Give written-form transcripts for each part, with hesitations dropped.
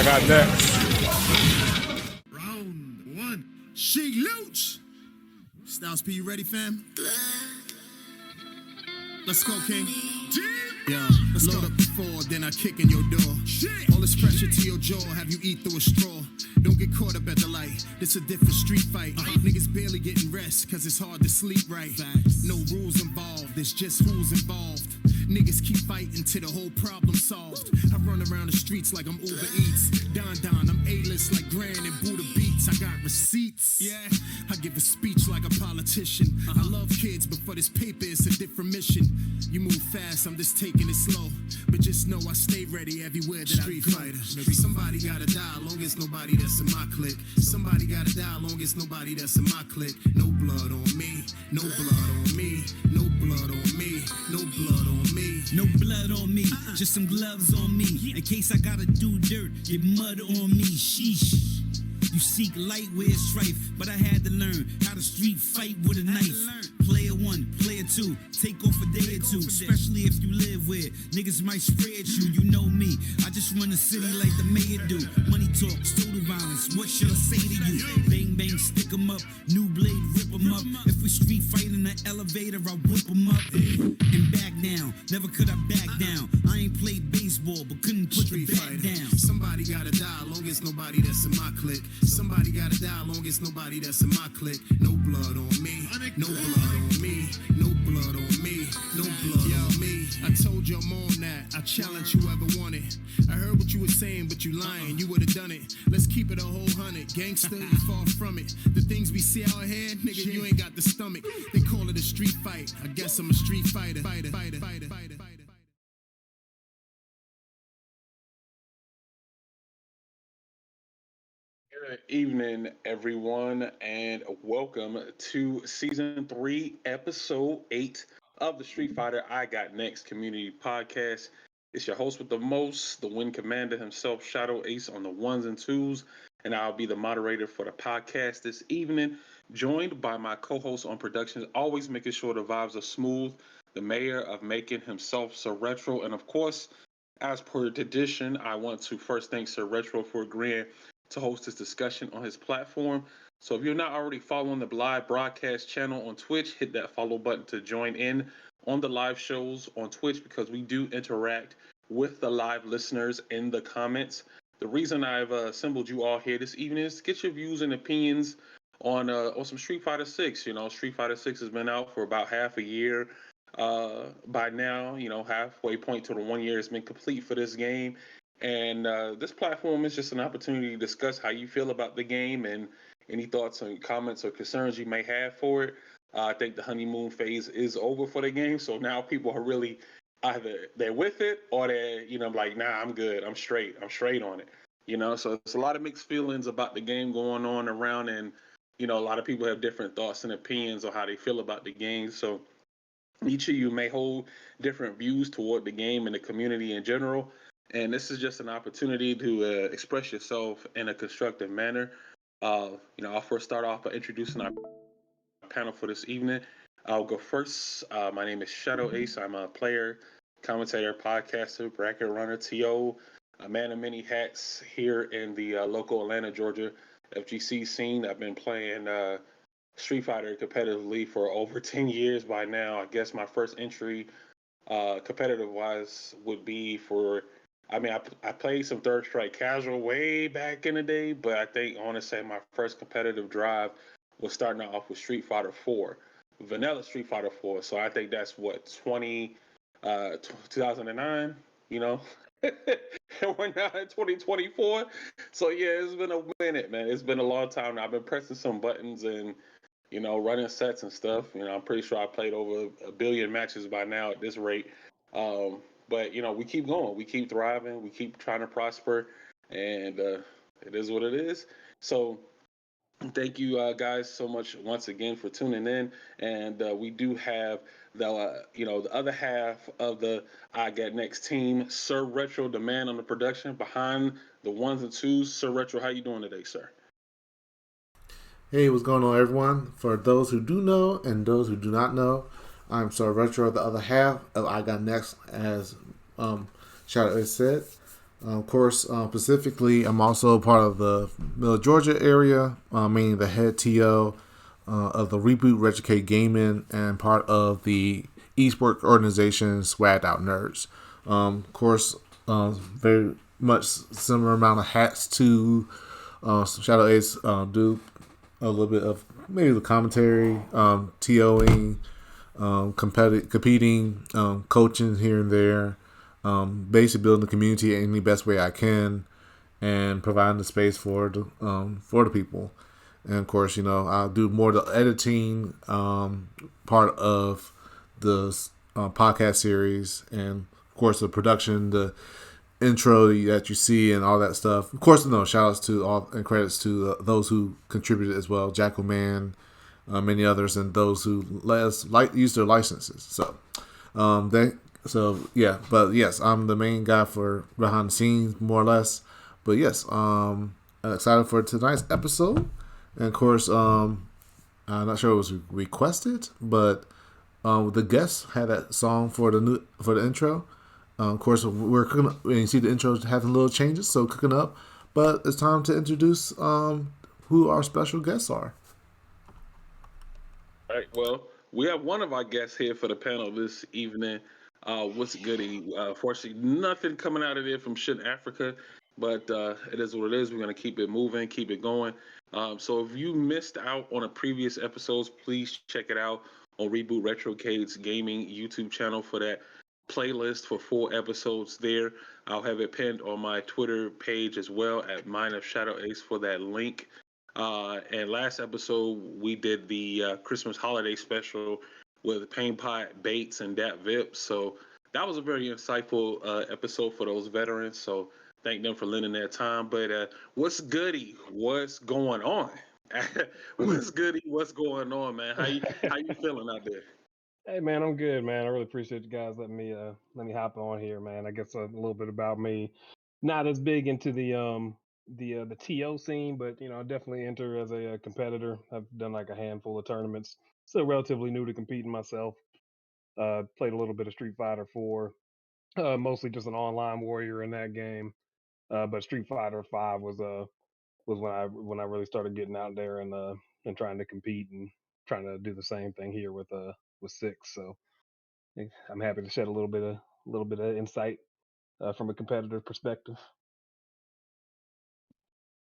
got next. Round one. She Looch. Styles P, you ready, fam? Let's go, King. Yeah, let's load up the 4, then I kick in your door. All this pressure to your jaw, have you eat through a straw? Don't get caught up at the light, this a different street fight. Niggas barely getting rest, cause it's hard to sleep right. No rules involved, it's just who's involved. Niggas keep fighting till the whole problem solved. I run around the streets like I'm Uber Eats. Don, I'm A-list like Grand and Buddha Beats. I got receipts. Yeah, I give a speech like a politician. I love kids, but for this paper, it's a different mission. You move fast, I'm just taking it slow. But just know I stay ready everywhere that Street I go. Fighter. Somebody gotta die, long as nobody that's in my clique. Somebody gotta die, long as nobody that's in my clique. No blood on me, no blood on me, no blood on me, no blood on me. No blood on me, just some gloves on me. In case I gotta do dirt, get mud on me, sheesh. You seek light where it's strife, but I had to learn how to street fight with a knife. Player 1, player 2, take off a day or two, especially if you live where niggas might spread you. You know me, I just run the city like the mayor do. Money talk, total violence, what should I say to you? Bang bang, stick 'em up, new blade, rip 'em up. If we street fight in the elevator, I whip 'em up and back down. Never could I back down. I ain't played baseball, but couldn't put the bat down. Somebody gotta die, long as nobody that's in my clique. Somebody gotta die, long as nobody that's in my clique. No blood on me, no blood on me, no blood on me, no blood on me. I told you I'm on that, I challenge whoever want it. I heard what you were saying, but you lying, you would've done it. Let's keep it a whole 100, gangster, you far from it. The things we see out here, nigga, you ain't got the stomach. They call it a street fight, I guess I'm a street fighter. Good evening, everyone, and welcome to Season 3, Episode 8 of the Street Fighter I Got Next Community Podcast. It's your host with the most, the Wing Commander himself, Shadow Ace on the ones and twos, and I'll be the moderator for the podcast this evening, joined by my co-host on productions, always making sure the vibes are smooth, the mayor of making himself Sir Retro, and of course, as per tradition, I want to first thank Sir Retro for agreeing to host this discussion on his platform. So if you're not already following the live broadcast channel on Twitch, hit that follow button to join in on the live shows on Twitch, because we do interact with the live listeners in the comments. The reason I've assembled you all here this evening is to get your views and opinions on some Street Fighter 6. You know, Street Fighter 6 has been out for about half a year. By now, you know, halfway point to the 1 year has been complete for this game. And this platform is just an opportunity to discuss how you feel about the game and any thoughts and comments or concerns you may have for it. I think the honeymoon phase is over for the game, so now people are really either they're with it or they're, you know, like, nah, I'm good, I'm straight on it. You know, so it's a lot of mixed feelings about the game going on around, and you know, a lot of people have different thoughts and opinions on how they feel about the game. So each of you may hold different views toward the game and the community in general. And this is just an opportunity to express yourself in a constructive manner. You know, I'll first start off by introducing our panel for this evening. I'll go first. My name is Shadow Ace. I'm a player, commentator, podcaster, bracket runner, TO, a man of many hats here in the local Atlanta, Georgia FGC scene. I've been playing Street Fighter competitively for over 10 years by now. I guess my first entry competitive-wise would be for, I mean, I played some Third Strike casual way back in the day, but I think I want to say my first competitive drive was starting off with Street Fighter 4, vanilla Street Fighter 4. So I think that's what, 2009, you know? And we're now in 2024. So yeah, it's been a minute, man. It's been a long time now. I've been pressing some buttons and, you know, running sets and stuff. You know, I'm pretty sure I played over 1 billion matches by now at this rate. But, you know, we keep going. We keep thriving. We keep trying to prosper. And it is what it is. So thank you guys so much once again for tuning in. And we do have the, you know, the other half of the I Got Next team, Sir Retro, the man on the production behind the ones and twos. Sir Retro, how you doing today, sir? Hey, what's going on, everyone? For those who do know and those who do not know, I'm Sir Retro, the other half of I Got Next, as Shadow has said. Of course, specifically, I'm also part of the Middle Georgia area, meaning the head TO of the Reboot Retrocade Gaming and part of the esports organization Swagged Out Nerds. Of course, very much similar amount of hats to Shadow Ace. Do a little bit of maybe the commentary, TOing, competing, coaching here and there, basically building the community in the best way I can, and providing the space for the people. And of course, I'll do more of the editing part of the podcast series, and of course the production, the intro that you see, and all that stuff. Of course, shout outs to all and credits to those who contributed as well, Jackal Man, many others, and those who let us use their licenses. But yes, I'm the main guy for behind the scenes, more or less. But yes, I'm excited for tonight's episode. And of course, I'm not sure it was requested, but the guests had that song for the intro. Of course, we're cooking up, and you see the intro having little changes, so cooking up. But it's time to introduce who our special guests are. All right. Well, we have one of our guests here for the panel this evening. Wutsgoodie. Fortunately, nothing coming out of there from Shin Africa, but it is what it is. We're going to keep it moving, keep it going. So if you missed out on a previous episodes, please check it out on Reboot Retrocade's gaming YouTube channel for that playlist for 4 episodes there. I'll have it pinned on my Twitter page as well at Mine of Shadow Ace for that link. And last episode, we did the Christmas holiday special with Pain Pot, Bates, and Dat Vip. So that was a very insightful episode for those veterans. So thank them for lending their time. But what's goody? What's going on? What's goody? What's going on, man? How you feeling out there? Hey man, I'm good, man. I really appreciate you guys letting me hop on here, man. I guess a little bit about me. Not as big into the TO scene, but definitely enter as a competitor. I've done like a handful of tournaments. Still relatively new to competing myself. Played a little bit of Street Fighter 4. Mostly just an online warrior in that game. But Street Fighter 5 was when I really started getting out there and trying to compete and trying to do the same thing here with 6. So I'm happy to shed a little bit of insight from a competitive perspective.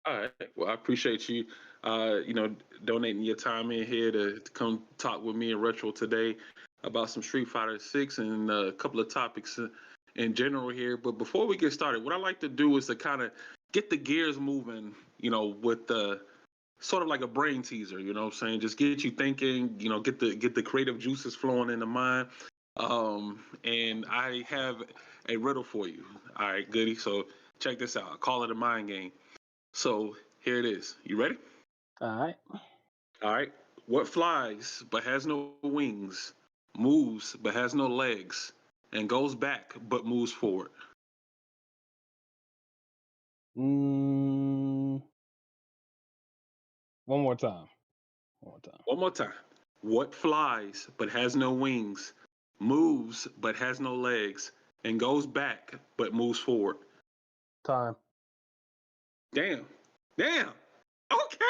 All right. Well, I appreciate you, donating your time in here to come talk with me and Retro today about some Street Fighter 6 and a couple of topics in general here. But before we get started, what I like to do is to kind of get the gears moving, with the sort of like a brain teaser, you know what I'm saying? Just get you thinking, get the creative juices flowing in the mind. And I have a riddle for you. All right, goody. So check this out. I call it a mind game. So here it is. You ready? All right. All right. What flies but has no wings, moves but has no legs, and goes back but moves forward? Mm, one more time. One more time. One more time. What flies but has no wings, moves but has no legs, and goes back but moves forward? Time. Damn. Damn. Okay.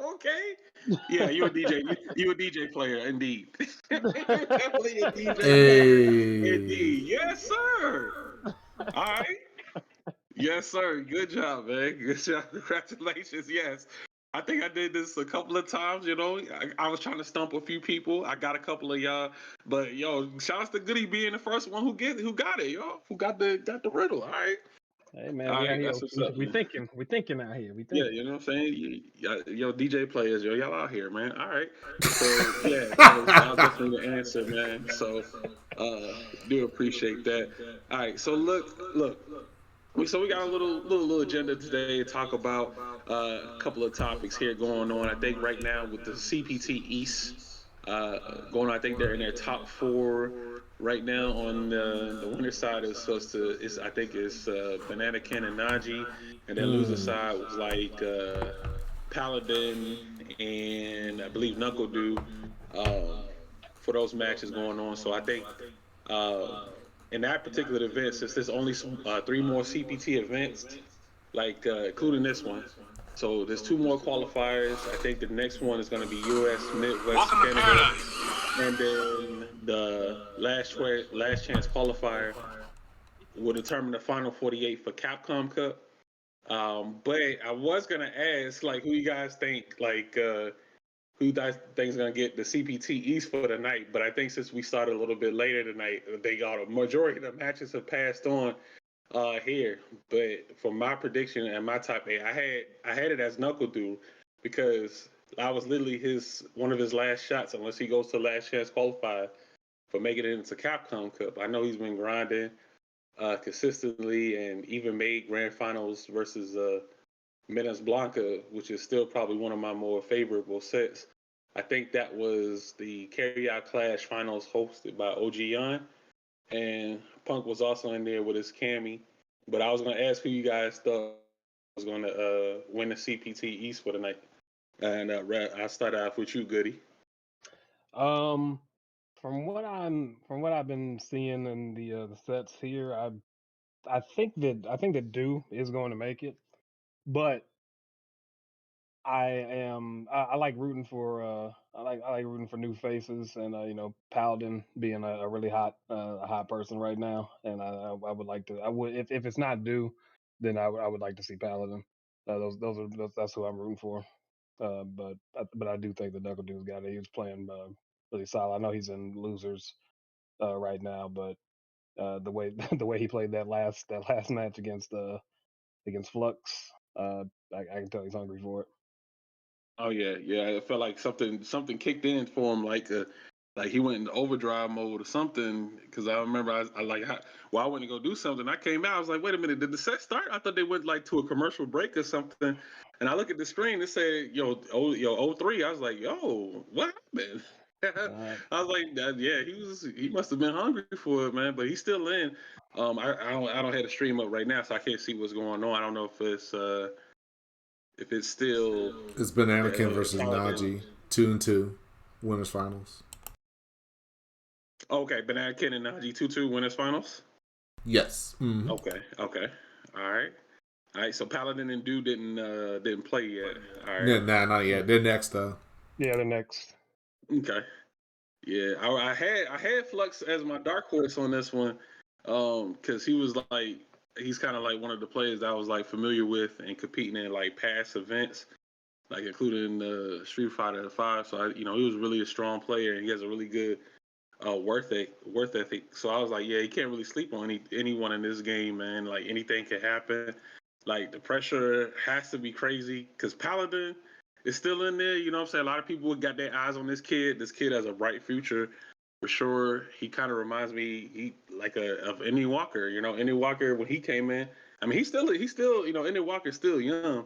Okay. Yeah, you're a DJ. You're a DJ player, indeed. Definitely a DJ player, Hey. indeed. Yes, sir. All right. Yes, sir. Good job, man. Good job. Congratulations. Yes. I think I did this a couple of times, I was trying to stump a few people. I got a couple of y'all. But shout out to Goody being the first one who got it, who got the riddle. All right. Hey man, All we out right, here. that's what's We, up, we man. thinking. We thinking out here. We Yeah, thinking. you know what I'm saying? DJ players, y'all out here, man. All right. So yeah, that was definitely the answer, man. So do appreciate that. All right. So look. So we got a little agenda today to talk about a couple of topics here going on. I think right now with the CPT East going on, I think they're in their top 4 right now. On the winner side is I think it's Banana Ken and Najee, and then loser side was like Paladin and I believe Knuckle Do for those matches going on. So I think. in that particular event, since there's only 3 more CPT events, like including this one. So there's 2 more qualifiers. I think the next one is going to be U.S., Midwest, Canada, and then the last chance qualifier will determine the final 48 for Capcom Cup. But I was gonna ask, like, who you guys think, like, who you guys think is gonna get the CPT East for the night? But I think since we started a little bit later tonight, they got a majority of the matches have passed on here. But for my prediction and my top 8, I had it as Knuckle Dude because I was literally one of his last shots, unless he goes to last chance qualifier for making it into Capcom Cup. I know he's been grinding consistently and even made grand finals versus Menace Blanca, which is still probably one of my more favorable sets. I think that was the Carry Out Clash finals hosted by OG Yan, and Punk was also in there with his Cammy. But I was going to ask who you guys thought was going to win the CPT East for the night. And I'll start off with you, Goody. From what I've been seeing in the sets here, I think that Do is going to make it, but I like rooting for I like rooting for new faces, and Paladin being a really hot person right now, and I would like to, I would, if it's not Do, then I would like to see Paladin. That's who I'm rooting for. But I do think the Knuckle Dude's got it. He was playing really solid. I know he's in losers right now, but the way the way he played that last match against Flux, I can tell he's hungry for it. Oh yeah, yeah. It felt like something kicked in for him, like he went into overdrive mode or something. Because I remember I went to go do something. I came out. I was like, wait a minute, did the set start? I thought they went like to a commercial break or something. And I look at the screen. It said, yo, 03. I was like, yo, what happened? I was like, yeah, he must have been hungry for it, man. But he's still in. I don't have the stream up right now, so I can't see what's going on. I don't know if it's still It's Banana King versus Paladin. Najee, 2-2, winners finals. Okay, Banana Ken and Najee 2-2 winners finals. Yes. Mm-hmm. Okay, all right. So Paladin and Dude didn't play yet. All right. Yeah, nah, not yet. They're next though. Yeah, the next. Okay. Yeah, I had Flux as my dark horse on this one, because he's kind of like one of the players that I was like familiar with and competing in like past events, like including the Street Fighter 5. So he was really a strong player and he has a really good worth ethic. So I was like, yeah, you can't really sleep on anyone in this game, man. Like anything can happen. Like the pressure has to be crazy because Paladin is still in there. You know what I'm saying? A lot of people got their eyes on this kid. This kid has a bright future for sure. He kind of reminds me of Indy Walker. Indy Walker when he came in. I mean, he's still Indy Walker's still young,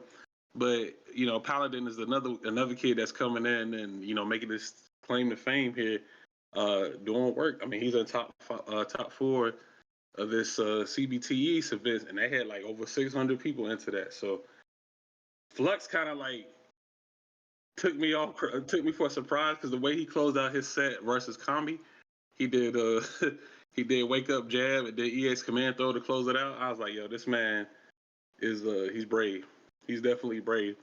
but Paladin is another kid that's coming in and making this claim to fame here, doing work. I mean, he's in top 4 of this CBTE event, and they had like over 600 people into that. So Flux kind of like took me for a surprise because the way he closed out his set versus Kami, he did he did wake up jab and did EX command throw to close it out. I was like, yo, this man is he's brave. He's definitely brave.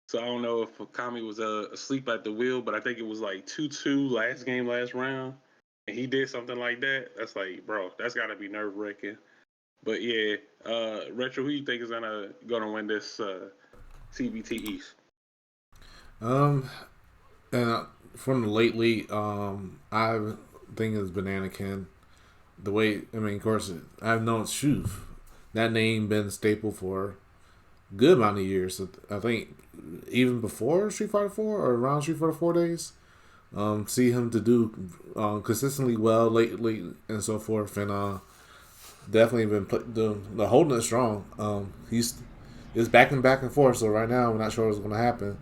So I don't know if Kami was asleep at the wheel, but I think it was like 2-2 last round, and he did something like that. That's like, bro, that's got to be nerve wracking. But yeah, Retro, who you think is gonna win this CBT East? And from lately, I think it's Banana Ken. The way, I mean, of course, I've known Shoof. That name been staple for a good amount of years. I think even before Street Fighter 4 or around Street Fighter 4 days. See him to do consistently well lately and so forth, and definitely been holding it strong. It's back and forth. So right now, we're not sure what's going to happen,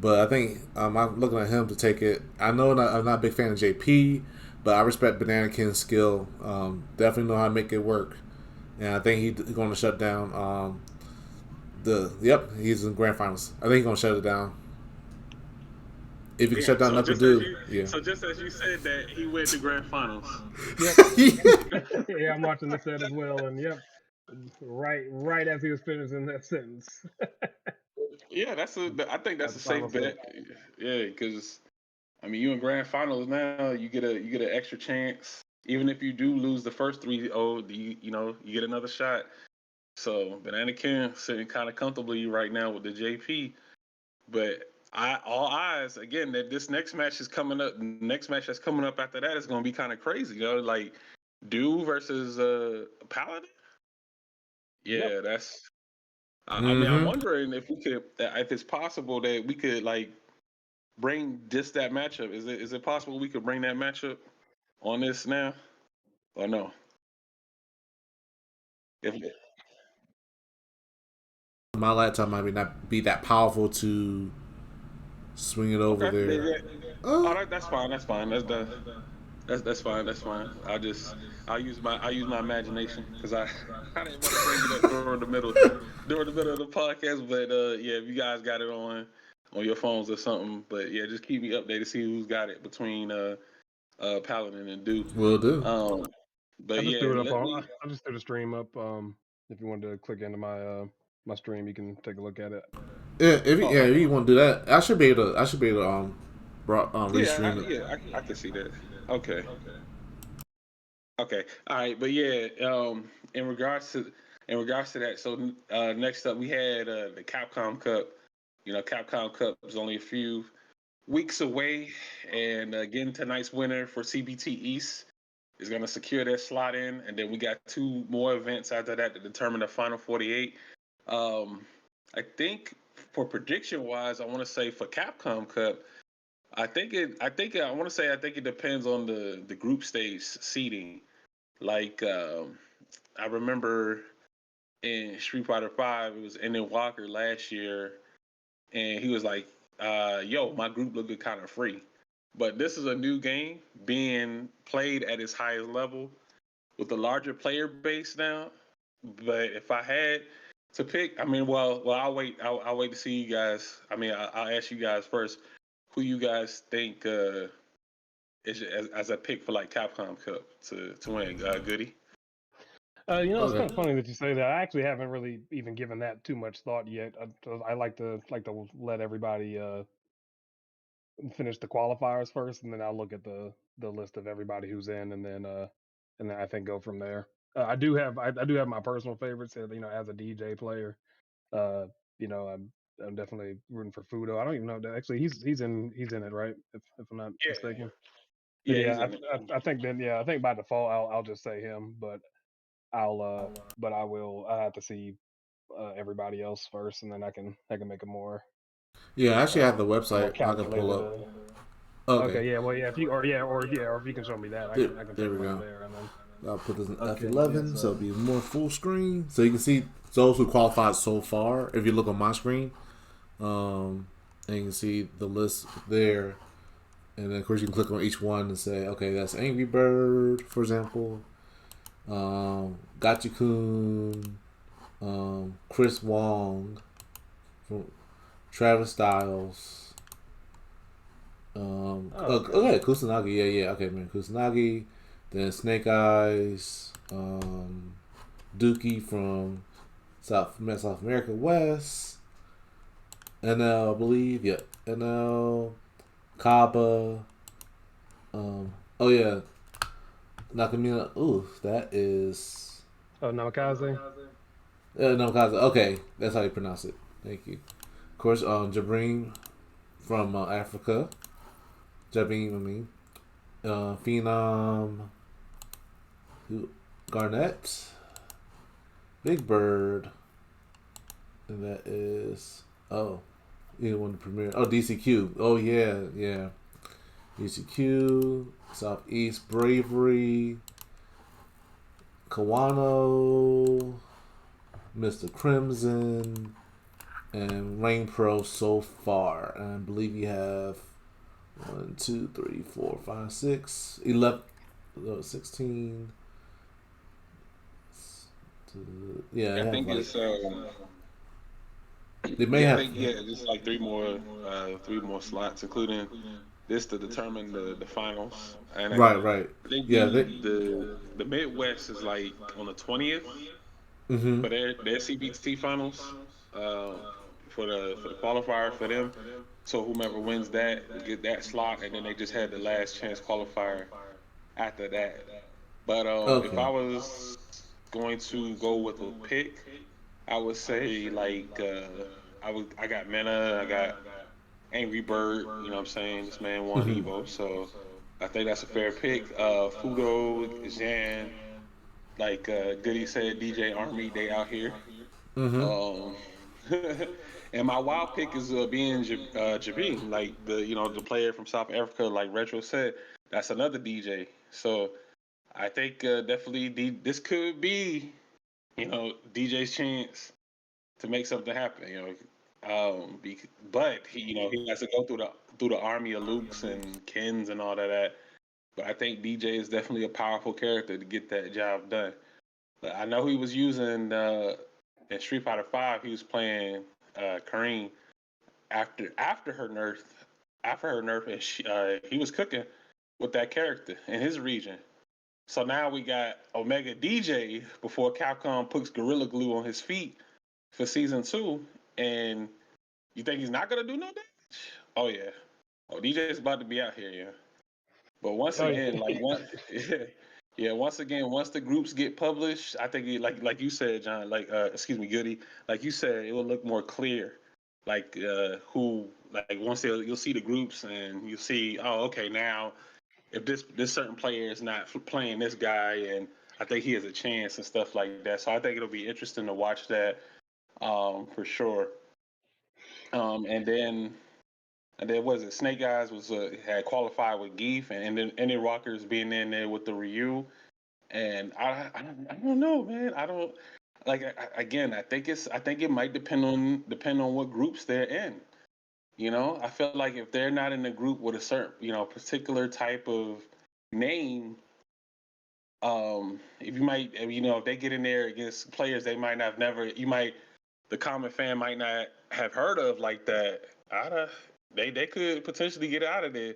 but I think I'm looking at him to take it. I know I'm not a big fan of JP, but I respect Banana Ken's skill. Definitely know how to make it work, and I think he's going to shut down. He's in grand finals. I think he's going to shut it down. if you can shut down So Knuckle just as Dude, you, yeah. so just as you said that, he went to grand finals. Yep. Yeah, I'm watching the set as well, and yep, right as he was finishing that sentence. Yeah, I think At that's a the final safe bet. set. Yeah, because I mean, you in grand finals now, you get an extra chance. Even if you do lose the first 3-0, you get another shot. So Banana King sitting kind of comfortably right now with the JP, but all eyes again that this next match is coming up. Next match that's coming up after that is going to be kind of crazy. Like Do versus Paladin. Yep. Yeah, that's. I mean, I'm Mm-hmm. wondering if it's possible that we could like bring just that matchup. Is it possible we could bring that matchup on this now or no? If My laptop might not be that powerful to swing it over okay, there. yeah. Oh, Oh, that's fine. That's fine. That's fine. That's fine. I'll use my imagination because I didn't want to bring it up during the middle of the podcast. But yeah, if you guys got it on your phones or something, but yeah, just keep me updated. See who's got it between Paladin and Duke. will do. I But just yeah, threw it up let on. me. I just threw the stream up. If you wanted to click into my stream, you can take a look at it. Yeah, Oh, if okay. you want to do that, I should be able to. I should be able to restream it. I can see that. Okay. Okay. All right. But yeah, in regards to that, so next up we had the Capcom Cup. Capcom Cup is only a few weeks away, and again tonight's winner for CBT East is going to secure their slot in, and then we got two more events after that to determine the final 48. Um, I think for prediction wise, I want to say for Capcom Cup, I think it depends on the group stage seeding. Like I remember in Street Fighter Five, it was Enden Walker last year, and he was like, "Yo, my group looked kind of free." But this is a new game being played at its highest level with a larger player base now. But if I had to pick, I mean, well, I'll wait. I'll wait to see you guys. I mean, I'll ask you guys first. Who you guys think is as a pick for like Capcom Cup to win? Goody. It's kind Okay. of funny that you say that. I actually haven't really even given that too much thought yet. I like to let everybody finish the qualifiers first, and then I'll look at the list of everybody who's in, and then I think go from there. I do have my personal favorites. As a DJ player, uh, I'm definitely rooting for Fudo. I don't even know that actually he's in it, right? If I'm not Yeah, mistaken. But yeah, he's yeah, in it. I think then I think by default I'll just say him, but I'll but I have to see everybody else first, and then I can make a Yeah, I actually have the more website I can pull calculated. up. Okay. Okay, yeah, well, yeah, if you can show me that, There, I can there take a we look go. there, and then I'll put this in okay, yeah, F11 so so it'll be more full screen. So you can see those who qualified so far. If you look on my screen, and you can see the list there. And then, of course, you can click on each one and say, okay, that's Angry Bird, for example. Gachikun, Chris Wong, from Travis Styles. okay, Okay, Kusanagi, yeah, okay, man, Kusanagi. Then Snake Eyes, Dookie from South America West, NL, I believe, yeah, NL, Kaba, oh yeah, Nakamura. Ooh, that is Namikaze. Namikaze. Okay, that's how you pronounce it. Thank you. Of course, Jabrin from Africa. Jabin, I mean, Phenom, Garnett, Big Bird, and that is either one to premiere. Oh, DCQ. Oh yeah. DCQ, Southeast Bravery, Kawano, Mr. Crimson, and Rain Pro so far. And I believe you have 1, 2, 3, 4, 5, 6, 11, 16. Yeah, I I have think like. it's They may Yeah, I have. think just like three more slots, including this to determine the finals. And Right, right. I think Yeah, the Midwest is like on the 20th hmm for their CBT finals, uh, for the qualifier for them. So whomever wins that will get that slot, and then they just had the last chance qualifier after that. But if Okay. I was going to go with a pick, I would say like I got Mena, I got Angry Bird. You know what I'm saying? This man won hmm Evo, so I think that's a fair pick. Fudo, Jan, like Goody said, DJ Army, they out here. hmm Um, and my wild pick is being Jabin, like the player from South Africa, like Retro said. That's another DJ. So I think definitely this could be DJ's chance to make something happen. But he has to go through the army of Lukes and Kens and all of that. But I think DJ is definitely a powerful character to get that job done. But I know he was using in Street Fighter Five. He was playing Kareem after her nerf. After her nerf, and he was cooking with that character in his region. So now we got Omega DJ before Capcom puts Gorilla Glue on his feet for season 2, and you think he's not gonna do no damage? Oh yeah. Oh, DJ's about to be out here, yeah. But once Oh yeah. again, like yeah, once again, once the groups get published, I think like you said, John, like excuse me, Goody, like you said, it will look more clear, like who, like once you'll see the groups and you'll see, oh okay, now if this certain player is not playing this guy, and I think he has a chance and stuff like that. So I think it'll be interesting to watch that for sure. And then what is it? Snake Eyes was had qualified with Geef, and then Any Rockers being in there with the Ryu. And I don't know, man. I don't like again. I think it might depend on what groups they're in. I feel like if they're not in a group with a certain particular type of name, if they get in there against players they might not have never you might the common fan might not have heard of like that. They could potentially get out of there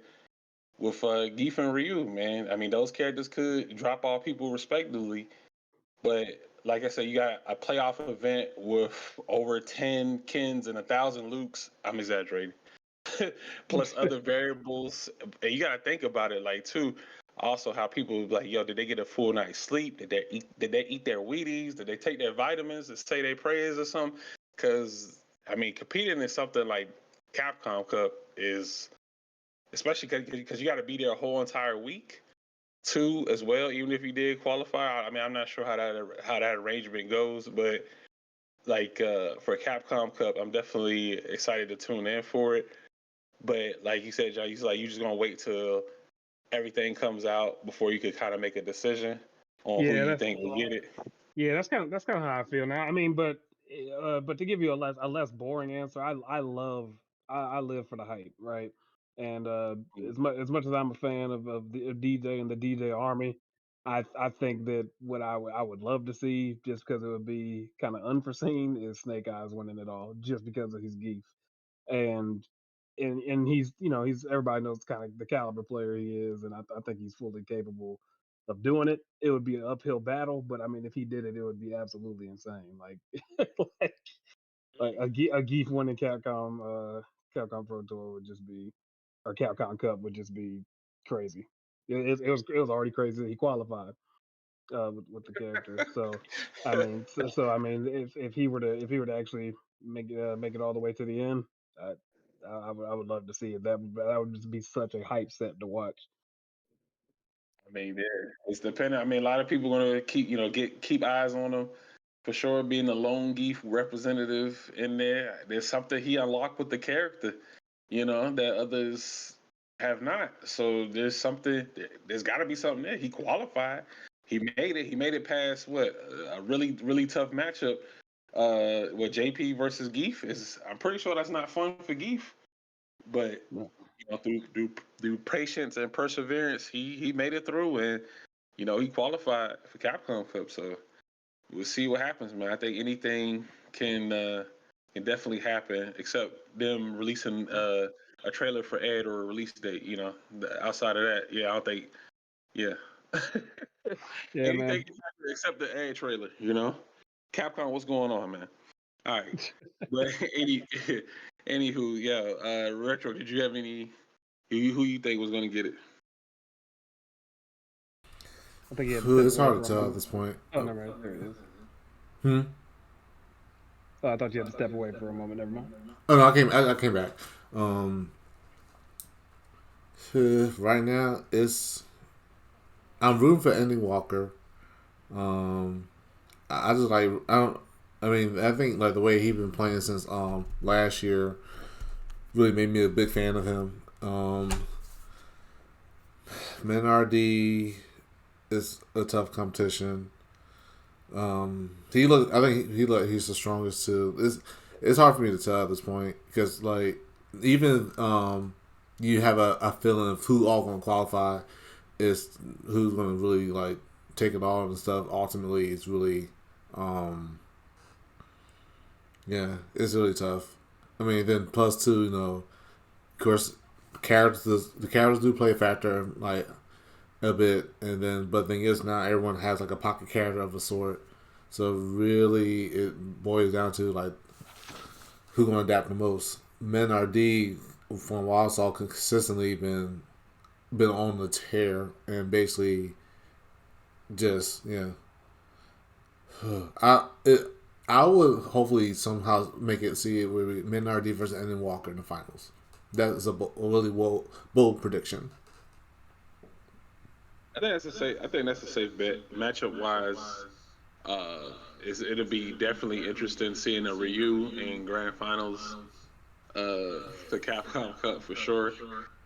with Geef and Ryu, man. I mean, those characters could drop off people respectively, but like I said, you got a playoff event with over 10 Kens and 1,000 Lukes. I'm exaggerating. Plus other variables. And you got to think about it, like, too. Also, how people like, yo, did they get a full night's sleep? Did they eat their Wheaties? Did they take their vitamins and say their prayers or something? Because I mean, competing in something like Capcom Cup is, especially because you got to be there a whole entire week too, as well. Even if you did qualify, I mean, I'm not sure how that arrangement goes, but like for Capcom Cup, I'm definitely excited to tune in for it. But like you said, John, you just gonna wait till everything comes out before you could kind of make a decision on who Yeah, you that's think will get it. yeah, that's kind of how I feel now. I mean, but to give you a less boring answer, I live for the hype, right? And as much as I'm a fan of the of DJ and the DJ Army, I think that what I would love to see, just because it would be kind of unforeseen, is Snake Eyes winning it all, just because of his geef. And and he's everybody knows kind of the caliber player he is, and I think he's fully capable of doing it. It would be an uphill battle, but I mean, if he did it, it would be absolutely insane. Like like, a Geef winning Capcom Pro Tour would just be, or Capcom Cup would just be crazy. It was already crazy that he qualified with the character. So I mean, if he were to actually make it all the way to the end, I I would love to see it. That would just be such a hype set to watch. I mean, it's dependent. I mean, a lot of people are gonna keep eyes on him for sure. Being a lone geef representative in there, there's something he unlocked with the character, that others have not. So there's got to be something there. He qualified. He made it. He made it past what a really really tough matchup. What JP versus Geef is. I'm pretty sure that's not fun for Geef, but through patience and perseverance, he made it through, and he qualified for Capcom Cup. So we'll see what happens, man. I think anything can definitely happen. Except them releasing a trailer for Ed or a release date. Outside of that, yeah, I don't think. Yeah, Yeah, anything man. can happen except the Ed trailer. Capcom, what's going on, man? All right, but anywho, yeah, retro. Did you have any? Who you think was going to get it? I think he had to step It's away hard for to a tell at moment. this point. Oh, never mind. There it is. Hmm. Oh, I thought you had to step away for a moment. Never mind. Oh no, I came back. Um, right now, I'm rooting for Andy Walker. Um, I just like I don't. I mean, I think like the way he's been playing since last year really made me a big fan of him. Menardi is a tough competition. I think he's the strongest too. It's hard for me to tell at this point because like even you have a feeling of who all going to qualify is who's going to really like take it all and stuff. Ultimately, it's really yeah, it's really tough. I mean, then plus two, of course, the characters do play a factor like a bit, and then but the thing is now everyone has like a pocket character of a sort. So really, it boils down to like who's going to adapt the most. Men are D from what I saw consistently been on the tear and basically just I it, I would hopefully somehow make it see it where Men are D versus Enden Walker in the finals. That is a really bold prediction. I think that's a safe bet. Matchup wise, it'll be definitely interesting seeing a Ryu in grand finals, the Capcom Cup for sure.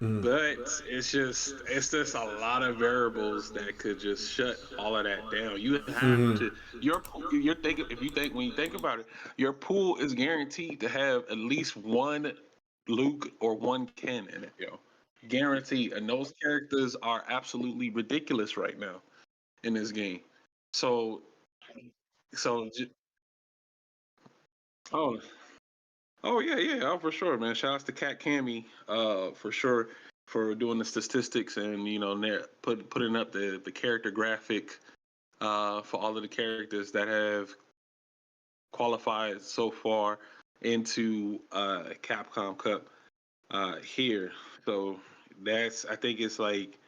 Mm. But it's just a lot of variables that could just shut all of that down. You have Mm-hmm. to you're thinking if you think when you think about it, your pool is guaranteed to have at least one Luke or one Ken in it, guaranteed. And those characters are absolutely ridiculous right now in this game. So so oh oh yeah, yeah, oh, for sure, man. Shout outs to Cat Cammy, for sure, for doing the statistics and putting up the character graphic for all of the characters that have qualified so far into Capcom Cup here. So I think it's like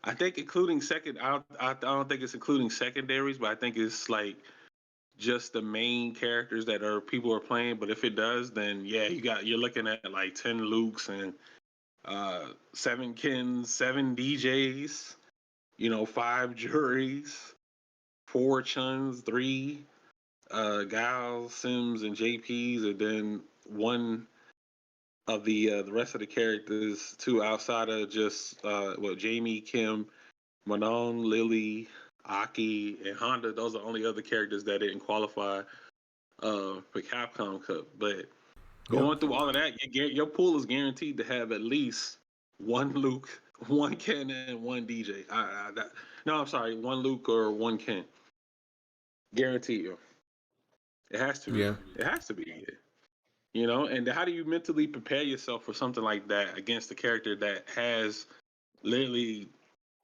I think including second. I don't think it's including secondaries, but I think it's like just the main characters that are people are playing. But if it does, then yeah, you're looking at like 10 Lukes and 7 Kens, 7 DJs, five juries, 4 Chuns, three Gals, Sims, and JPs, and then one of the rest of the characters too outside of just Jamie, Kim, Manon, Lily, Aki, and Honda. Those are the only other characters that didn't qualify for Capcom Cup. But Yep. going through all of that, your pool is guaranteed to have at least one Luke, one Ken, and one DJ. No, I'm sorry, one Luke or one Ken. Guaranteed you. It has to be. Yeah. It has to be. And how do you mentally prepare yourself for something like that against a character that has literally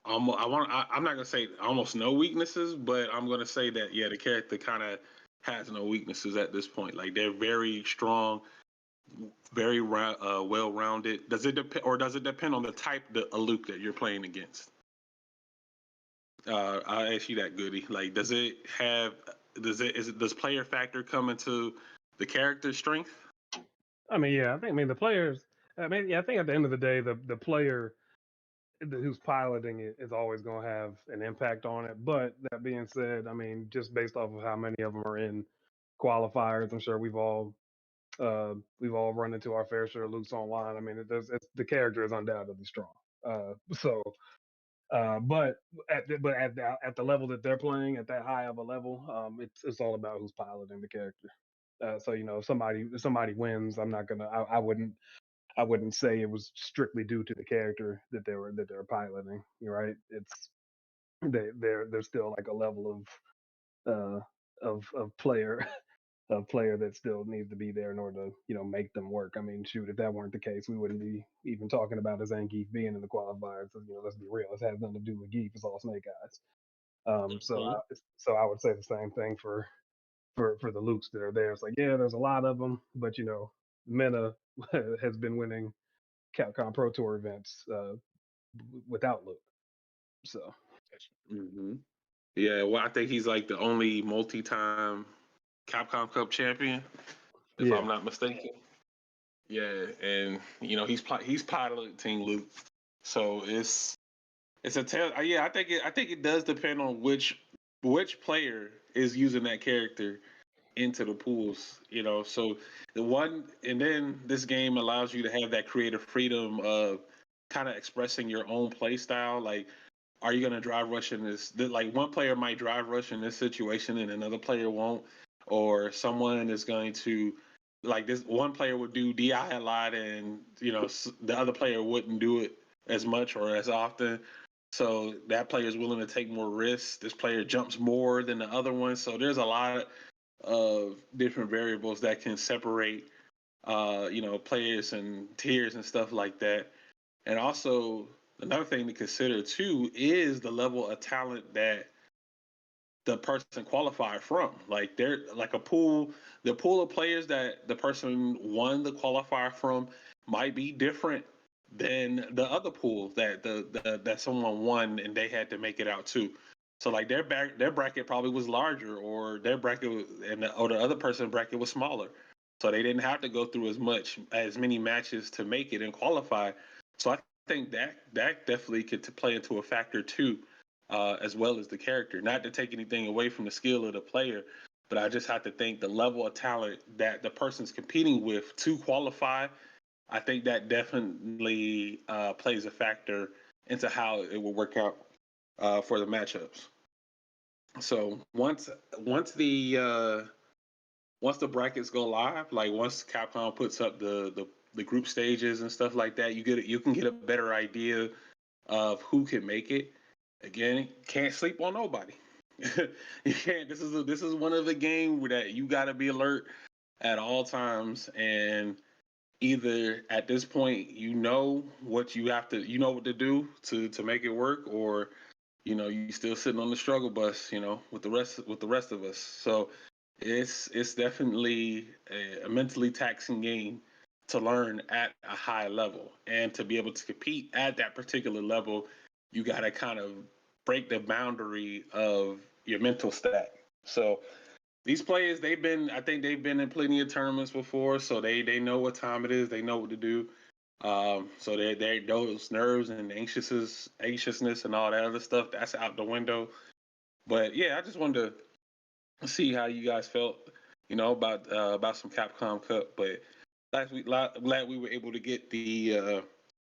almost I'm not gonna say almost no weaknesses, but I'm gonna say that yeah, the character kind of has no weaknesses at this point. Like they're very strong, very well rounded. Does it depend, or does it depend on the type of Luke that you're playing against? I'll ask you that, Goody. Like, does player factor come into the character strength? I mean, yeah. I mean, the players. I mean, yeah. I think at the end of the day, the player who's piloting it is always going to have an impact on it. But that being said, I mean, just based off of how many of them are in qualifiers, I'm sure we've all run into our fair share of Luke's online. I mean, the character is undoubtedly strong. But at the level that they're playing at that high of a level, it's all about who's piloting the character. So if somebody wins, I'm not gonna I wouldn't say it was strictly due to the character that they were piloting. You're right. It's there's still like a level of player a player that still needs to be there in order to, make them work. I mean, shoot, if that weren't the case, we wouldn't be even talking about Zangief being in the qualifiers. So, let's be real, it has nothing to do with Geef. It's all Snake Eyes. Mhm. So I would say the same thing for the Lukes that are there. It's like, yeah, there's a lot of them, but Mena has been winning Capcom Pro Tour events without Luke. So Mhm. Yeah, well, I think he's like the only multi-time Capcom Cup champion, if yeah, I'm not mistaken. Yeah, and he's piloting Luke, so it's a tell. Yeah, I think it does depend on which player is using that character into the pools. So the one, and then this game allows you to have that creative freedom of kind of expressing your own play style. Like, are you going to drive rush in this? Like, one player might drive rush in this situation, and another player won't, or someone is going to. Like, this one player would do DI a lot, and the other player wouldn't do it as much or as often. So that player is willing to take more risks. This player jumps more than the other one. So there's a lot of different variables that can separate, players and tiers and stuff like that. And also, another thing to consider too is the level of talent that the person qualified from. Like, they're like the pool of players that the person won the qualifier from might be different than the other pool that someone won and they had to make it out too. So like their bracket probably was larger, or their bracket or the other person's bracket was smaller. So they didn't have to go through as many matches to make it and qualify. So I think that definitely could play into a factor too, as well as the character. Not to take anything away from the skill of the player, but I just have to think the level of talent that the person's competing with to qualify. I think that definitely plays a factor into how it will work out for the matchups. So once the brackets go live, like once Capcom puts up the group stages and stuff like that, you can get a better idea of who can make it. Again, can't sleep on nobody. You can't. This is one of the game that you got to be alert at all times, and either at this point you know what to do to make it work, or you still sitting on the struggle bus, with the rest of us. So it's definitely a mentally taxing game to learn at a high level, and to be able to compete at that particular level, you got to kind of break the boundary of your mental stack. So these players, I think they've been in plenty of tournaments before, so they know what time it is, they know what to do. So they those nerves and anxiousness and all that other stuff, that's out the window. But yeah, I just wanted to see how you guys felt, about some Capcom Cup. But glad we were able to get the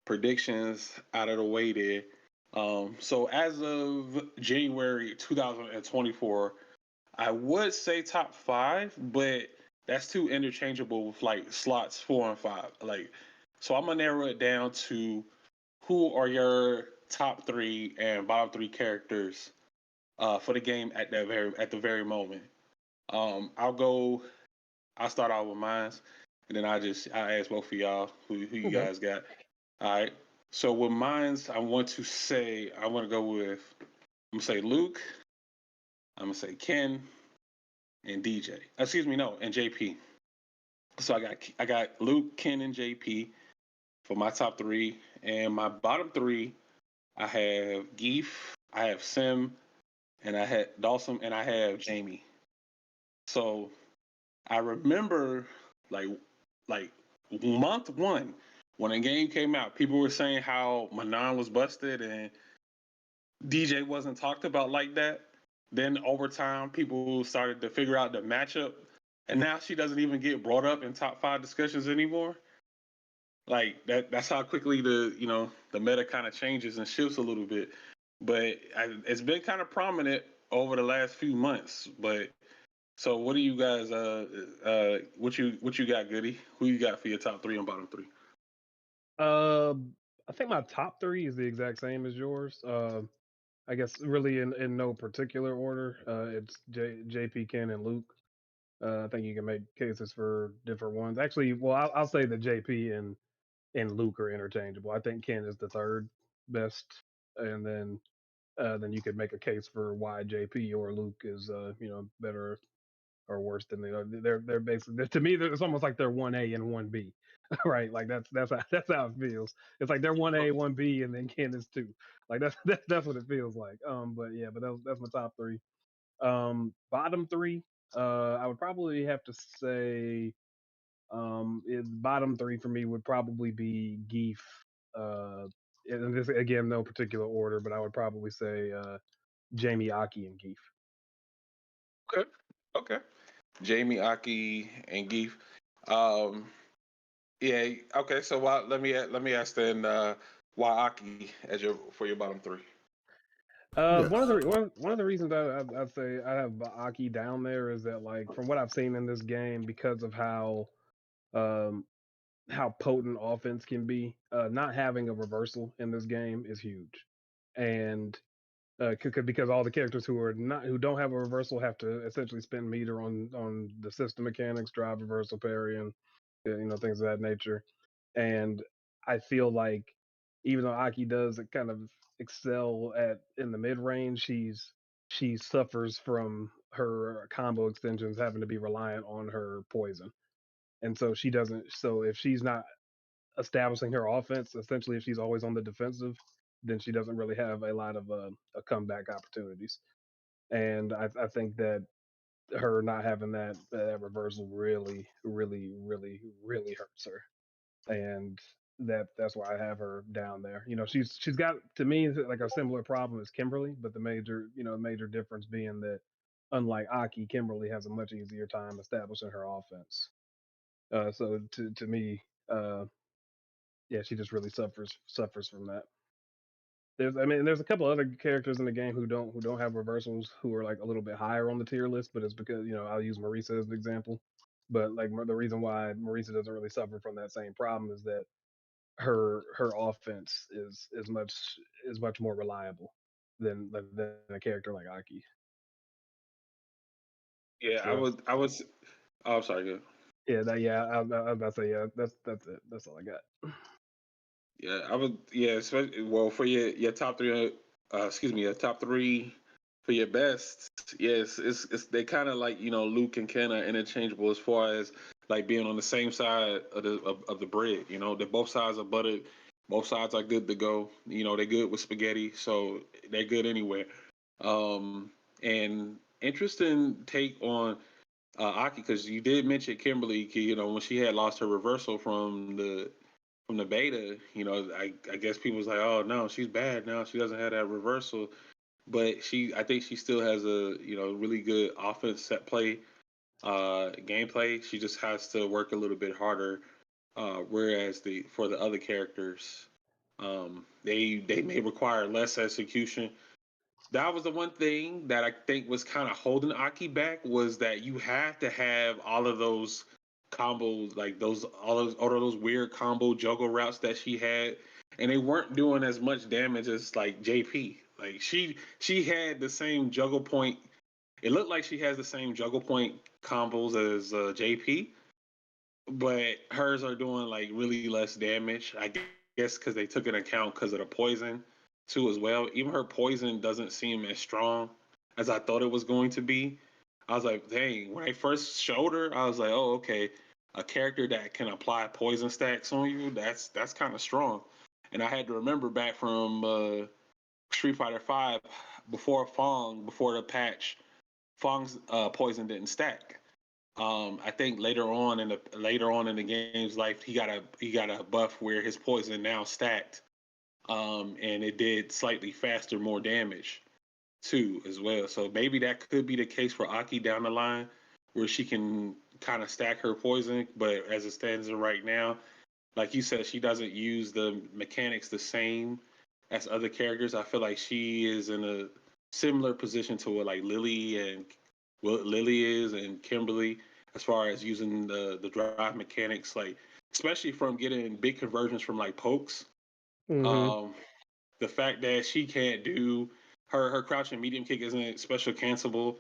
predictions out of the way there. So as of January 2024, I would say top five, but that's too interchangeable with like slots 4 and 5. Like, so I'm gonna narrow it down to who are your top three and bottom three characters for the game at the very moment. I'll go. I'll start out with mine, and then I ask both of y'all who you okay. guys got. All right. So with mines, I want to go with. I'm gonna say Luke. I'm gonna say Ken and DJ. Excuse me, no, and JP. So I got Luke, Ken, and JP for my top three, and my bottom three, I have Geef, I have Sim, and I had Dawson, and I have Jamie. So I remember, like like month one, when the game came out, people were saying how Manon was busted and DJ wasn't talked about like that. Then over time, people started to figure out the matchup, and now she doesn't even get brought up in top five discussions anymore. Like that's how quickly the meta kind of changes and shifts a little bit. But it's been kind of prominent over the last few months. But so what do you guys what you got, Goody? Who you got for your top three and bottom three? Uh, I think my top three is the exact same as yours. I guess really in no particular order. It's JP, Ken, and Luke. I think you can make cases for different ones. Actually, well, I'll say that JP and Luke are interchangeable. I think Ken is the third best, and then you could make a case for why JP or Luke is better or worse than they are. They're basically, to me, it's almost like they're 1A and 1B, right? Like that's how it feels. It's like they're 1A, 1B, and then Ken is 2. Like that's what it feels like. But yeah, but that's my top three. Bottom three, I would probably have to say, bottom three for me would probably be Geef. Uh, and this again, no particular order, but I would probably say Jamie Aki and Geef. Okay. Okay. Jamie, Aki, and Geef. Um, yeah. Okay. So let me ask then why Aki as your for your bottom three? Yes. One of the reasons I'd say I have Aki down there is that, like, from what I've seen in this game, because of um how potent offense can be, not having a reversal in this game is huge, and because all the characters who don't have a reversal have to essentially spend meter on the system mechanics, drive, reversal, parry, and things of that nature. And I feel like even though Aki does kind of excel at in the mid range, she suffers from her combo extensions having to be reliant on her poison, and so she doesn't. So if she's not establishing her offense, essentially, if she's always on the defensive, then she doesn't really have a lot of comeback opportunities. And I think that her not having that reversal really, really, really, really hurts her, and that's why I have her down there. She's got, to me, like a similar problem as Kimberly, but the major difference being that unlike Aki, Kimberly has a much easier time establishing her offense. So to me, uh, yeah, she just really suffers from that. There's a couple other characters in the game who don't have reversals who are like a little bit higher on the tier list, but it's because I'll use Marisa as an example. But like the reason why Marisa doesn't really suffer from that same problem is that her offense is much more reliable than a character like Aki. Yeah, I So was I was. Oh, I'm sorry. Good. yeah, I was about to say, yeah, that's it. That's all I got. Yeah, I would. Yeah, especially well for your top three. Excuse me, your top three for your best. Yes, it's they kind of like Luke and Ken are interchangeable as far as like being on the same side of the bread. That both sides are buttered. Both sides are good to go. They're good with spaghetti, so they're good anywhere. And interesting take on Aki because you did mention Kimberly. When she had lost her reversal from the beta, I guess people was like, oh no, she's bad now. She doesn't have that reversal, but I think she still has a really good offense set play, gameplay. She just has to work a little bit harder. Whereas for the other characters, they may require less execution. That was the one thing that I think was kind of holding Aki back was that you have to have all of those combos, like all of those weird combo juggle routes that she had, and they weren't doing as much damage as like JP. Like she had the same juggle point. It looked like she has the same juggle point combos as JP, but hers are doing like really less damage. I guess because they took into account because of the poison too as well. Even her poison doesn't seem as strong as I thought it was going to be. I was like, dang, when I first showed her, I was like, oh, okay, a character that can apply poison stacks on you, that's kind of strong. And I had to remember back from Street Fighter Five before the patch, Fong's poison didn't stack. I think later on in the game's life, he got a buff where his poison now stacked, and it did slightly faster, more damage too as well. So maybe that could be the case for Aki down the line, where she can kind of stack her poison. But as it stands right now, like you said, she doesn't use the mechanics the same as other characters. I feel like she is in a similar position to what like Lily is and Kimberly as far as using the drive mechanics, like especially from getting big conversions from like pokes. Hmm. Um, the fact that she can't do her crouching medium kick isn't special cancelable.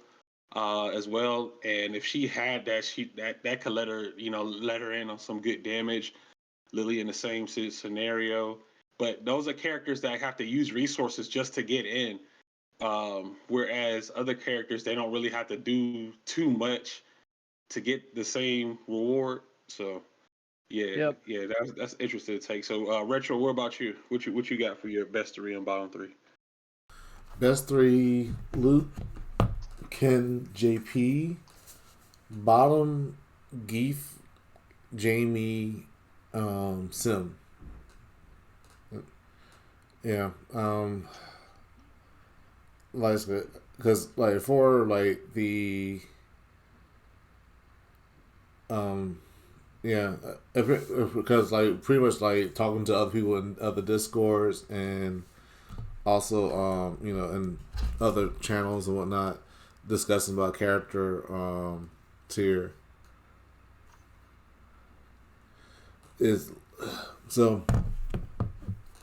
as well. And if she had that, that could let her, let her in on some good damage. Lily in the same scenario, but those are characters that have to use resources just to get in. Whereas other characters, they don't really have to do too much to get the same reward. So yeah, Yep. yeah, that's interesting to take. So Retro, what about you? What you got for your best three and bottom three? Best three: Luke, Ken, JP. Bottom: Geef, Jamie, Sim. Yeah. Like because like for like the um yeah, because like pretty much like talking to other people in other discords and also and other channels and whatnot discussing about character tier is so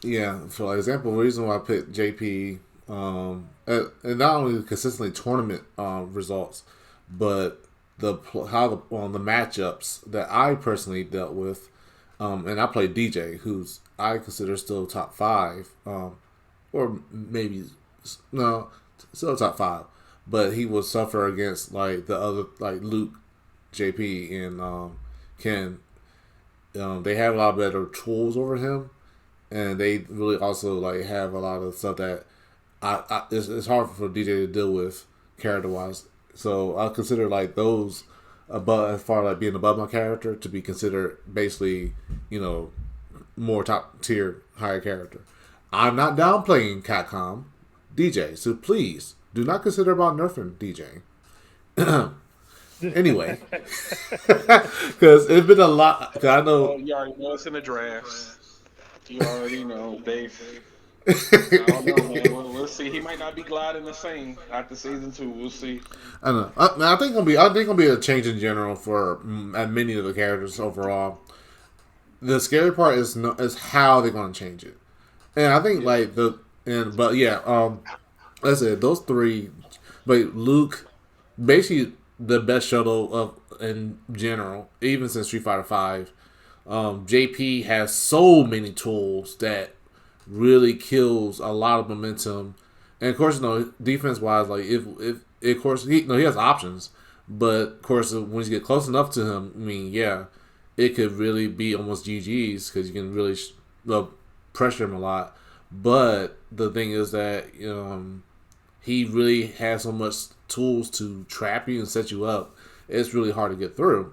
yeah. For example, the reason why I picked JP and not only consistently tournament results, but how the matchups that I personally dealt with, and I played DJ, who's I consider still top five, or maybe no, still top five, but he will suffer against like the other like Luke, JP, and Ken. They have a lot better tools over him, and they really also like have a lot of stuff that it's hard for DJ to deal with character wise. So I consider like those above as far like being above my character to be considered basically more top tier higher character. I'm not downplaying Capcom DJ, so please do not consider about nerfing DJ. Anyway, because it's been a lot. Cause I know You already know it's in the drafts. You already know, Dave. I don't know, man. We'll see. He might not be gliding the same after season 2. We'll see. I don't know. I think gonna be a change in general for many of the characters overall. The scary part is how they're gonna change it, and I think let's say those three, but Luke, basically the best shuttle of in general, even since Street Fighter Five. JP has so many tools that really kills a lot of momentum, and of course, defense wise, like if of course he has options, but of course when you get close enough to him, I mean, yeah, it could really be almost GG's because you can really pressure him a lot. But the thing is that he really has so much tools to trap you and set you up. It's really hard to get through.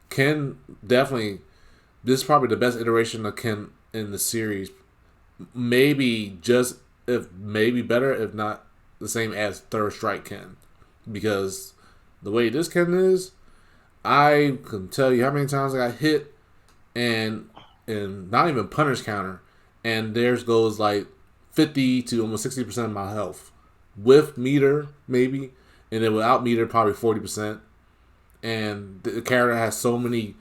Ken definitely. This is probably the best iteration of Ken in the series. Maybe better, if not the same as Third Strike Ken, because the way this Ken is, I can tell you how many times I got hit and not even punish counter, and theirs goes like 50 to almost 60% of my health with meter maybe, and then without meter probably 40%. And the character has so many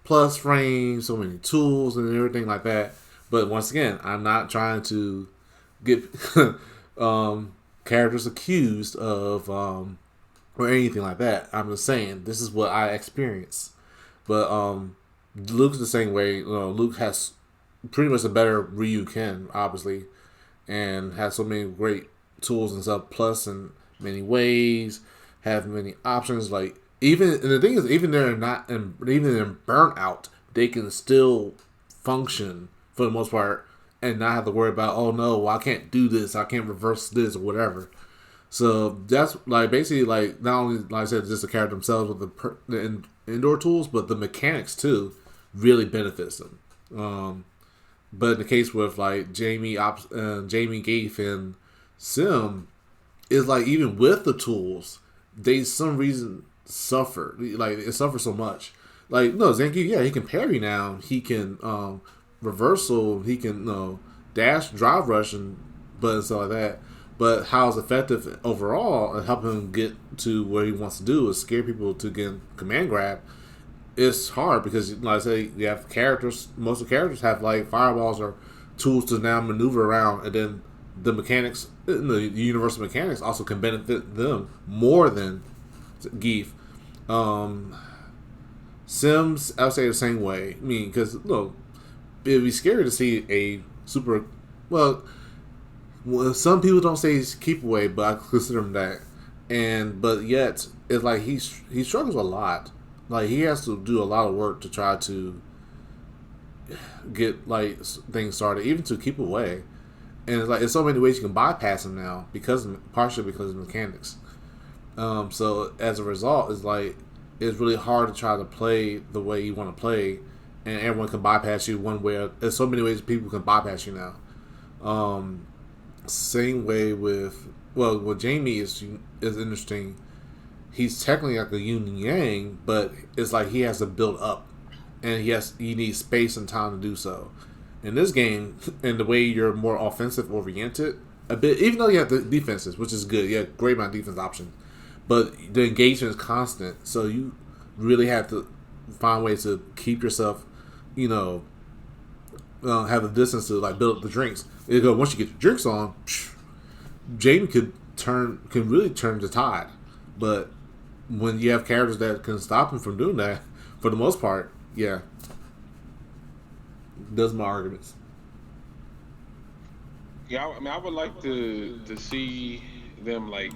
plus frames, so many tools and everything like that. But once again, I'm not trying to get characters accused of or anything like that. I'm just saying this is what I experience. But Luke's the same way. Luke has pretty much a better Ryu Ken, obviously, and has so many great tools and stuff. Plus, in many ways, have many options. Like and the thing is, even in Burnout, they can still function for the most part and not have to worry about, oh no, well, I can't do this, I can't reverse this or whatever. So that's like basically like not only like I said just the character themselves with the indoor tools, but the mechanics too really benefits them. But in the case with like Jamie, Gafe, and Sim, is like even with the tools, they some reason suffer. Like it suffers so much. Like no, Zangief, yeah, he can parry now. He can reversal. He can dash, drive, rush, and stuff like that. But how it's effective overall and helping him get to where he wants to do is scare people to get command grab. It's hard because, like I say, you have characters. Most of the characters have like fireballs or tools to now maneuver around, and then the mechanics, the universal mechanics, also can benefit them more than Geef. Um, Sims, I would say the same way. I mean, because look, it'd be scary to see a super. Well, some people don't say he's keep away, but I consider him that. And but yet, it's like he struggles a lot. Like he has to do a lot of work to try to get like things started, even to keep away. And it's like there's so many ways you can bypass him now because partially because of mechanics. So as a result, it's like it's really hard to try to play the way you want to play, and everyone can bypass you one way. There's so many ways people can bypass you now. Same way with with Jamie is interesting. He's technically like a yin and yang, but it's like he has to build up, and he needs space and time to do so. In this game, in the way you're more offensive oriented, a bit, even though you have the defenses, which is good, you have great amount of defense options, but the engagement is constant, so you really have to find ways to keep yourself, you know, have the distance to like build up the drinks. Once you get your drinks on, Jaden can really turn the tide, but when you have characters that can stop him from doing that, for the most part, yeah, does my arguments. Yeah, I mean, I would like to see them like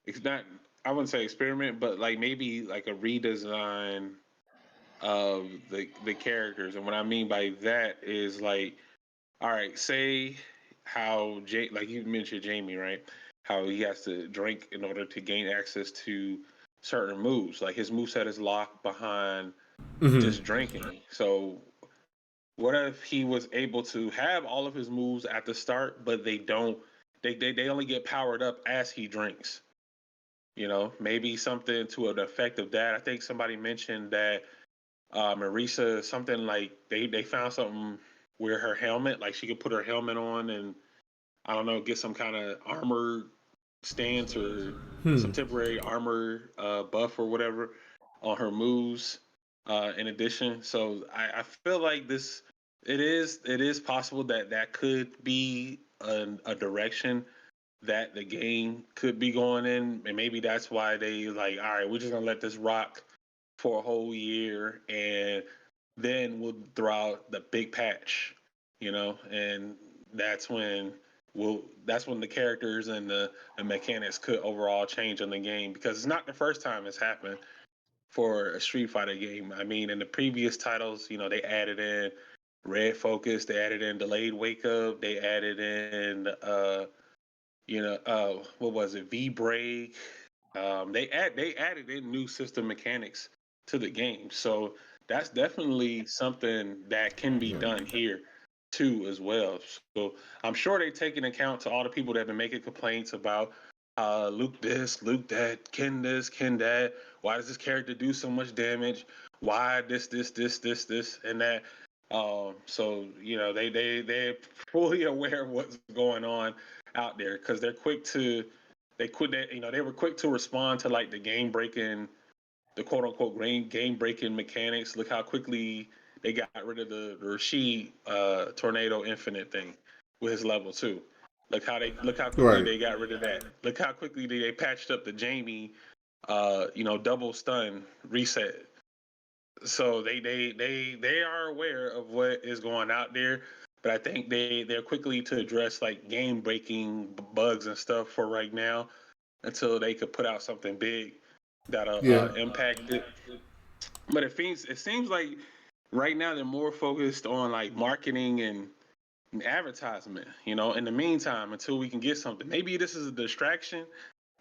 it's not. I wouldn't say experiment, but like maybe like a redesign of the characters. And what I mean by that is like, all right, say how like you mentioned Jamie, right? How he has to drink in order to gain access to certain moves. Like his moveset is locked behind Mm-hmm. just drinking. So what if he was able to have all of his moves at the start, but they don't they only get powered up as he drinks? You know, maybe something to an effect of that. I think somebody mentioned that Marisa something like they found something where her helmet, like she could put her helmet on and I don't know, get some kind of armor stance or some Hmm. temporary armor buff or whatever on her moves. In addition, so I feel like this it is possible that that could be a direction that the game could be going in, and maybe that's why they like, all right, we're just gonna let this rock for a whole year, and then we'll throw out the big patch, and that's when that's when the characters and the mechanics could overall change on the game because it's not the first time it's happened for a Street Fighter game. I mean, in the previous titles, they added in red focus, they added in delayed wake up, they added in what was it, V break. They added in new system mechanics to the game, so that's definitely something that can be Yeah. done here too as well. So I'm sure they take into account to all the people that have been making complaints about Luke this, Luke that, Ken this, Ken that. Why does this character do so much damage? Why this, and that? So they're fully aware of what's going on out there because they were quick to respond to like the quote unquote game breaking mechanics. Look how quickly they got rid of the Rashid Tornado Infinite thing with his level 2. Look how quickly Right. they got rid of that. Look how quickly they patched up the Jamie double stun reset. So they are aware of what is going out there, but I think they're quickly to address like game breaking bugs and stuff for right now until they could put out something big that'll Yeah. impact it. But it seems like right now they're more focused on like marketing and advertisement. In the meantime, until we can get something, maybe this is a distraction.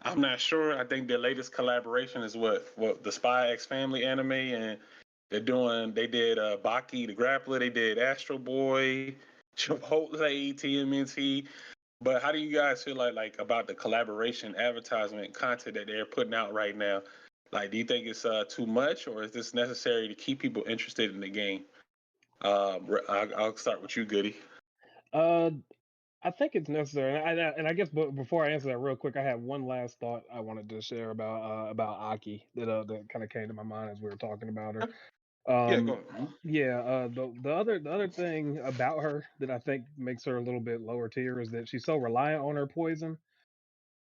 I'm not sure. I think their latest collaboration is what the Spy X Family anime, and they did Baki the Grappler, they did Astro Boy, Chipotle, TMNT. But how do you guys feel like about the collaboration advertisement content that they're putting out right now? Like, do you think it's too much, or is this necessary to keep people interested in the game? I'll start with you, Goody. Uh, I think it's necessary, and I guess before I answer that real quick, I have one last thought I wanted to share about Aki that kind of came to my mind as we were talking about her. Yeah, go Um, ahead. yeah. The other thing about her that I think makes her a little bit lower tier is that she's so reliant on her poison.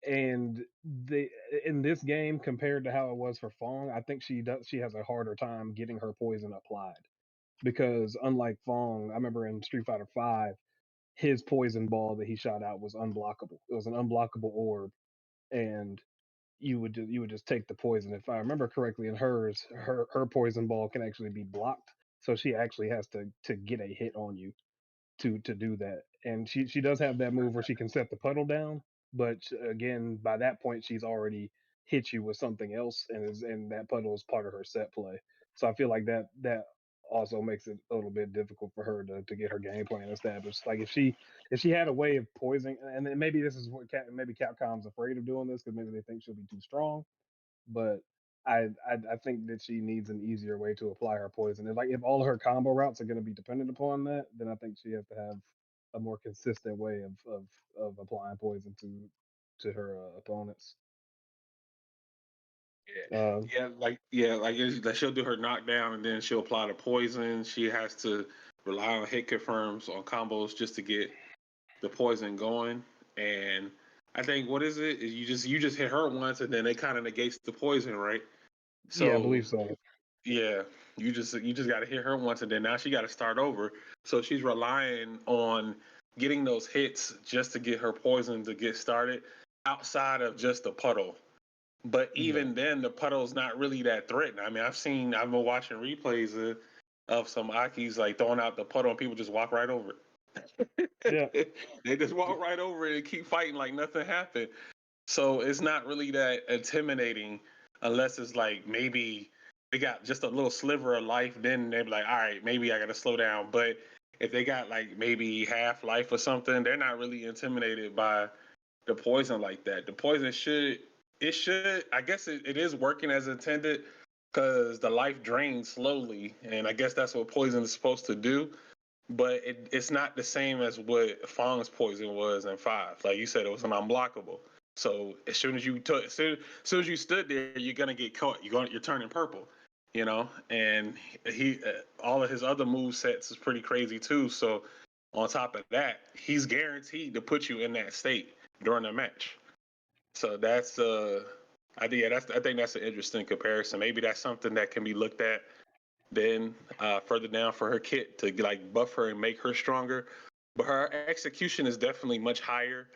And the in this game compared to how it was for Fong, I think she has a harder time getting her poison applied because unlike Fong, I remember in Street Fighter Five, his poison ball that he shot out was unblockable. It was an unblockable orb, and you would just take the poison. If I remember correctly, in hers, her poison ball can actually be blocked, so she actually has to get a hit on you to do that. And she does have that move where she can set the puddle down, but again, by that point, she's already hit you with something else, and that puddle is part of her set play. So I feel like that also makes it a little bit difficult for her to get her game plan established. Like if she had a way of poisoning, and then maybe this is what maybe Capcom's afraid of doing this because maybe they think she'll be too strong, but I think that she needs an easier way to apply her poison. And like if all her combo routes are going to be dependent upon that, then I think she has to have a more consistent way of applying poison to her opponents. Yeah, Uh, like she'll do her knockdown and then she'll apply the poison. She has to rely on hit confirms on combos just to get the poison going. And I think what is it? Is you just hit her once and then it kind of negates the poison, right? yeah, I So believe so. yeah, you just got to hit her once and then now she got to start over. So she's relying on getting those hits just to get her poison to get started outside of just the puddle. But Yeah, even then, the puddle's not really that threatening. I mean, I've been watching replays of some Akis like throwing out the puddle and people just walk right over yeah, it. They just walk right over it and keep fighting like nothing happened. So it's not really that intimidating unless it's like maybe they got just a little sliver of life. Then they're like, all right, maybe I got to slow down. But if they got like maybe half life or something, they're not really intimidated by the poison like that. The poison should I guess it is working as intended because the life drains slowly, and I guess that's what poison is supposed to do. But it's not the same as what Fong's poison was in five. Like you said, it was an unblockable. So as soon as you stood there, you're gonna get caught. You're turning purple, you know. And he all of his other move sets is pretty crazy too. So on top of that, he's guaranteed to put you in that state during the match. So I think that's an interesting comparison. Maybe that's something that can be looked at then further down for her kit to like buff her and make her stronger. But her execution is definitely much higher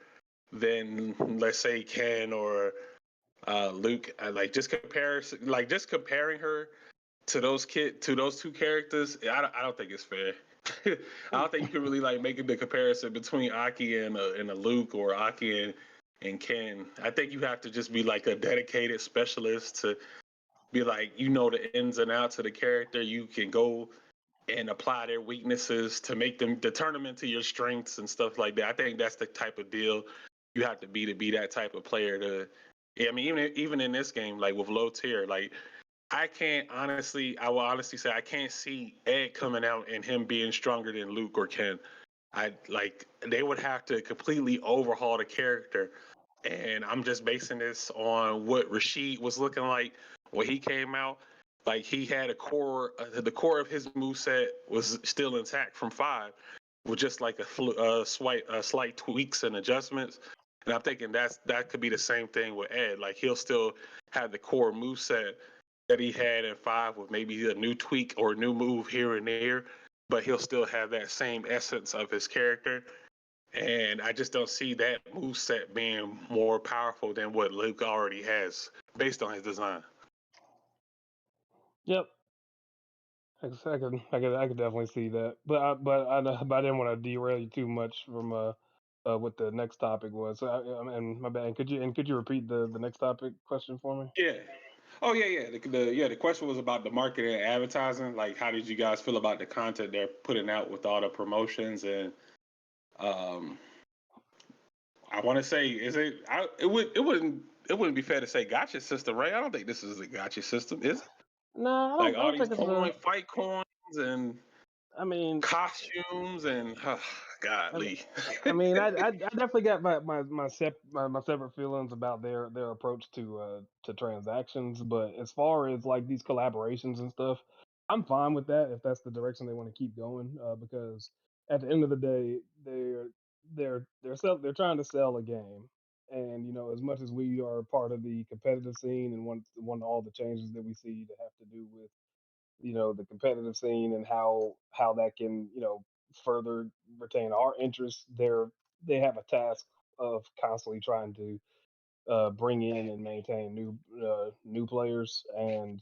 than let's say Ken or Luke. Just comparing her to those two characters. I don't think it's fair. I don't think you can really like make the comparison between Aki and a Luke or Aki and Ken. I think you have to just be like a dedicated specialist to be like the ins and outs of the character. You can go and apply their weaknesses to turn them into your strengths and stuff like that. I think that's the type of deal you have to be that type of player to. Yeah, I mean, even in this game, like with low tier, like I will honestly say I can't see Ed coming out and him being stronger than Luke or Ken. I like they would have to completely overhaul the character, and I'm just basing this on what Rashid was looking like when he came out. Like he had the core of his move set was still intact from five, with just like slight tweaks and adjustments. And I'm thinking that could be the same thing with Ed. Like he'll still have the core move set that he had in five with maybe a new tweak or a new move here and there, but he'll still have that same essence of his character. And I just don't see that move set being more powerful than what Luke already has based on his design. yep. I could definitely see that, but I didn't want to derail you too much from what the next topic was. So and my bad. Could you repeat the next topic question for me? Yeah. Oh yeah. The question was about the marketing and advertising. Like, how did you guys feel about the content they're putting out with all the promotions and um, I want to say, is it? It wouldn't be fair to say gotcha system, right? I don't think this is a gotcha system, is it? No, Like I all don't these think it's a. fight coins and I mean, costumes and I mean, godly. I definitely got my separate feelings about their approach to transactions, but as far as like these collaborations and stuff, I'm fine with that if that's the direction they want to keep going. Because at the end of the day, they're trying to sell a game, and as much as we are part of the competitive scene and want all the changes that we see to have to do with the competitive scene and how that can further retain our interests, they have a task of constantly trying to bring in and maintain new players. And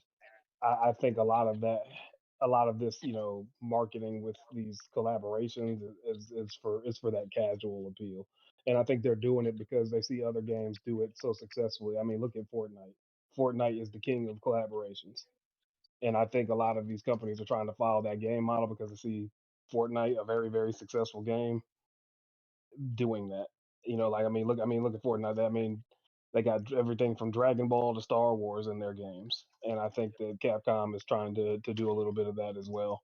I think a lot of this, marketing with these collaborations is for that casual appeal. And I think they're doing it because they see other games do it so successfully. I mean, look at Fortnite. Fortnite is the king of collaborations, and I think a lot of these companies are trying to follow that game model because they see Fortnite, a very very successful game, doing that. Like I mean, look at Fortnite. I mean, they got everything from Dragon Ball to Star Wars in their games, and I think that Capcom is trying to do a little bit of that as well.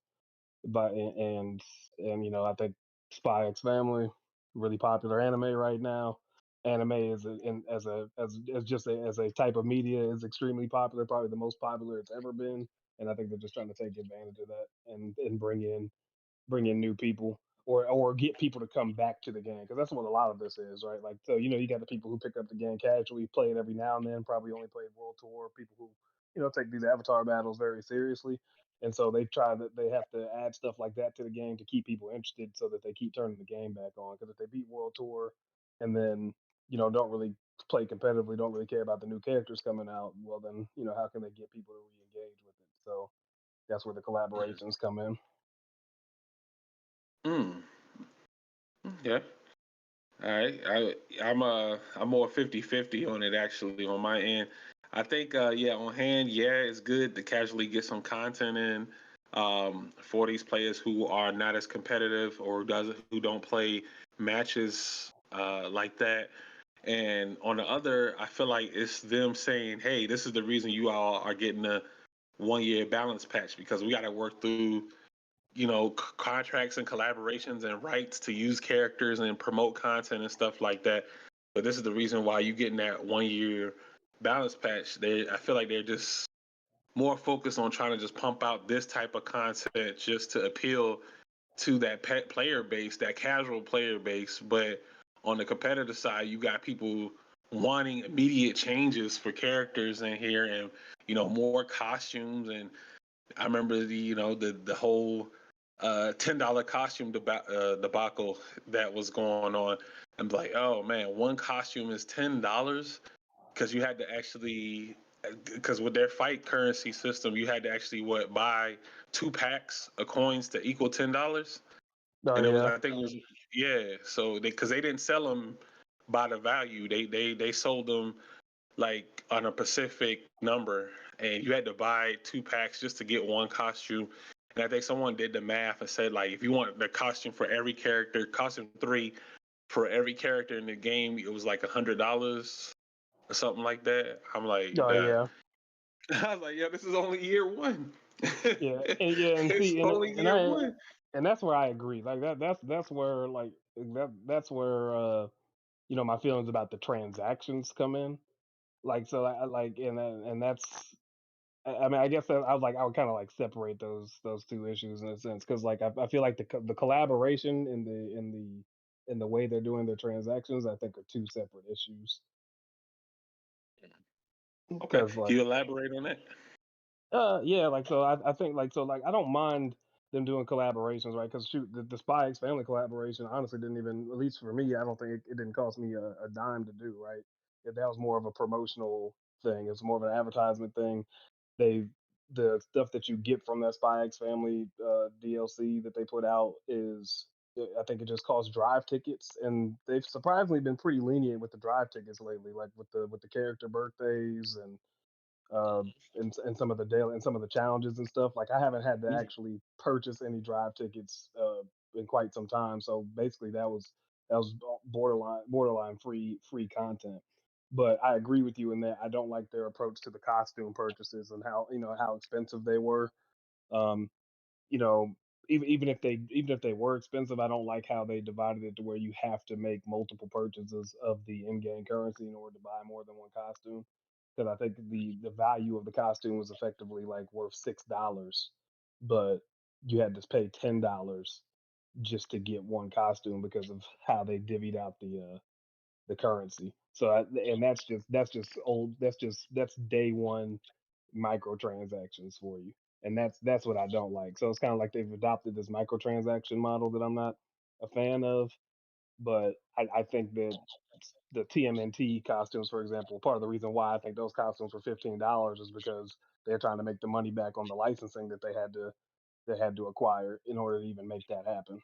But and I think Spy X Family, really popular anime right now. Anime is as a type of media is extremely popular, probably the most popular it's ever been. And I think they're just trying to take advantage of that and bring in new people or get people to come back to the game because that's what a lot of this is, right? Like, so you got the people who pick up the game casually, play it every now and then, probably only play World Tour, people who take these avatar battles very seriously, and so they have to add stuff like that to the game to keep people interested so that they keep turning the game back on. Because if they beat World Tour and then don't really play competitively, don't really care about the new characters coming out, well then how can they get people to re-engage with it? So that's where the collaborations come in. Mm. Yeah. All right. I'm more 50-50 on it actually on my end. I think yeah, on hand, yeah, it's good to casually get some content in for these players who are not as competitive or who don't play matches like that. And on the other, I feel like it's them saying, "Hey, this is the reason you all are getting a 1 year balance patch because we got to work through contracts and collaborations and rights to use characters and promote content and stuff like that. But this is the reason why you getting that 1 year balance patch. I feel like they're just more focused on trying to just pump out this type of content just to appeal to that pet player base, that casual player base. But on the competitive side, you got people wanting immediate changes for characters in here and more costumes. And I remember the whole $10 costume debacle that was going on. I'm like, oh man, one costume is $10 because you had to actually, because with their fight currency system, you had to actually buy 2 packs of coins to equal $10, Oh and it was yeah. I think it was yeah. So because they didn't sell them by the value, they sold them like on a specific number, and you had to buy 2 packs just to get one costume. And I think someone did the math and said like if you want the costume for every character, costume three for every character in the game, it was like $100 or something like that. I'm like, Oh duh. yeah. I was like, yeah, this is only year one. And It's see, only year one. and that's where I agree. Like that's where that's where my feelings about the transactions come in. Like so, and that's. I mean, I guess that I would kind of like separate those two issues in a sense because like I feel like the collaboration in the way they're doing their transactions I think are two separate issues Okay, because can like you elaborate on that? Yeah, like so I think like so like I don't mind them doing collaborations, right? Because shoot, the Spy X Family collaboration honestly didn't even, at least for me, I don't think it didn't cost me a dime to do, right? That was more of a promotional thing. It's more of an advertisement thing. They the stuff that you get from that Spy X Family DLC that they put out is I think it just costs drive tickets, and they've surprisingly been pretty lenient with the drive tickets lately, like with the character birthdays uh, and some of the daily and some of the challenges and stuff. Like I haven't had to actually purchase any drive tickets in quite some time. So basically, that was borderline free content. But I agree with you in that I don't like their approach to the costume purchases and how expensive they were. Um, you know, even if they were expensive, I don't like how they divided it to where you have to make multiple purchases of the in-game currency in order to buy more than one costume. Because I think the value of the costume was effectively like worth $6 but you had to pay $10 just to get one costume because of how they divvied out the currency. So and that's just old. That's day one microtransactions for you, and that's what I don't like. So it's kind of like they've adopted this microtransaction model that I'm not a fan of. But I think that the TMNT costumes, for example, part of the reason why I think those costumes were $15 is because they're trying to make the money back on the licensing that they had to acquire in order to even make that happen.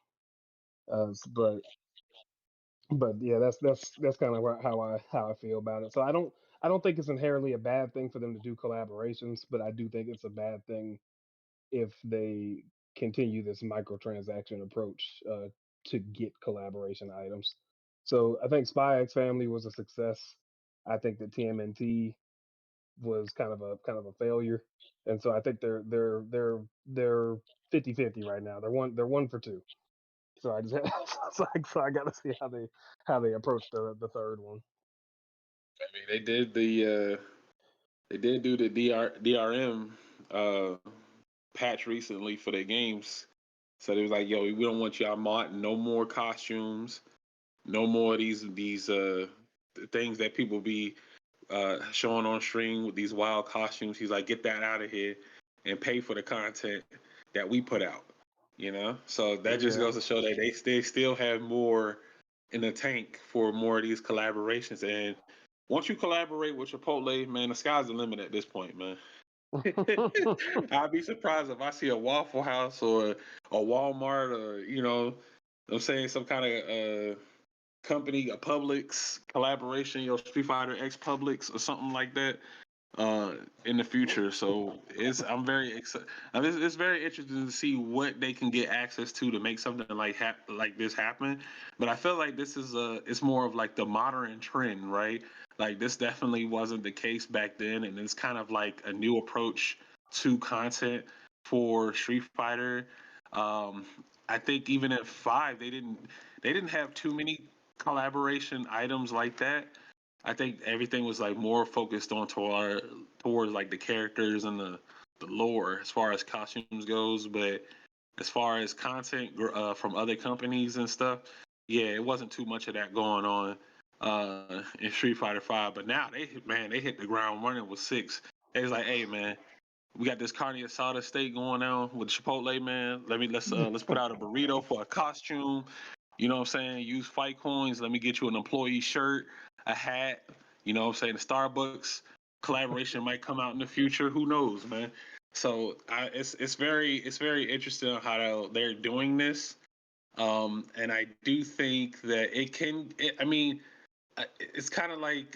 But yeah, that's kind of how I feel about it. So I don't think it's inherently a bad thing for them to do collaborations, but I do think it's a bad thing if they continue this microtransaction approach to get collaboration items. So I think Spy X Family was a success. I think that TMNT was kind of a failure, and so I think they're 50-50 right now. They're one for two. So I just so I got to see how they approach the third one. I mean, they did do the DRM uh, patch recently for their games. So they was like, "Yo, we don't want y'all mod no more costumes, no more of these things that people be showing on stream with these wild costumes." He's like, "Get that out of here and pay for the content that we put out." So that just Yeah, goes to show that they still have more in the tank for more of these collaborations. And once you collaborate with Chipotle, man, the sky's the limit at this point, man. I'd be surprised if I see a Waffle House or a Walmart or I'm saying some kind of company, a Publix collaboration, Street Fighter X Publix or something like that uh in the future. So I'm very excited. It's very interesting to see what they can get access to make something like this happen. But I feel like this is it's more of like the modern trend, right? Like this definitely wasn't the case back then, and it's kind of like a new approach to content for Street Fighter. um I think even at 5 they didn't have too many collaboration items like that. I think everything was like more focused on towards like the characters and the lore as far as costumes goes. But as far as content from other companies and stuff, yeah, it wasn't too much of that going on in Street Fighter Five. But now they hit the ground running with 6. They was like, hey man, we got this carne asada steak going on with Chipotle, man. Let's put out a burrito for a costume. You know what I'm saying? Use fight coins. Let me get you an employee shirt, a hat. You know what I'm saying? The Starbucks collaboration might come out in the future. Who knows, man? So it's very interesting how they're doing this. And I do think that I mean, it's kind of like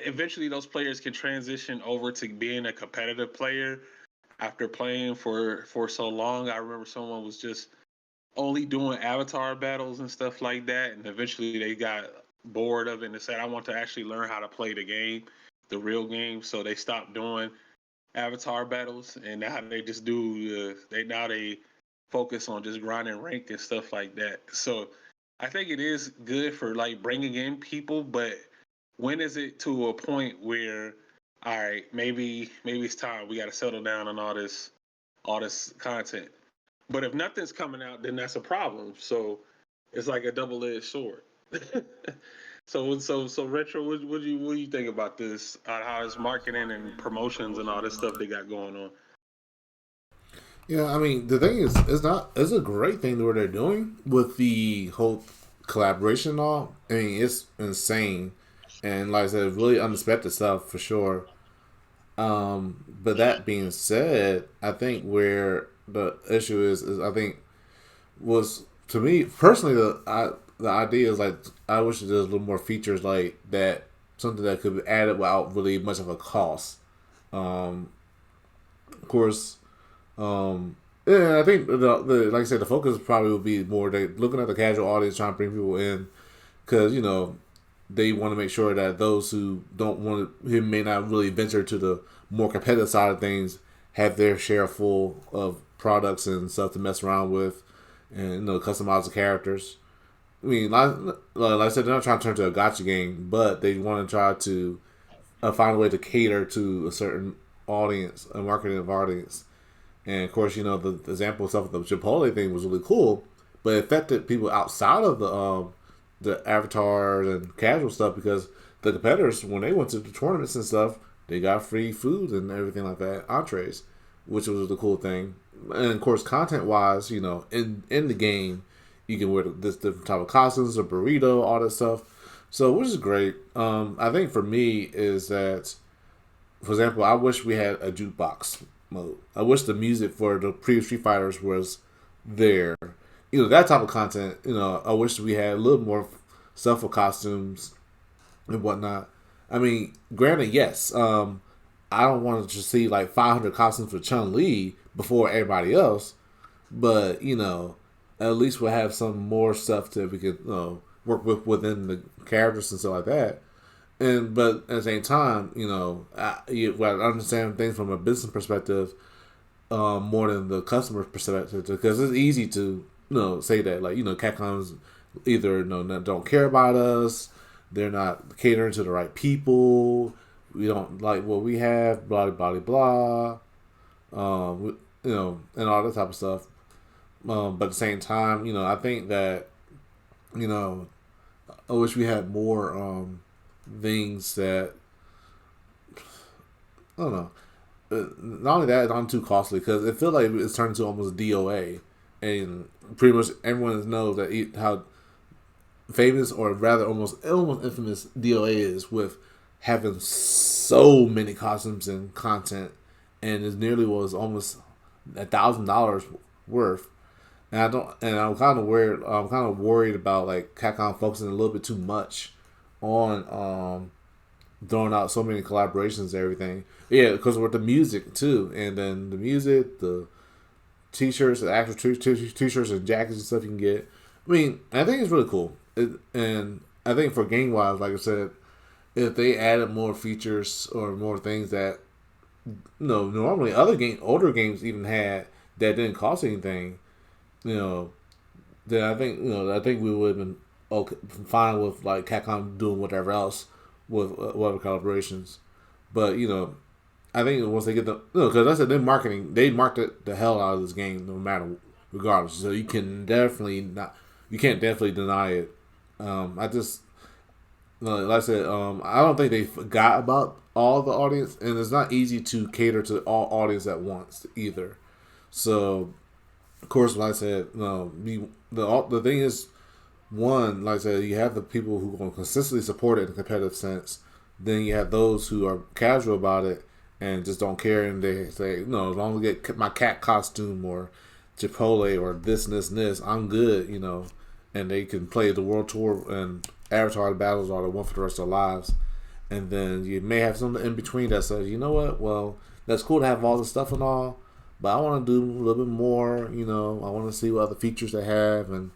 eventually those players can transition over to being a competitive player after playing for so long. I remember someone was just only doing avatar battles and stuff like that, and eventually they got bored of it and they said, "I want to actually learn how to play the game, the real game." So they stopped doing avatar battles, and now they just do they focus on just grinding rank and stuff like that. So I think it is good for like bringing in people, but when is it to a point where, all right, maybe it's time we got to settle down on all this content. But if nothing's coming out, then that's a problem. So it's like a double-edged sword. So retro. What do you think about this? How it's marketing and promotions and all this stuff they got going on? Yeah, I mean, the thing is, it's a great thing what they're doing with the whole collaboration and all. I mean, it's insane. And like I said, really unexpected stuff for sure. But that being said, I think where the issue is I think was to me personally the idea is like I wish there was a little more features like that, something that could be added without really much of a cost. Of course, yeah, I think like I said, the focus probably would be more they looking at the casual audience, trying to bring people in because they want to make sure that those who don't want to, who may not really venture to the more competitive side of things, have their share full of products and stuff to mess around with, and customize the characters. I mean, like I said, they're not trying to turn to a gotcha game, but they want to try to find a way to cater to a certain audience, a marketing audience. And of course, the example of the Chipotle thing was really cool, but it affected people outside of the avatars and casual stuff because the competitors, when they went to the tournaments and stuff, they got free food and everything like that, entrees, which was the cool thing. And of course, content wise, in the game, you can wear this different type of costumes, a burrito, all that stuff. So, which is great. I think for me is that, for example, I wish we had a jukebox mode. I wish the music for the previous Street Fighters was there. That type of content. I wish we had a little more stuff for costumes and whatnot. I mean, granted, yes. I don't want to see like 500 costumes for Chun Li before everybody else, but at least we'll have some more stuff that we could work with within the characters and stuff like that. But at the same time, I understand things from a business perspective more than the customer perspective because it's easy to say that like Capcom's either don't care about us, they're not catering to the right people, we don't like what we have, blah blah blah, and all that type of stuff. But at the same time, I think that you know I wish we had more things that I don't know. Not only that, it's not too costly because it feels like it's turned into almost DOA, and pretty much everyone knows that how famous or rather almost infamous DOA is with having so many costumes and content, and it nearly was almost $1,000 worth. And I'm kind of worried. I'm kind of worried about like Capcom focusing a little bit too much on throwing out so many collaborations and everything. Yeah, because with the music too, and then the music, the t-shirts, the actual t-shirts and jackets and stuff you can get. I mean, I think it's really cool. And I think for game wise, like I said, if they added more features or more things that normally older games even had that didn't cost anything, you know, then I think we would have been okay, fine with like Capcom doing whatever else with whatever collaborations. But I think once they get because I said they market the hell out of this game no matter regardless. So you can't definitely deny it. I just like I said, I don't think they forgot about all the audience, and it's not easy to cater to all audience at once either. So of course, like I said, the thing is, one, like I said, you have the people who are going to consistently support it in a competitive sense. Then you have those who are casual about it and just don't care, and they say, no, as long as I get my cat costume or Chipotle or this, I'm good, and they can play the world tour and avatar battles all they want for the rest of their lives. And then you may have something in between that says, you know what, well, that's cool to have all this stuff and all, but I want to do a little bit more, I want to see what other features they have, and,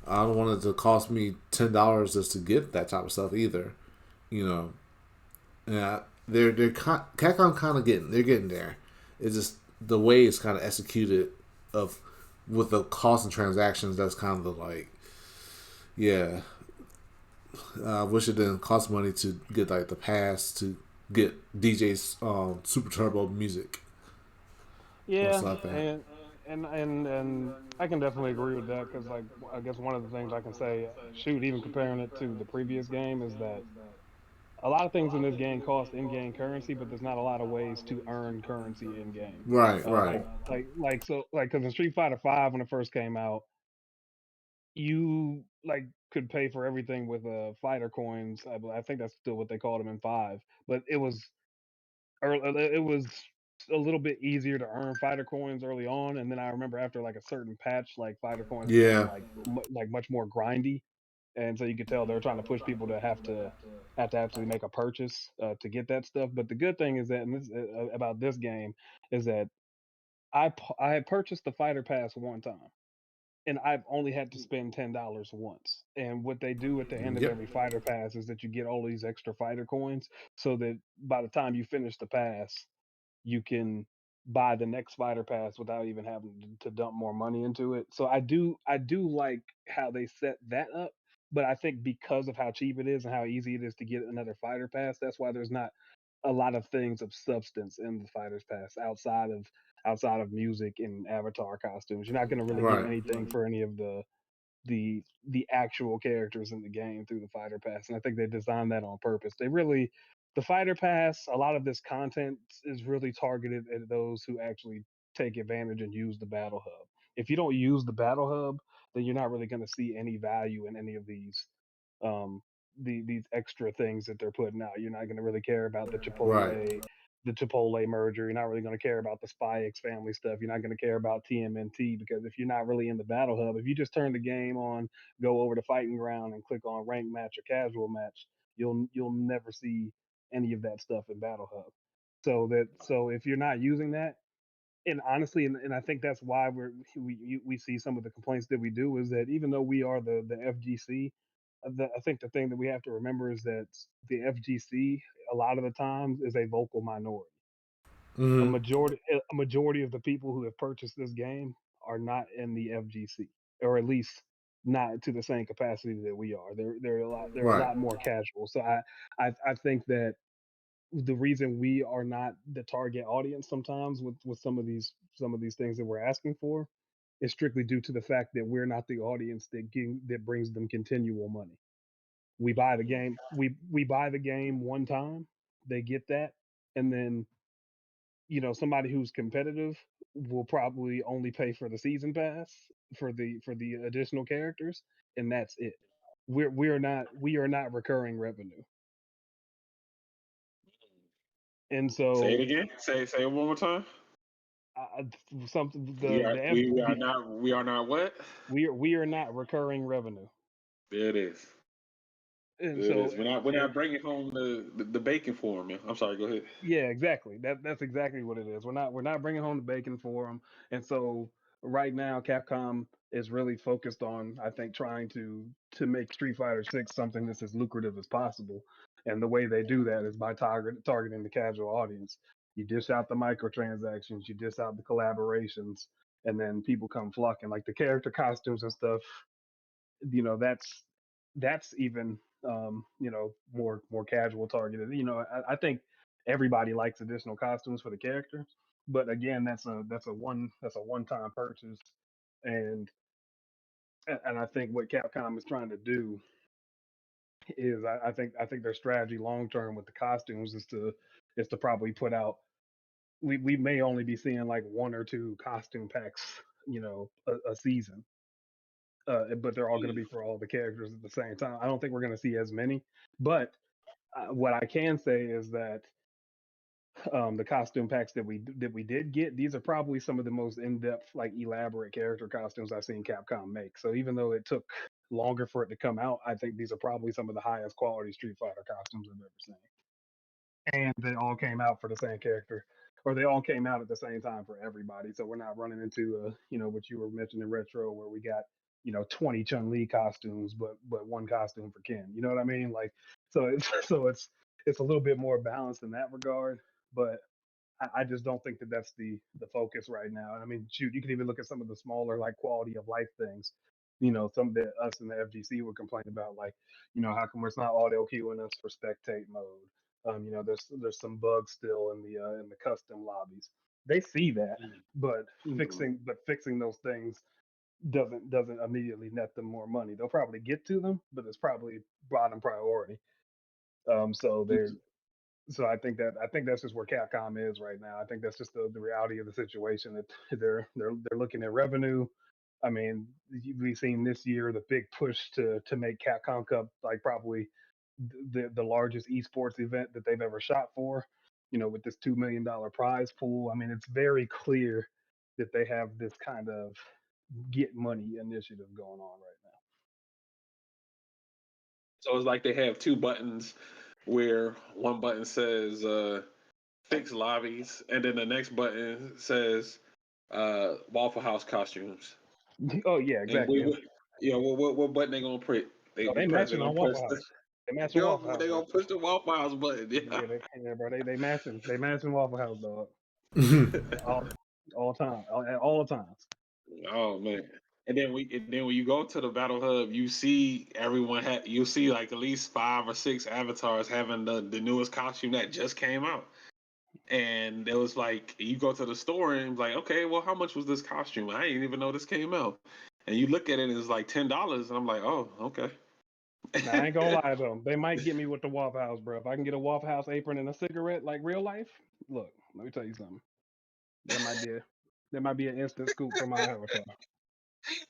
I don't want it to cost me $10 just to get that type of stuff either, Yeah, Capcom kind of getting there. It's just the way it's kind of executed of with the cost and transactions. That's kind of the like, yeah. I wish it didn't cost money to get like the pass to get DJ's Super Turbo music or Yeah, stuff like that. and I can definitely agree with that because like I guess one of the things I can say, shoot, even comparing it to the previous game is that a lot of things in this game cost in-game currency, but there's not a lot of ways to earn currency in game. Right, Uh, right. like because in Street Fighter Five when it first came out, you like could pay for everything with fighter coins. I think that's still what they called them in five, but it was a little bit easier to earn fighter coins early on, and then I remember after like a certain patch, like fighter coins became Yeah, like like much more grindy, and so you could tell they're trying to push people to have to actually make a purchase to get that stuff. But the good thing is that about this game is that I had purchased the fighter pass one time, and I've only had to spend $10 once. And what they do at the end of yep, every fighter pass is that you get all these extra fighter coins, so that by the time you finish the pass, you can buy the next fighter pass without even having to dump more money into it. So I do like how they set that up, but I think because of how cheap it is and how easy it is to get another fighter pass, that's why there's not a lot of things of substance in the fighters pass outside of outside of music and avatar costumes. You're not going to really get Right. anything for any of the actual characters in the game through the fighter pass, and I think they designed that on purpose. The fighter pass, a lot of this content is really targeted at those who actually take advantage and use the battle hub. If you don't use the battle hub, then you're not really going to see any value in any of um these extra things that they're putting out. You're not going to really care about Right. the Chipotle merger. You're not really going to care about the Spy X Family stuff. You're not going to care about TMNT, because if you're not really in the battle hub, if you just turn the game on, go over to fighting ground and click on rank match or casual match, you'll never see any of that stuff in battle hub. So if you're not using that, and honestly, and I think that's why we see some of the complaints that we do, is that even though we are the FGC, I think the thing that we have to remember is that the FGC a lot of the times is a vocal minority. Hmm. A majority of the people who have purchased this game are not in the FGC, or at least not to the same capacity that we are. They're a Right. lot more casual. So I think that the reason we are not the target audience sometimes with some of these things that we're asking for is strictly due to the fact that we're not the audience that brings them continual money. We buy the game one time, they get that, and then somebody who's competitive will probably only pay for the season pass for the additional characters, and that's it. We are not recurring revenue. And Say it so again. Say it one more time. something We are not what? we are not recurring revenue. There it is. And There it so is. We're not bringing home the bacon for him. I'm sorry. Go ahead. yeah, exactly. That's exactly what it is. We're not bringing home the bacon for them. And so right now, Capcom is really focused on, I think, trying to make Street Fighter 6 something that's as lucrative as possible. And the way they do that is by targeting the casual audience. You dish out the microtransactions, you dish out the collaborations, and then people come flocking. Like the character costumes and stuff, that's even more casual targeted. I think everybody likes additional costumes for the characters, but again, that's a one time purchase, and and I think what Capcom is trying to do is I think their strategy long term with the costumes is to probably put out, we may only be seeing like one or two costume packs, a season, but they're all going to be for all the characters at the same time. I don't think we're going to see as many, but what I can say is that the costume packs that we did get, these are probably some of the most in depth, like elaborate character costumes I've seen Capcom make. So even though it took longer for it to come out, I think these are probably some of the highest quality Street Fighter costumes I've ever seen, and they all came out for the same character, or they all came out at the same time for everybody. So we're not running into what you were mentioning, retro, where we got 20 Chun Li costumes, but one costume for Ken. You know what I mean? Like, so it's it's a little bit more balanced in that regard. But I just don't think that that's the focus right now. And I mean, shoot, you can even look at some of the smaller like quality of life things. Some that us in the FGC would complain about, like, how come it's not audio queuing us for spectate mode? There's some bugs still in the custom lobbies. They see that, but fixing those things doesn't immediately net them more money. They'll probably get to them, but it's probably bottom priority. So they're so I think that's just where Capcom is right now. I think that's just the reality of the situation, that they're looking at revenue. I mean, we've seen this year the big push to make Capcom Cup like probably the largest esports event that they've ever shot for. With this $2 million prize pool. I mean, it's very clear that they have this kind of get money initiative going on right now. So it's like they have two buttons, where one button says fix lobbies, and then the next button says Waffle House costumes. Oh yeah, And exactly. what button they gonna press? Oh, they They matching gonna on press Waffle the House. They matching Waffle House, they dog. gonna push the Waffle House button. Yeah. Yeah, bro. They matching Waffle House, dog. All time, at all times. Oh man. And then when you go to the battle hub, you see you see like at least 5 or 6 avatars having the newest costume that just came out. And it was like you go to the store and like, okay, well, how much was this costume? I didn't even know this came out. And you look at it and it's like $10, and I'm like, oh, okay. Now, I ain't gonna lie though, they might get me with the Waffle House, bro. If I can get a Waffle House apron and a cigarette like real life, look, let me tell you something. That might be an instant scoop for my avatar.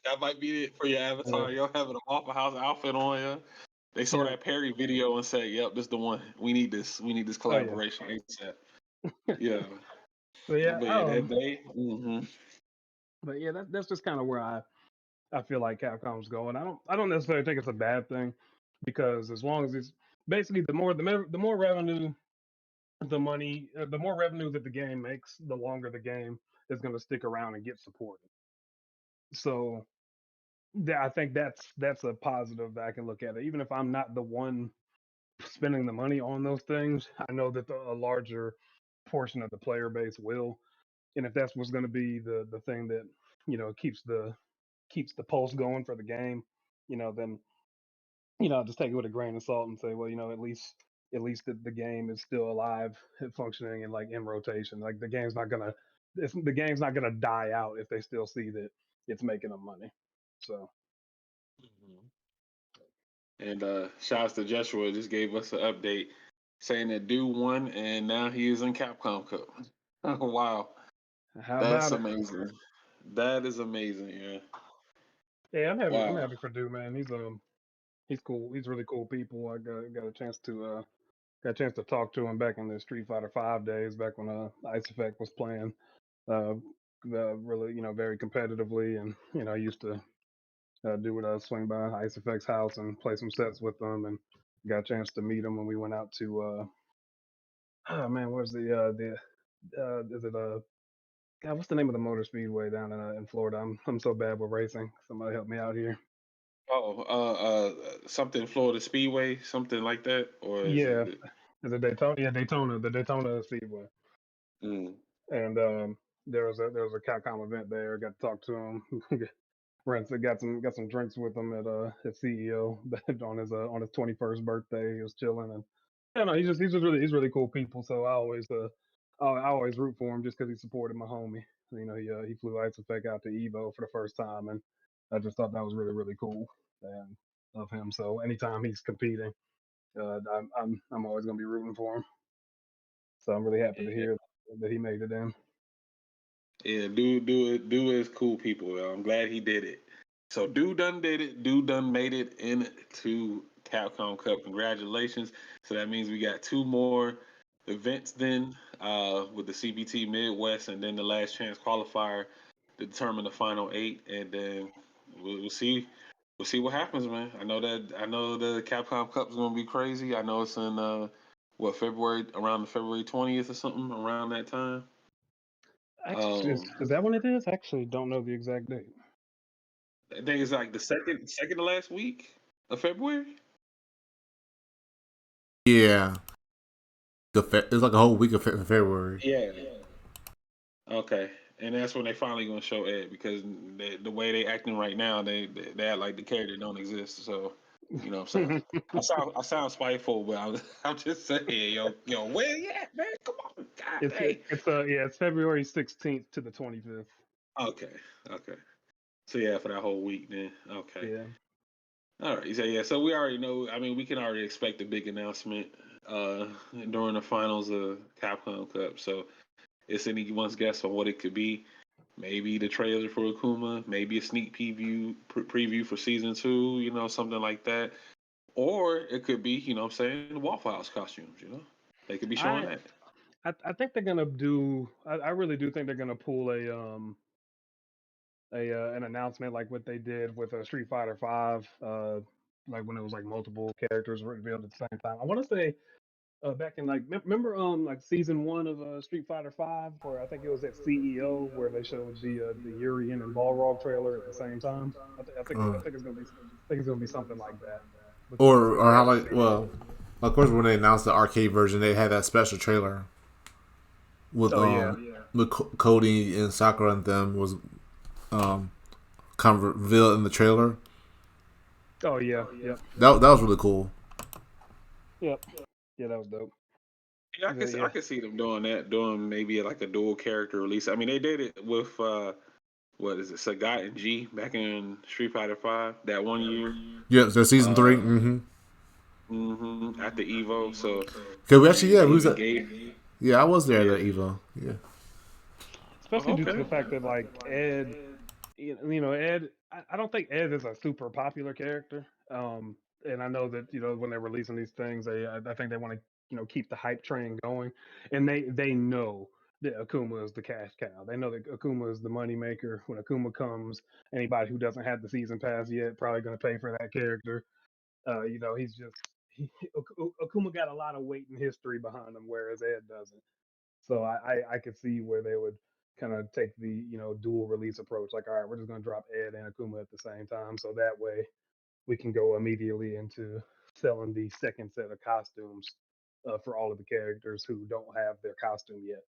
That might be it for your Yeah, avatar. You'll have an Waffle House outfit on you. They saw yeah. that Perry video and said, "Yep, this is the one. We need this. We need this Oh yeah. collaboration ASAP." Yeah, So yeah, but yeah, that day. but yeah, that's just kind of where I feel like Capcom's going. I don't necessarily think it's a bad thing because as long as it's basically the more revenue the more revenue that the game makes, the longer the game is going to stick around and get supported. So I think that's a positive that I can look at it. Even if I'm not the one spending the money on those things, I know that a larger portion of the player base will. And if that's what's going to be the thing that keeps the pulse going for the game, then I'll just take it with a grain of salt and say, well, at least the game is still alive, functioning, and like in rotation. Like the game's not gonna die out if they still see that it's making them money. So And shouts to Joshua, just gave us an update saying that Dude won, and now he is in Capcom Cup. Wow, how that's about it? amazing. That is amazing. Yeah. Yeah, I'm happy. I'm Wow. happy for Dude, man. He's cool. He's really cool people. I got a chance to talk to him back in the Street Fighter Five days, back when Ice Effect was playing. Uh, really, very competitively, and I used to do what I swing by Ice Effect's house and play some sets with them, and got a chance to meet him when we went out to oh man, where's the is it God, what's the name of the motor speedway down in Florida? I'm so bad with racing. Somebody help me out here. Oh, something Florida Speedway, something like that, or is Yeah, it? is it Daytona? Yeah, Daytona, the Daytona Speedway. Mm. And there was a Capcom event there. Got to talk to him. Got some drinks with him at CEO on his 21st birthday. He was chilling, and he's really cool people. So I always root for him just because he supported my homie. He flew Ice Effect out to Evo for the first time, and I just thought that was really really cool and of him. So anytime he's competing, I'm always gonna be rooting for him. So I'm really happy to Yeah, hear that he made it in. yeah, dude is cool people. Yo. I'm glad he did it. So dude done did it. Dude done made it into Capcom Cup. Congratulations. So that means we got two more events then, with the CBT Midwest, and then the last chance qualifier to determine the final eight, and then we'll see. We'll see what happens, man. I know the Capcom Cup is gonna be crazy. I know it's in February, around the February 20th or something around that time. Actually, Um, is that when it is? I actually don't know the exact date. I think it's like the second to last week of February. Yeah, it's like a whole week of February. Yeah. Okay, and that's when they finally gonna show Ed, because the way they acting right now, they act like the character don't exist. So, you know what I'm saying? I sound spiteful, but I'm just saying, yo, where you at, man? Come on, God it's dang. it's February 16th to the 25th. Okay, okay. So yeah, for that whole week then. Okay. Yeah. All right. So yeah, so we already know. I mean, we can already expect a big announcement uh during the finals of Capcom Cup. So it's anyone's guess on what it could be. Maybe the trailer for Akuma, maybe a sneak preview for season two, something like that. Or it could be, what I'm saying, Waffle House costumes. They could be showing I that. I think they're gonna do. I really do think they're gonna pull an announcement like what they did with Street Fighter Five. Like when it was like multiple characters revealed at the same time. I want to say back in like remember like season one of Street Fighter Five, where I think it was at CEO where they showed the Urian and Balrog trailer at the same time. I Uh, think it's gonna be something like that with or how, that. like, well, of course, when they announced the arcade version, they had that special trailer with Oh yeah, Cody and Sakura and them was um kind of revealed in the trailer. oh yeah, yep, That was really cool. yep, yeah, that was dope. Yeah, I Yeah. can see them doing that, doing maybe like a dual character release. I mean, they did it with what is it, Sagat and G back in Street Fighter Five that one year. Yeah, so season three. Uh, Mm-hmm. at the Evo. So Cause we actually, yeah, they we was even at, gave. yeah, I was there at Yeah. the Evo. Yeah. Especially Oh, due to okay. the fact that like Ed, Ed. I don't think Ed is a super popular character. And I know that when they're releasing these things, I think they want to keep the hype train going, and they know that Akuma is the cash cow. They know that Akuma is the money maker. When Akuma comes, anybody who doesn't have the season pass yet probably going to pay for that character. He's just Akuma got a lot of weight and history behind him, whereas Ed doesn't. So I could see where they would kind of take the dual release approach. Like, all right, we're just going to drop Ed and Akuma at the same time, so that way we can go immediately into selling the second set of costumes for all of the characters who don't have their costume yet.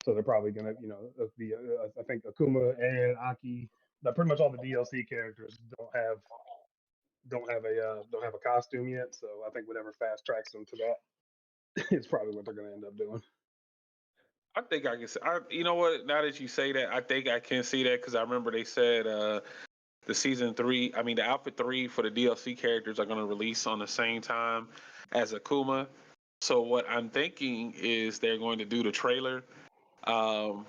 So they're probably gonna, I think Akuma and Aki, pretty much all the DLC characters don't have a costume yet. So I think whatever fast tracks them to that is probably what they're gonna end up doing. I think I can. You know what? Now that you say that, I think I can see that because I remember they said the season three. I mean, the outfit three for the DLC characters are going to release on the same time as Akuma. So what I'm thinking is they're going to do the trailer um,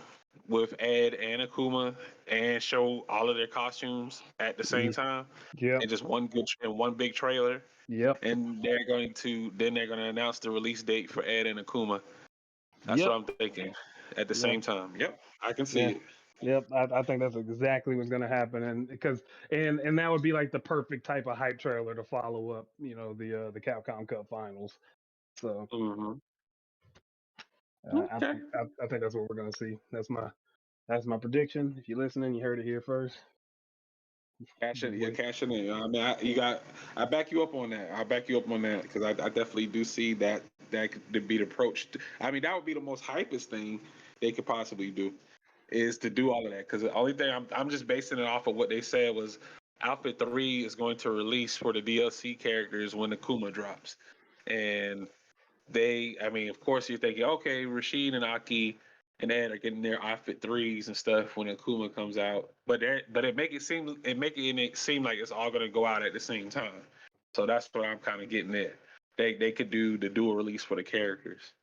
with Ed and Akuma and show all of their costumes at the same time Yep, in just one big trailer. yep, And they're going to announce the release date for Ed and Akuma. That's what yep, I'm thinking at the yep. same time. Yep, I can see Yeah. it. Yep, I think that's exactly what's going to happen, and and that would be like the perfect type of hype trailer to follow up, the Capcom Cup Finals. So Hmm. I Okay. think I think that's what we're going to see. That's my prediction. If you're listening, you heard it here first. Just You're wait. cashing in. I mean, I back you up on that. I back you up on that because I definitely do see that could be the approach. I mean, that would be the most hypest thing they could possibly do is to do all of that. Because the only thing I'm just basing it off of what they said was Outfit 3 is going to release for the DLC characters when the Kuma drops, and I mean, of course, you're thinking, okay, Rashid and Aki and Ed are getting their outfit threes and stuff when Akuma comes out, but it seem like it's all gonna go out at the same time. So that's what I'm kind of getting at. They could do the dual release for the characters,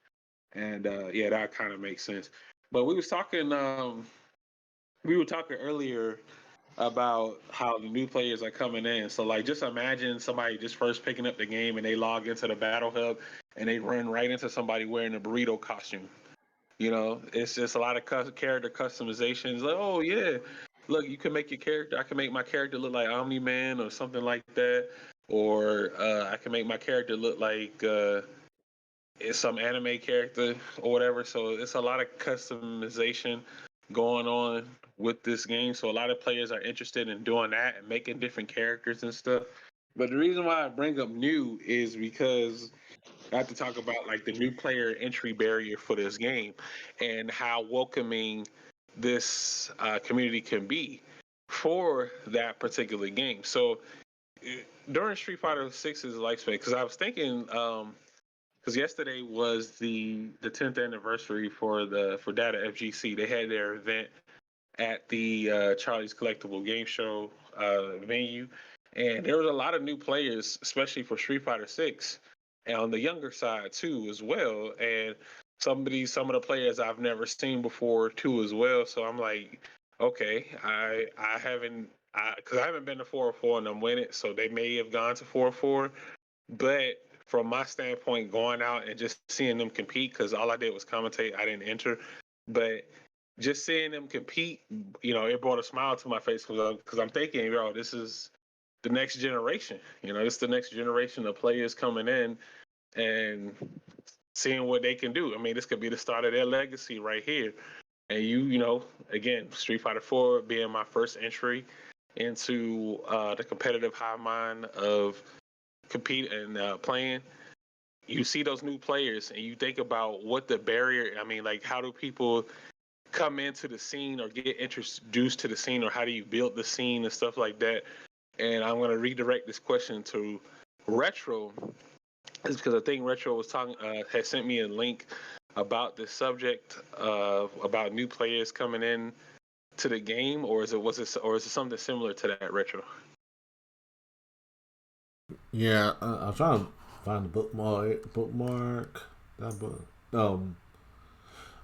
and yeah, that kind of makes sense. But we were talking earlier about how the new players are coming in. So like just imagine somebody just first picking up the game and they log into the battle hub and they run right into somebody wearing a burrito costume. It's just a lot of character customizations. Like, oh yeah, look, you can make your character. I can make my character look like Omni Man or something like that, or I can make my character look like it's some anime character or whatever. So it's a lot of customization going on with this game. So a lot of players are interested in doing that and making different characters and stuff. But the reason why I bring up new is because I have to talk about like the new player entry barrier for this game and how welcoming this community can be for that particular game. So during Street Fighter Six's lifespan, because I was thinking, because yesterday was the 10th anniversary for Data FGC. They had their event at the Charlie's Collectible Game Show venue, and there was a lot of new players, especially for Street Fighter Six, and on the younger side too, as well. And some of the players I've never seen before too, as well. So I'm like, okay, I haven't. Because I haven't been to 404 and I'm winning, so they may have gone to 404. But from my standpoint, going out and just seeing them compete, because all I did was commentate, I didn't enter. But just seeing them compete, it brought a smile to my face because I'm thinking, this is the next generation. This is the next generation of players coming in and seeing what they can do. I mean, this could be the start of their legacy right here. And again, Street Fighter 4 being my first entry into the competitive high mind of compete and playing. You see those new players and you think about what the barrier. I mean, like, how do people come into the scene or get introduced to the scene, or how do you build the scene and stuff like that? And I'm going to redirect this question to Retro, is because I think Retro was talking had sent me a link about this subject about new players coming in to the game, or is it something similar to that, Retro? Yeah, I'm trying to find the bookmark. Bookmark that book.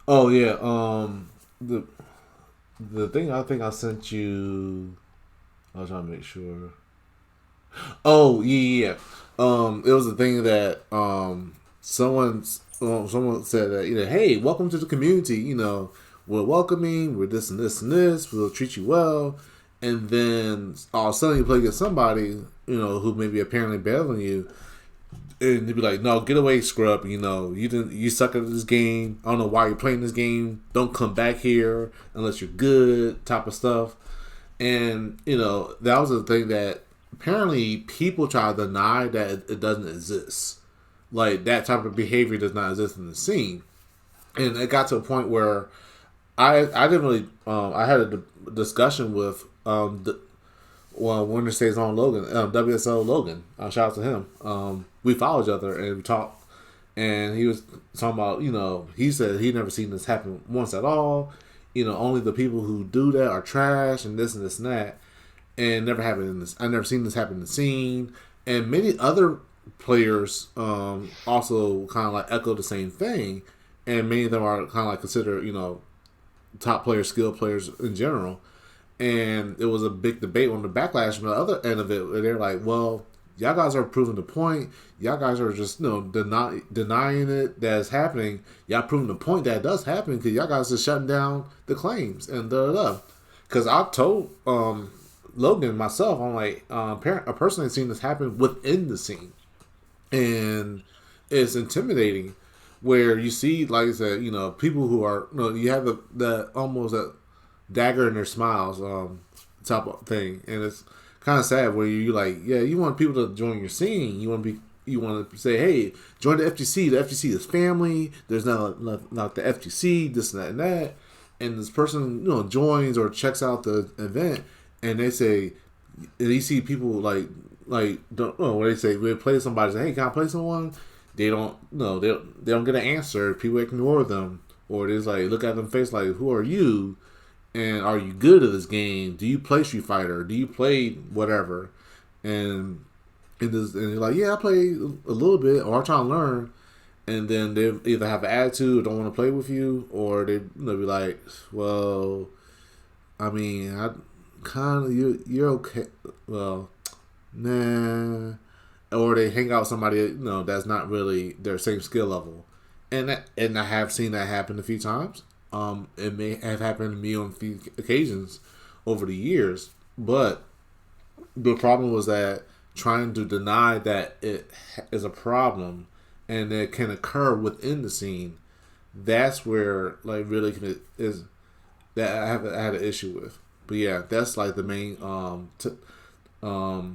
Oh yeah. The thing I think I sent you. I was trying to make sure. Oh yeah, yeah. It was a thing that someone said that, hey, welcome to the community. We're welcoming. We're this and this and this. We'll treat you well. And then all of a sudden you play against somebody who may be apparently better than you, and they'd be like, "No, get away, scrub. You suck at this game. I don't know why you're playing this game. Don't come back here unless you're good." Type of stuff. And that was the thing that apparently people try to deny that it doesn't exist. Like, that type of behavior does not exist in the scene. And it got to a point where I didn't really I had a discussion with Winter Stays on Logan, WSL Logan. Shout out to him. We follow each other and we talked, and he was talking about, he said he never seen this happen once at all. Only the people who do that are trash and this and this and that, and never happened in this. I never seen this happen in the scene, and many other players also kind of like echo the same thing, and many of them are kind of like considered top players, skilled players in general. And it was a big debate on the backlash from the other end of it, where they're like, well, y'all guys are proving the point. Y'all guys are just denying it that's happening. Y'all proving the point that it does happen because y'all guys are shutting down the claims and da. Because I told Logan myself, I'm like, a person has seen this happen within the scene, and it's intimidating. Where you see, like I said, people who are, you have the almost a dagger in their smiles type of thing, and it's kind of sad where you like, yeah, you want people to join your scene. You want to say, hey, join the FGC. The FGC is family. There's not the FGC, this and that and that. And this person, joins or checks out the event, and they say, and you see people like don't know what they say. They play somebody, say, hey, can I play someone? They don't they don't get an answer. People ignore them, or they just like look at them face like, who are you? And are you good at this game? Do you play Street Fighter? Do you play whatever? And they're like, yeah, I play a little bit, or I'm trying to learn. And then they either have an attitude, or don't want to play with you, or they be like, well, I mean, I kind of you're okay. Well, nah. Or they hang out with somebody that's not really their same skill level, and I have seen that happen a few times. It may have happened to me on a few occasions over the years, but the problem was that trying to deny that it is a problem and it can occur within the scene, that's where like really is that I had an issue with. But yeah, that's like the main the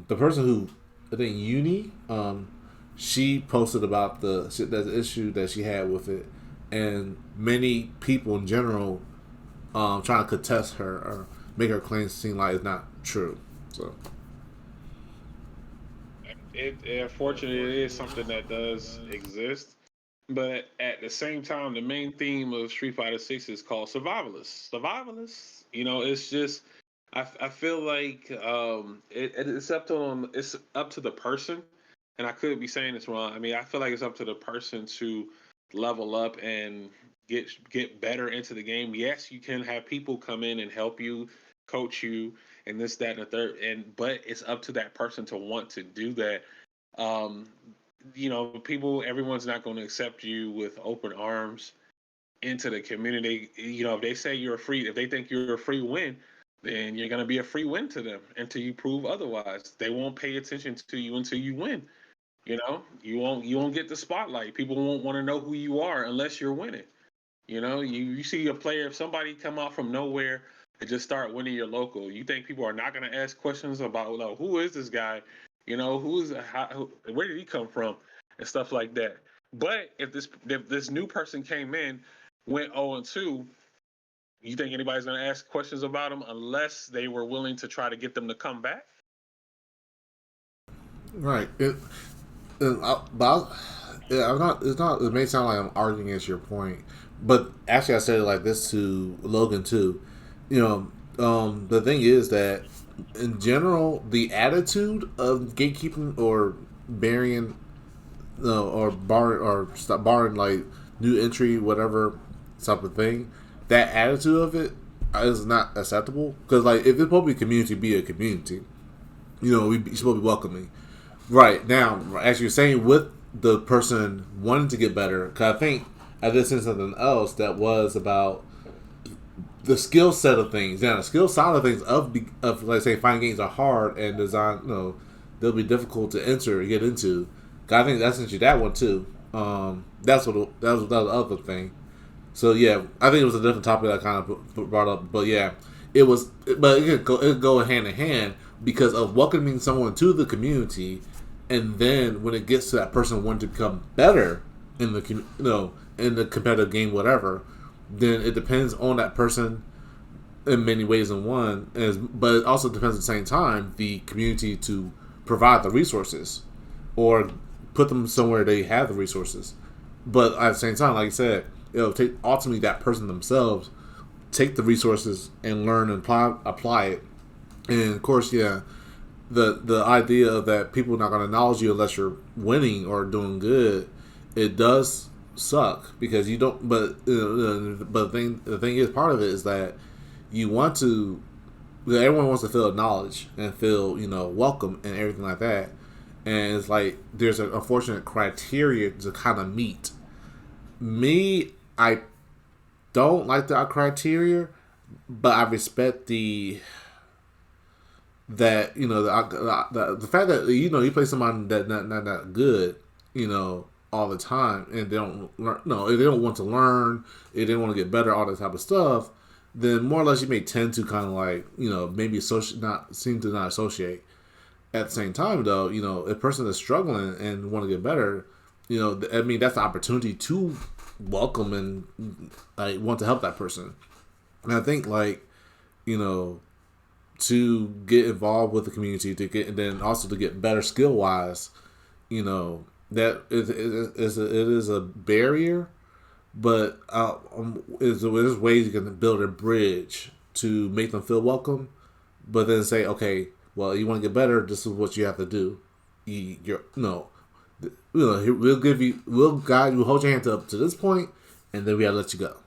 person who, I think, Uni, she posted about the issue that she had with it, and many people in general trying to contest her or make her claims seem like it's not true. So It unfortunately, it is something that does exist, but at the same time, the main theme of Street Fighter Six is called survivalists. Survivalists, it's just I feel like it's up to the person, and I could be saying this wrong. I mean, I feel like it's up to the person to level up and get better into the game. Yes, you can have people come in and help you, coach you, and this, that, and the third. But it's up to that person to want to do that. Um, everyone's not going to accept you with open arms into the community. If they say if they think you're a free win, then you're going to be a free win to them until you prove otherwise. They won't pay attention to you until you win. You won't get the spotlight. People won't want to know who you are unless you're winning. You see a player, if somebody come out from nowhere and just start winning your local, you think people are not going to ask questions about, well, who is this guy? Where did he come from, and stuff like that. But if this new person came in, went 0-2, you think anybody's going to ask questions about them unless they were willing to try to get them to come back? right. But Yeah, I'm not. It's not. It may sound like I'm arguing against your point, but actually, I said it like this to Logan too. You the thing is that in general, the attitude of gatekeeping or burying, or barring like new entry, whatever type of thing, that attitude of it is not acceptable. Because like, if it's supposed to be community, be a community. We supposed to be welcoming. Right now, as you're saying, with the person wanting to get better, because I think I did say something else that was about the skill set of things. Now, the skill side of things of let's say fighting games are hard and design. They'll be difficult to enter get into. 'Cause I think that's essentially that one too. That was the other thing. So yeah, I think it was a different topic that I kind of brought up, but yeah, it was. But it could go hand in hand because of welcoming someone to the community, and then when it gets to that person wanting to become better in the in the competitive game, whatever, then it depends on that person in many ways. In one, but it also depends at the same time the community to provide the resources or put them somewhere they have the resources. But at the same time, like I said, it'll take ultimately that person themselves take the resources and learn and apply it. And of course, yeah, the idea of that people are not going to acknowledge you unless you're winning or doing good, it does suck because you don't. But the thing is, part of it is that you want to. Everyone wants to feel acknowledged and feel welcome and everything like that. And it's like there's an unfortunate criteria to kind of meet. Me, I don't like the criteria, but I respect the fact that you play somebody that not that good, all the time, and they don't learn. No, if they don't want to learn, if they want to get better, all that type of stuff. Then more or less you may tend to kind of like maybe not seem to not associate. At the same time, though, if a person is struggling and want to get better, I mean that's the opportunity to welcome and like want to help that person. And I think like you know to get involved with the community to get and then also to get better skill wise, that it is a barrier, but there's ways you can build a bridge to make them feel welcome, but then say, okay, well, you want to get better, this is what you have to do. You're no, we'll guide you, hold your hand up to this point, and then we gotta let you go.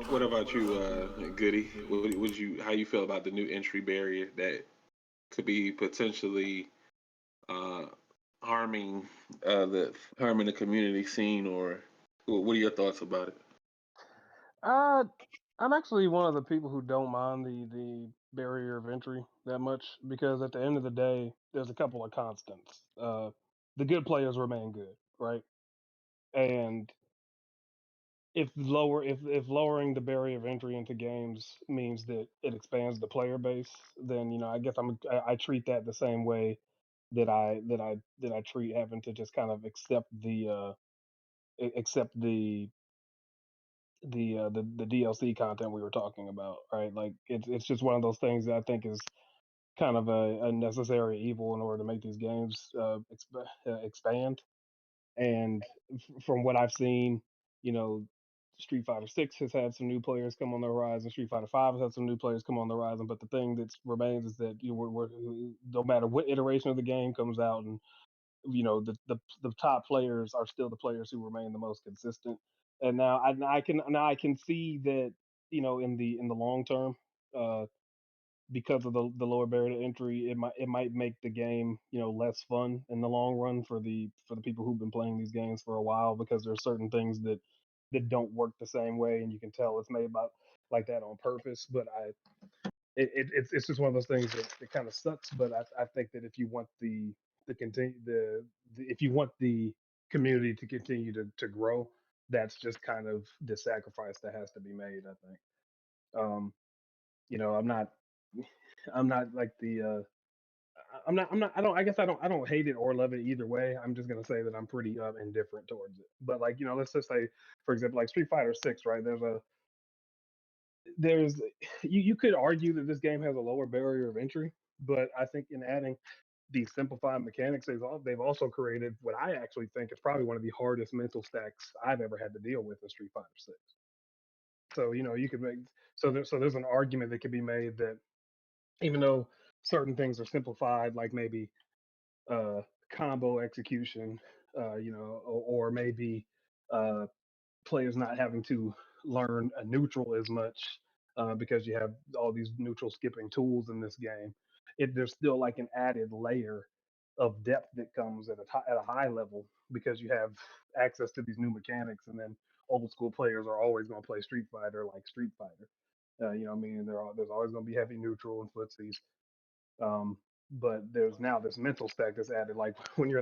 What about you, Goody? Would you how you feel about the new entry barrier that could be potentially uh, harming harming the community scene, or what are your thoughts about it? Uh, I'm actually one of the people who don't mind the barrier of entry that much because at the end of the day, there's a couple of constants. The good players remain good, right? And if lowering the barrier of entry into games means that it expands the player base, then I guess I treat that the same way that I treat having to just kind of accept the DLC content we were talking about, right? Like it's just one of those things that I think is kind of a necessary evil in order to make these games expand. And from what I've seen, you know, Street Fighter Six has had some new players come on the horizon. Street Fighter Five has had some new players come on the horizon. But the thing that remains is that no matter what iteration of the game comes out, and the top players are still the players who remain the most consistent. And now I can see that in the long term, uh, because of the lower barrier to entry, it might make the game less fun in the long run for the people who've been playing these games for a while because there are certain things that don't work the same way, and you can tell it's made by like that on purpose. But it's just one of those things that kind of sucks. But I think that if you want the continue the if you want the community to continue to grow, that's just kind of the sacrifice that has to be made. I think. Um, I'm not like I guess I don't hate it or love it either way. I'm just gonna say that I'm pretty indifferent towards it. But like let's just say, for example, like Street Fighter Six, right? There's you could argue that this game has a lower barrier of entry, But I think in adding these simplified mechanics, they've also created what I actually think is probably one of the hardest mental stacks I've ever had to deal with in Street Fighter Six. So you could make there's an argument that could be made that even though certain things are simplified, like maybe uh, combo execution, or maybe uh, players not having to learn a neutral as much because you have all these neutral skipping tools in this game. There's still like an added layer of depth that comes at a high level because you have access to these new mechanics, and then old school players are always going to play Street Fighter like Street Fighter. I mean, there's always going to be heavy neutral and footsies. Um, but there's now this mental stack that's added. Like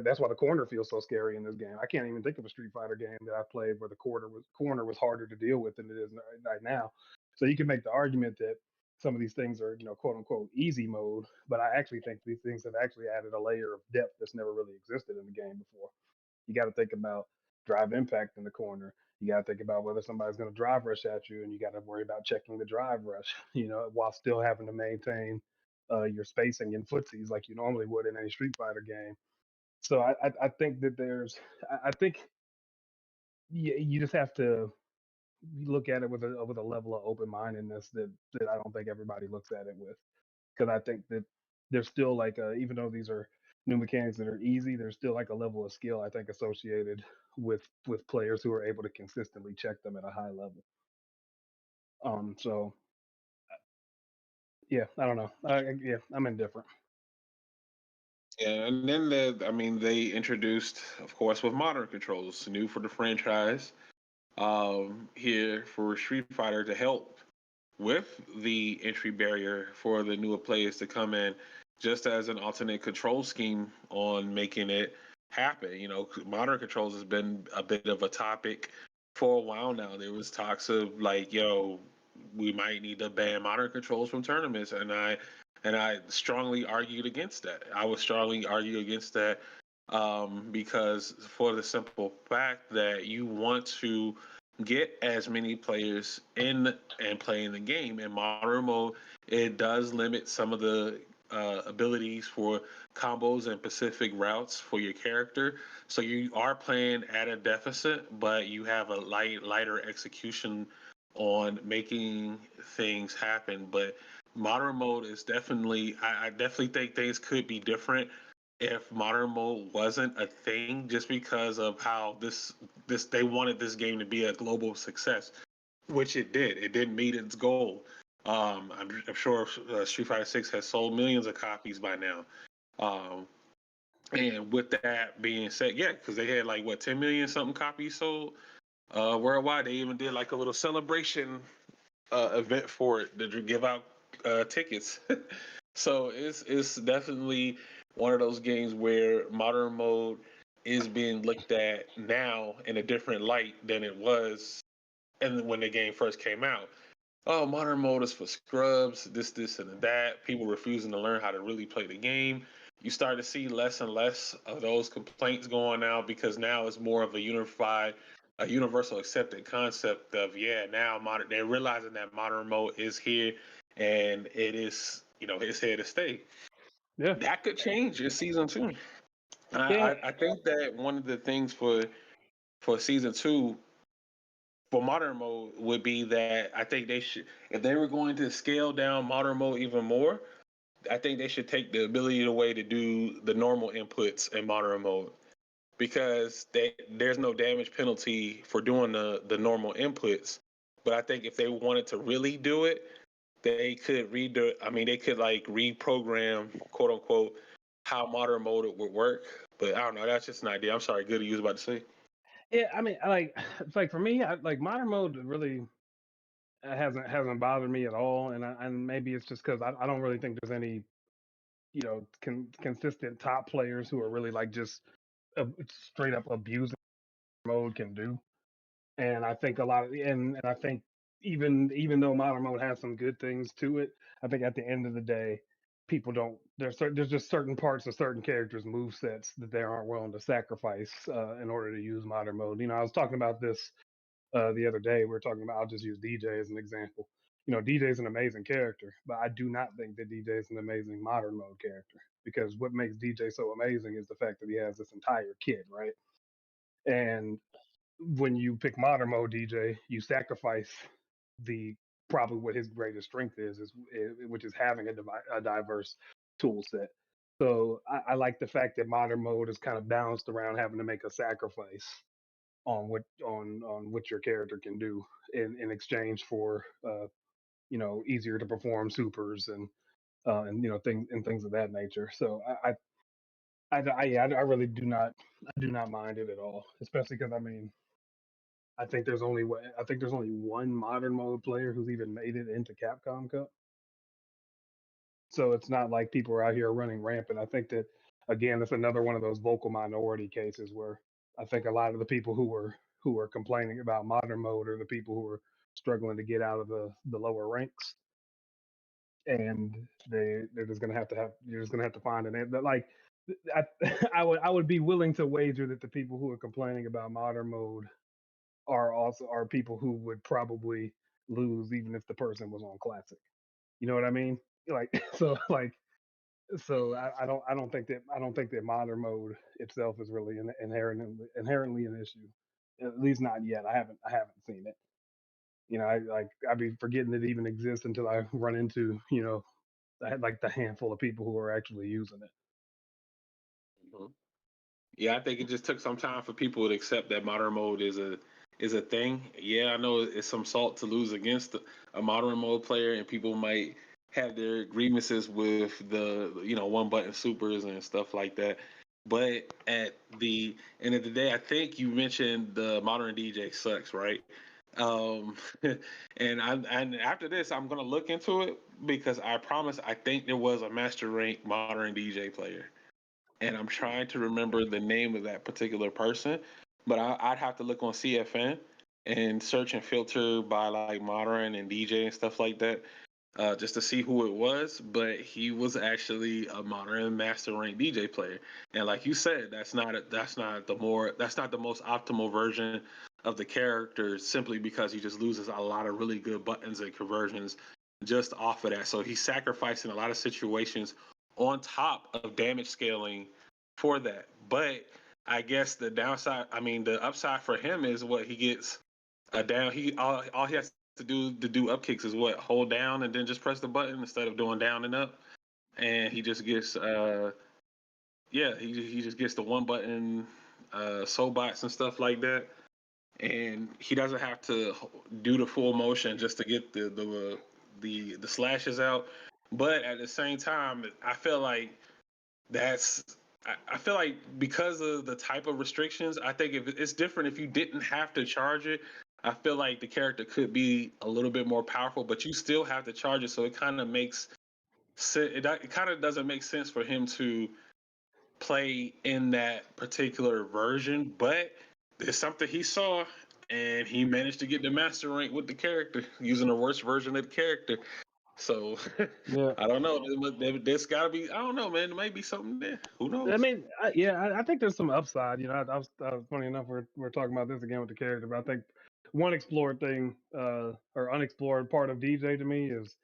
that's why the corner feels so scary in this game. I can't even think of a Street Fighter game that I played where the corner was harder to deal with than it is right now. So you can make the argument that some of these things are, quote unquote easy mode, but I actually think these things have actually added a layer of depth that's never really existed in the game before. You got to think about drive impact in the corner. You got to think about whether somebody's going to drive rush at you, and you got to worry about checking the drive rush, while still having to maintain your spacing and footsies like you normally would in any Street Fighter game. So I think that I think you just have to look at it with a level of open mindedness that I don't think everybody looks at it with, because I think that there's still like even though these are new mechanics that are easy, there's still like a level of skill I think associated with players who are able to consistently check them at a high level. So yeah, I don't know. Yeah, I'm indifferent. Yeah, and then I mean, they introduced, of course, with modern controls, new for the franchise, here for Street Fighter to help with the entry barrier for the newer players to come in, just as an alternate control scheme on making it happen. Modern controls has been a bit of a topic for a while now. There was talks of like, yo, we might need to ban modern controls from tournaments, and I strongly argued against that. I would strongly argue against that because for the simple fact that you want to get as many players in and playing the game. In modern mode, it does limit some of the abilities for combos and specific routes for your character. So you are playing at a deficit, but you have a lighter execution on making things happen. But modern mode is definitely, I definitely think things could be different if modern mode wasn't a thing, just because of how this they wanted this game to be a global success, which it did. It did meet its goal. I'm sure Street Fighter Six has sold millions of copies by now. Um, and with that being said, yeah, because they had like what 10 million something copies sold worldwide. They even did like a little celebration event for it to give out tickets. So it's definitely one of those games where modern mode is being looked at now in a different light than it was and when the game first came out. Oh, modern mode is for scrubs, this, and that. People refusing to learn how to really play the game. You start to see less and less of those complaints going out because now it's more of a universal accepted concept of, yeah, now modern. They're realizing that modern mode is here, and it is, it's here to stay. Yeah, That could change in season two. I, yeah, I, I think that one of the things for season two for modern mode would be that I think they should, if they were going to scale down modern mode even more, I think they should take the ability away to do the normal inputs in modern mode because there's no damage penalty for doing the normal inputs. But I think if they wanted to really do it, they could redo. I mean, they could like reprogram, quote unquote, how modern mode would work. But I don't know. That's just an idea. I'm sorry, Goody, you was about to say. yeah. I mean, it's like for me, like modern mode really hasn't bothered me at all, and maybe it's just because I don't really think there's any consistent top players who are really like just straight up abusing mode can do. And I think a lot of and I think even though modern mode has some good things to it, I think at the end of the day, people don't. There's just certain parts of certain characters' move sets that they aren't willing to sacrifice in order to use modern mode. I was talking about this the other day. We were talking about. I'll just use DJ as an example. DJ's an amazing character, but I do not think that DJ is an amazing modern mode character, because what makes DJ so amazing is the fact that he has this entire kit, right? And when you pick modern mode DJ, you sacrifice the probably what his greatest strength is which is having a diverse tool set. So I like the fact that modern mode is kind of balanced around having to make a sacrifice on what your character can do in exchange for easier to perform supers and things of that nature. So I really do not mind it at all, especially because I think there's only one modern mode player who's even made it into Capcom Cup. So it's not like people are out here running rampant. I think that, again, that's another one of those vocal minority cases where I think a lot of the people who are complaining about modern mode are the people who are struggling to get out of the lower ranks, and they're just gonna have to have you're just gonna have to find an but like I I would be willing to wager that the people who are complaining about modern mode are people who would probably lose even if the person was on classic. You know what I mean? Like I don't think that modern mode itself is really inherently an issue. At least not yet. I haven't seen it. I'd be forgetting it even exists until I run into like the handful of people who are actually using it. Mhm. Yeah, I think it just took some time for people to accept that modern mode is a thing. Yeah, I know it's some salt to lose against a modern mode player, and people might have their grievances with the one button supers and stuff like that. But at the end of the day, I think you mentioned the modern DJ sucks, right? Um, and after this, I'm gonna look into it because I promise I think there was a master rank modern DJ player, and I'm trying to remember the name of that particular person, but I'd have to look on CFN and search and filter by like modern and DJ and stuff like that, just to see who it was. But he was actually a modern master rank DJ player, and like you said, that's not the most optimal version of the character, simply because he just loses a lot of really good buttons and conversions just off of that. So he's sacrificing a lot of situations on top of damage scaling for that. But I guess the upside for him is what he gets a down. All he has to do up kicks is what, hold down and then just press the button instead of doing down and up, and he just gets he just gets the one button bots and stuff like that, and he doesn't have to do the full motion just to get the slashes out. But at the same time, I feel like that's I feel like because of the type of restrictions, I think if it's different if you didn't have to charge it. I feel like the character could be a little bit more powerful, but you still have to charge it, so it kind of makes it kind of doesn't make sense for him to play in that particular version. But there's something he saw, and he managed to get the master rank with the character using the worst version of the character. So Yeah. I don't know. There's got to be. I don't know, man. There might be something there. Who I knows? mean, I think there's some upside. Funny enough, we're talking about this again with the character, but I think one explored thing, or unexplored part of DJ to me is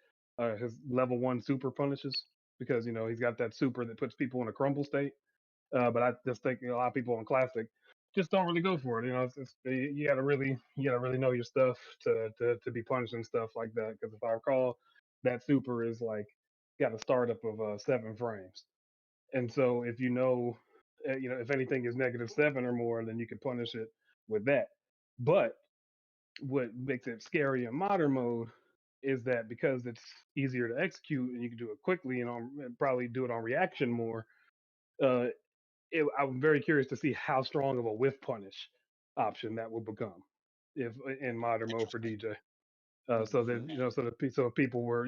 his level one super punishes, because he's got that super that puts people in a crumble state. But I just think a lot of people on classic just don't really go for it. You gotta really know your stuff to be punishing stuff like that. Because if I recall, that super is like got a startup of 7 frames. And so if if anything is -7 or more, then you can punish it with that. But what makes it scary in modern mode is that because it's easier to execute and you can do it quickly and probably do it on reaction more. Uh, I'm very curious to see how strong of a whiff punish option that will become if in modern mode for DJ. So that Mhm. so people were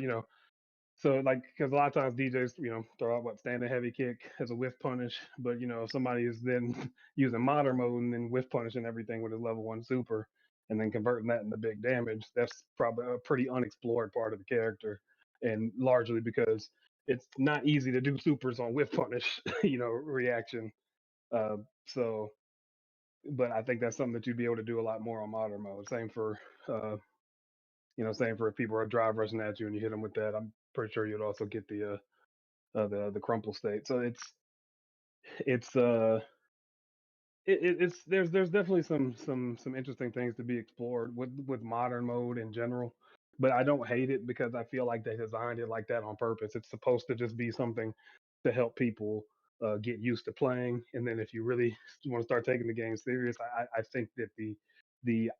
so like, because a lot of times DJs, throw out what standing heavy kick as a whiff punish, but if somebody is then using modern mode and then whiff punishing everything with his level one super, and then converting that into big damage, that's probably a pretty unexplored part of the character, and largely because it's not easy to do supers on whiff punish, reaction. Uh, so, but I think that's something that you'd be able to do a lot more on modern mode. Same for uh, same for if people are drive rushing at you and you hit them with that. I'm pretty sure you'd also get the crumple state. So it's it's there's definitely some interesting things to be explored with modern mode in general, but I don't hate it because I feel like they designed it like that on purpose. It's supposed to just be something to help people get used to playing, and then if you really want to start taking the game serious, I think that the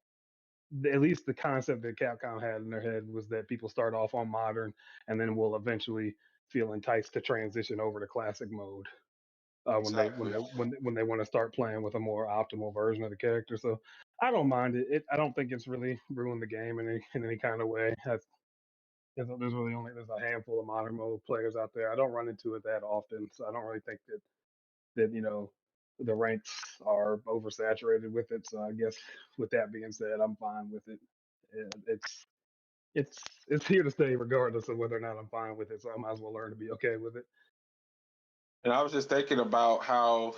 at least the concept that Capcom had in their head was that people start off on modern and then will eventually feel enticed to transition over to classic mode Exactly. when they want to start playing with a more optimal version of the character. So I don't mind it. I don't think it's really ruined the game in any kind of way. There's really only there's a handful of modern mode players out there. I don't run into it that often, so I don't really think that the ranks are oversaturated with it. So I guess with that being said, I'm fine with it. It's it's it's here to stay regardless of whether or not I'm fine with it. So I might as well learn to be okay with it. And I was just thinking about how,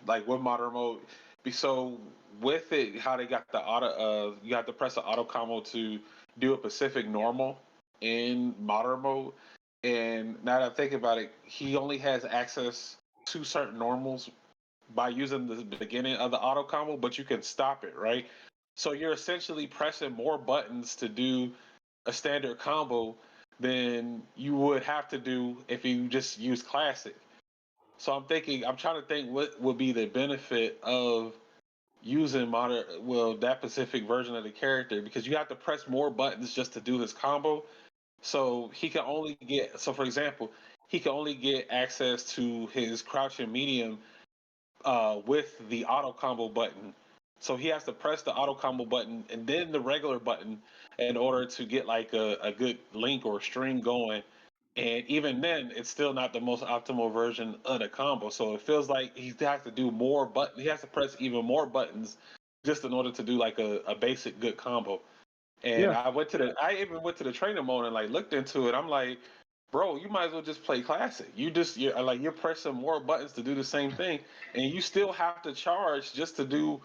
like with modern mode, be so with it, how they got the auto, you have to press the auto combo to do a Pacific normal in modern mode. And now that I think about it, he only has access to certain normals by using the beginning of the auto combo, but you can stop it, right? So you're essentially pressing more buttons to do a standard combo than you would have to do if you just use classic. So I'm trying to think what would be the benefit of using that specific version of the character because you have to press more buttons just to do his combo. So for example, he can only get access to his crouching medium with the auto combo button. So he has to press the auto combo button and then the regular button in order to get like a good link or string going. And even then, it's still not the most optimal version of the combo. So it feels like he has to do more button. He has to press even more buttons just in order to do like a basic good combo. And Yeah, I even went to the trainer mode and like looked into it. I'm like, bro, you might as well just play classic. You're pressing more buttons to do the same thing, and you still have to charge just to do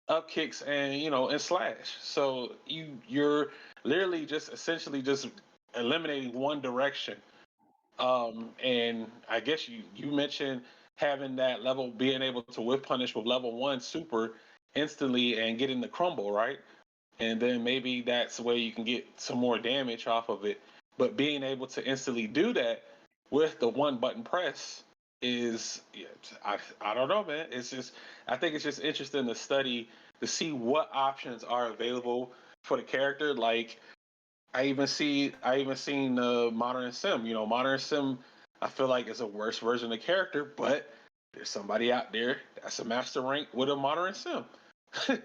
up kicks and and slash. So you're literally just essentially just eliminating one direction. And I guess you mentioned having that level, being able to whip punish with level one super instantly and getting the crumble, right? And then maybe that's the way you can get some more damage off of it. But being able to instantly do that with the one button press is, yeah, I don't know, man. It's just I think it's just interesting to study to see what options are available for the character. Like I even seen Modern Sim. Modern Sim I feel like is a worse version of the character, but there's somebody out there that's a master rank with a Modern Sim. yeah,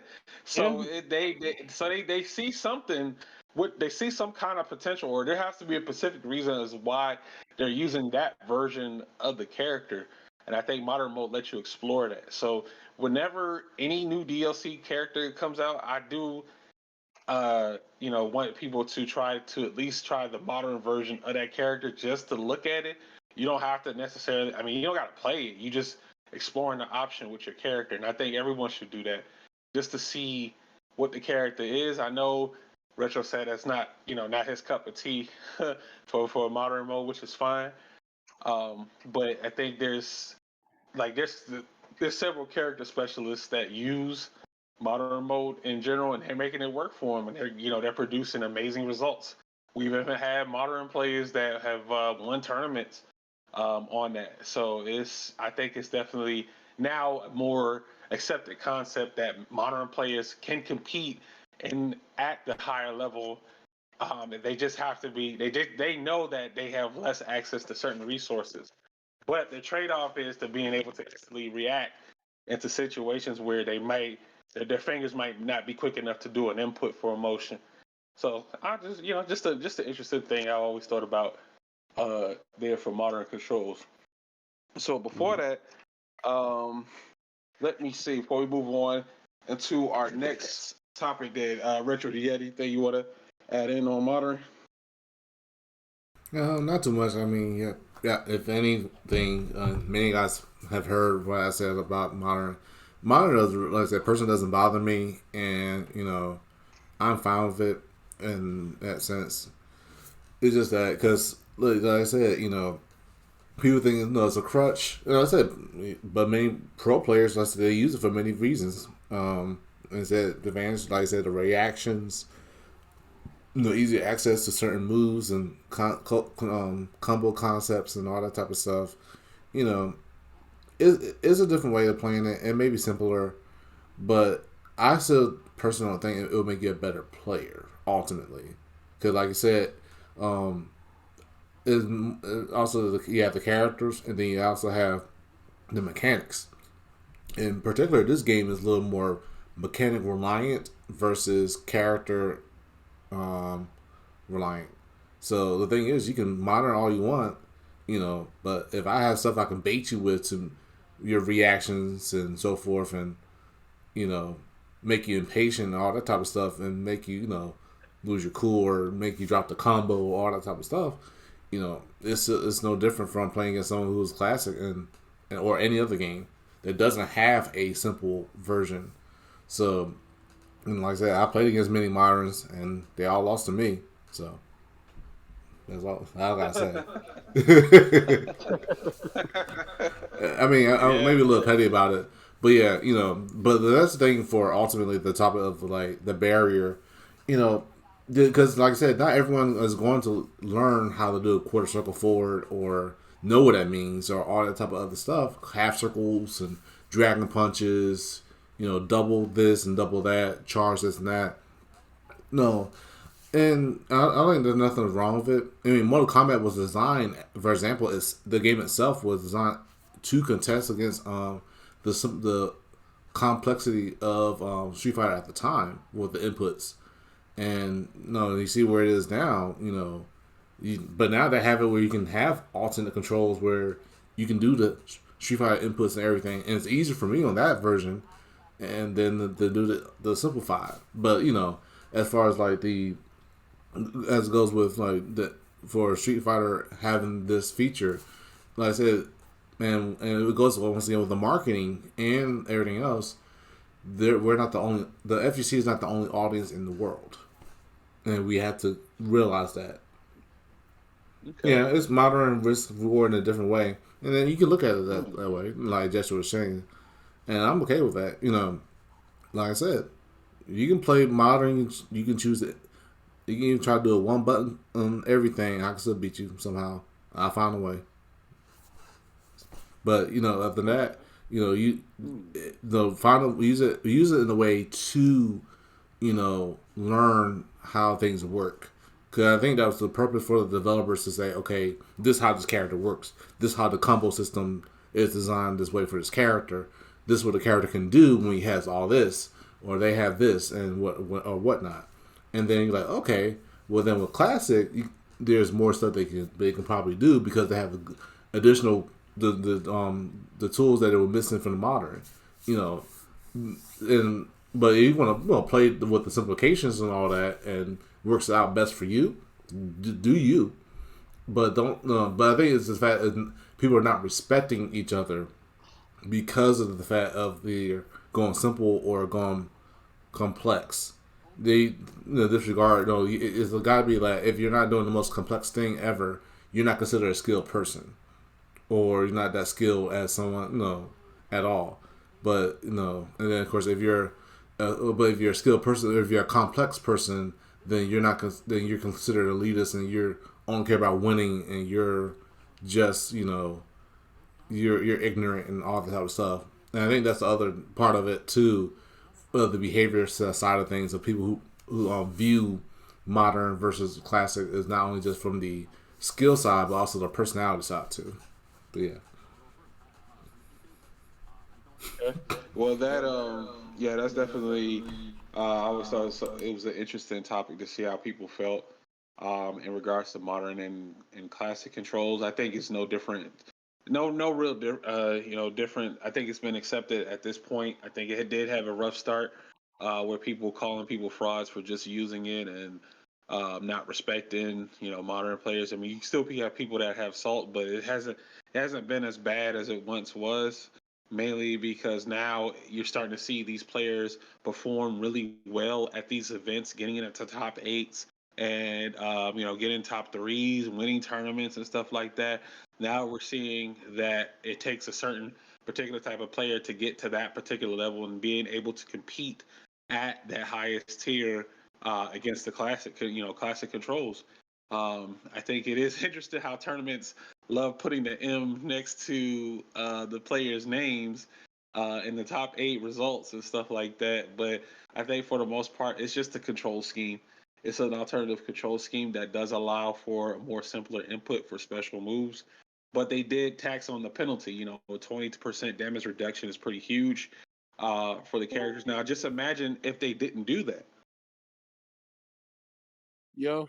So they see something, what they see some kind of potential, or there has to be a specific reason as why they're using that version of the character. And I think modern mode lets you explore that. So whenever any new DLC character comes out, I do want people to try to at least try the modern version of that character just to look at it. You don't have to necessarily, I mean, you don't got to play it. You just exploring the option with your character. And I think everyone should do that just to see what the character is. I know Retro said that's not, not his cup of tea for modern mode, which is fine. But I think like there's several character specialists that use modern mode in general, and they're making it work for them, and they're producing amazing results. We've even had modern players that have won tournaments on that. So I think it's definitely now a more accepted concept that modern players can compete and at the higher level. They just have to be. They know that they have less access to certain resources, but the trade-off is to being able to instantly react into situations where their fingers might not be quick enough to do an input for a motion. So I just just an interesting thing I always thought about there for modern controls. So before that, um, let me see before we move on into our next topic. That Retro, do you have anything you want to add in on modern? Not too much. I mean, yeah, yeah. If anything, many guys have heard what I said about modern. Modern doesn't, like I said, person doesn't bother me, and I'm fine with it. in that sense. It's just that because, like I said, people think it's a crutch. I said, but many pro players, like I said, they use it for many reasons. Instead, the advantage, like I said, the reactions, easy access to certain moves and combo concepts and all that type of stuff. You know, it's a different way of playing it. It may be simpler, but I still personally don't think it will make you a better player ultimately. Because, like I said, um, is also you have the characters, and then you also have the mechanics. In particular, this game is a little more mechanic reliant versus character um, reliant. So the thing is, you can modern all you want, but if I have stuff I can bait you with to your reactions and so forth, and you know, make you impatient and all that type of stuff, and make you, lose your cool or make you drop the combo, all that type of stuff. It's no different from playing against someone who's classic and or any other game that doesn't have a simple version. So, and like I said, I played against many moderns and they all lost to me. So that's all I gotta say. I mean, I'm Yeah, maybe a little petty about it, but yeah, But that's the thing for ultimately the topic of like the barrier, you know, because like I said, not everyone is going to learn how to do a quarter circle forward or know what that means or all that type of other stuff, half circles and dragon punches, double this and double that, charge this and that. No, and I think there's nothing wrong with it. I mean, Mortal Kombat was designed, for example, the game itself was designed to contest against the complexity of Street Fighter at the time with the inputs. And you see where it is now. But now they have it where you can have alternate controls where you can do the Street Fighter inputs and everything, and it's easier for me on that version, and then to do the simplified. But as far as like as it goes with like the for Street Fighter having this feature, like I said, and it goes once again with the marketing and everything else. We're not the only. The FGC is not the only audience in the world, and we have to realize that. okay. Yeah, it's modern risk reward in a different way, and then you can look at it that way, like Jessica was saying, and I'm okay with that. Like I said, you can play modern. You can choose it. You can even try to do a one button on everything. I can still beat you somehow. I'll find a way. But other than that, you the final use it in a way to learn how things work. Because I think that was the purpose for the developers to say, okay, this is how this character works. This is how the combo system is designed this way for this character. This is what the character can do when he has all this, or they have this, and or whatnot. And then you're like, okay, well then with classic, there's more stuff they can probably do because they have additional the tools that they were missing from the modern, you know, and but if you want to play with the simplifications and all that, and works out best for you, do you? But don't. But I think it's the fact that people are not respecting each other because of the fact of the going simple or going complex. They disregard. No, it's got to be like if you're not doing the most complex thing ever, you're not considered a skilled person, or you're not that skilled as someone at all. But and then of course but if you're a skilled person, or if you're a complex person, then you're not. Then you're considered elitist, and you're only care about winning, and you're just you're ignorant and all that type of stuff. And I think that's the other part of it too, the behavior side of things of people who view modern versus classic is not only just from the skill side, but also the personality side too. But yeah. Okay. Well, yeah, that's definitely. I always thought it was an interesting topic to see how people felt in regards to modern and classic controls. I think it's no different. No real, different. I think it's been accepted at this point. I think it did have a rough start, where people calling people frauds for just using it and not respecting, modern players. I mean, you still have people that have salt, but it hasn't been as bad as it once was. mainly because now you're starting to see these players perform really well at these events, getting into top eights and getting top threes, winning tournaments and stuff like that. Now we're seeing that it takes a certain particular type of player to get to that particular level and being able to compete at that highest tier against the classic controls. I think it is interesting how tournaments love putting the M next to the players' names in the top eight results and stuff like that. But I think for the most part, it's just a control scheme. It's an alternative control scheme that does allow for more simpler input for special moves. But they did tax on the penalty. A 20% damage reduction is pretty huge for the characters. Now, just imagine if they didn't do that. Yo,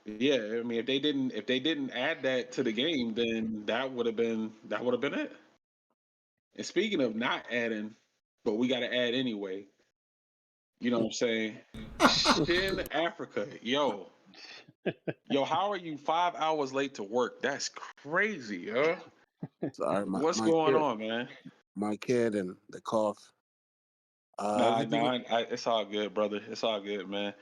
Yeah, I mean, if they didn't add that to the game, then that would have been it. And speaking of not adding, but we got to add anyway. You know what I'm saying? Shin Africa, yo, how are you 5 hours late to work? That's crazy, huh? sorry, What's going on, man? my kid, and the cough. Nah, Everything. nah, it's all good, brother. It's all good, man.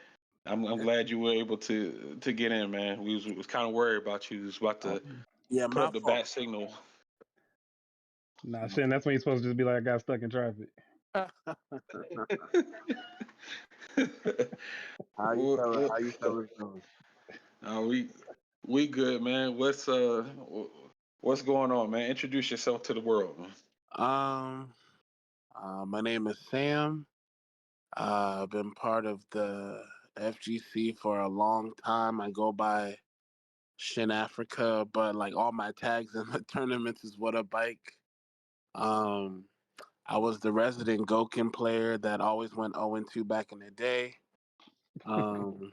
I'm glad you were able to get in, man. We was kind of worried about you. We was about Uh, to yeah, put my up the fault. bat signal. Nah, Shin, that's when you're supposed to just be like, I got stuck in traffic. How you What, fellas? what, How you fellas doing? uh, we good, man. What's going on, man? Introduce yourself to the world, man. Um, my name is Sam. I've been part of the FGC for a long time. I go by Shin Africa, but like all my tags in the tournaments is what a bike. Um, I was the resident Gokin player that always went 0-2 back in the day. Um,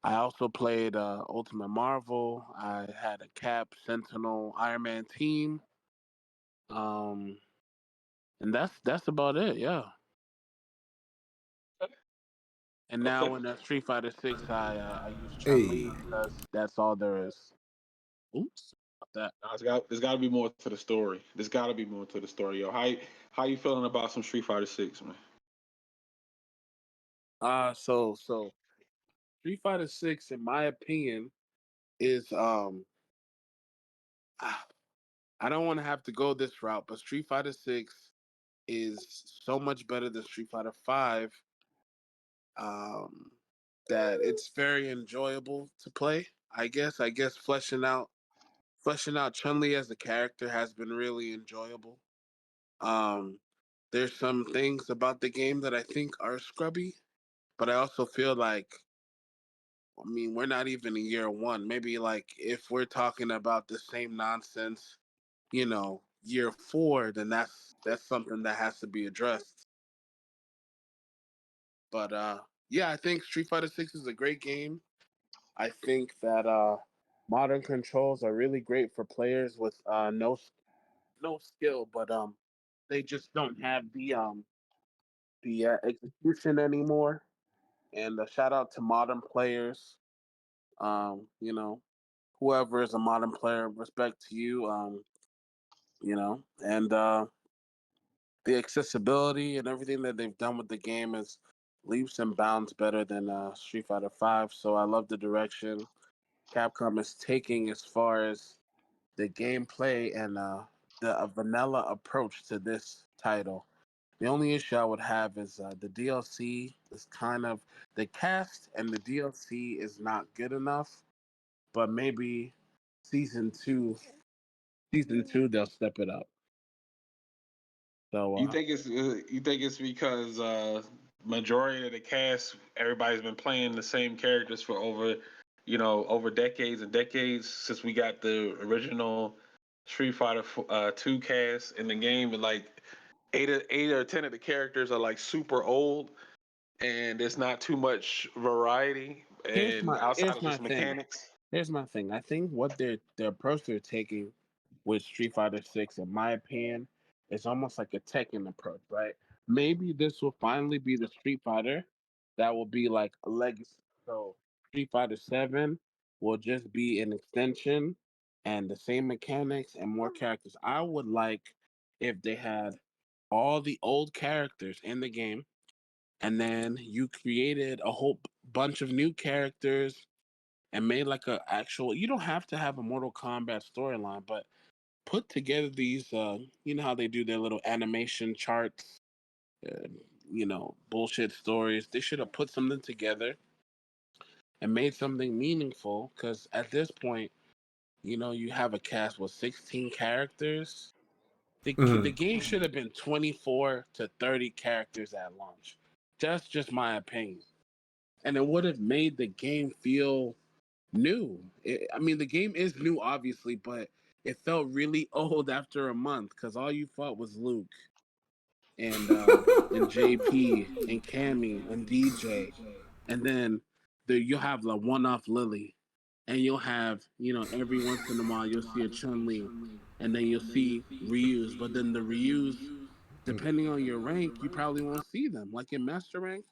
I also played Ultimate Marvel. I had a Cap, Sentinel, Iron Man team. Um, and that's about it. Yeah. And Okay. now in Street Fighter 6, I use Chun Hey, Li because that's all there is. Oops. That. Nah, there's got to be more to the story. There's got to be more to the story, yo. How you feeling about some Street Fighter 6, man? So Street Fighter 6, in my opinion, is ah, I don't want to have to go this route, but Street Fighter 6 is so much better than Street Fighter 5, um, that it's very enjoyable to play. I guess fleshing out Chun Li as a character has been really enjoyable. Um, there's some things about the game that I think are scrubby, but I also feel like, I mean, we're not even in year one. Maybe like if we're talking about the same nonsense, year four, then that's something that has to be addressed. But yeah, I think Street Fighter 6 is a great game. I think that modern controls are really great for players with no skill, but they just don't have the execution anymore. And shout out to modern players. Um, you know, Whoever is a modern player, respect to you. And the accessibility and everything that they've done with the game is leaps and bounds better than Street Fighter 5. So I love the direction Capcom is taking as far as the gameplay and the vanilla approach to this title. The only issue I would have is the DLC is kind of, the cast and the DLC is not good enough, but maybe season two, season two they'll step it up. So You think it's because majority of the cast, everybody's been playing the same characters for over decades and decades since we got the original Street Fighter 2 cast in the game, and like eight or 10 of the characters are like super old, and there's not too much variety, here's and my outside here's of my just thing. mechanics. Here's my thing. I think what the approach they're taking with Street Fighter 6, in my opinion, is almost like a Tekken approach, right? Maybe this will finally be the Street Fighter that will be like a legacy. So Street Fighter 7 will just be an extension and the same mechanics and more characters. I would like if they had all the old characters in the game, and then you created a whole bunch of new characters and made like a actual. You don't have to have a Mortal Kombat storyline, but put together these. You know how they do their little animation charts, uh, bullshit stories. They should have put something together and made something meaningful. Because at this point, you have a cast with 16 characters. The Mhm. game should have been 24 to 30 characters at launch. That's just my opinion. And it would have made the game feel new. I mean, the game is new, obviously, but it felt really old after a month because all you fought was Luke and JP and Cammy and DJ, and then you'll have the one-off Lily, and you'll have every once in a while you'll see a Chun Li, and then you'll see Ryu's, but then the Ryu's, depending on your rank, you probably won't see them. Like in Master Rank,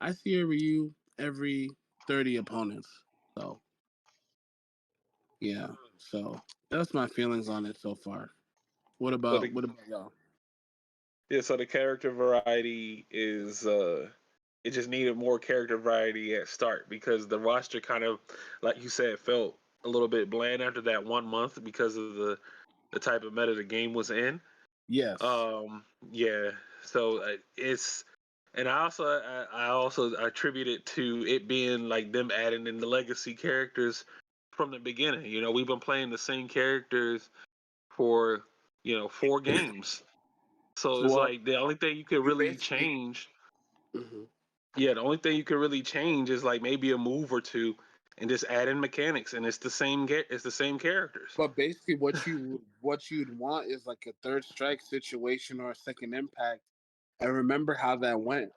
I see a Ryu every 30 opponents. So yeah, so that's my feelings on it so far. What So about the what about y'all? yeah, so the character variety is it just needed more character variety at start because the roster kind of, like you said, felt a little bit bland after that 1 month because of the type of meta the game was in. Yes. Um, yeah, so it's and I also attribute it to it being like them adding in the legacy characters from the beginning. We've been playing the same characters for 4 games. So it's Well, like the only thing you could you really basically. change, Mhm. yeah, the only thing you could really change is like maybe a move or two, and just add in mechanics, and it's the same characters. But basically, what you'd want is like a third strike situation or a second impact. And remember how that went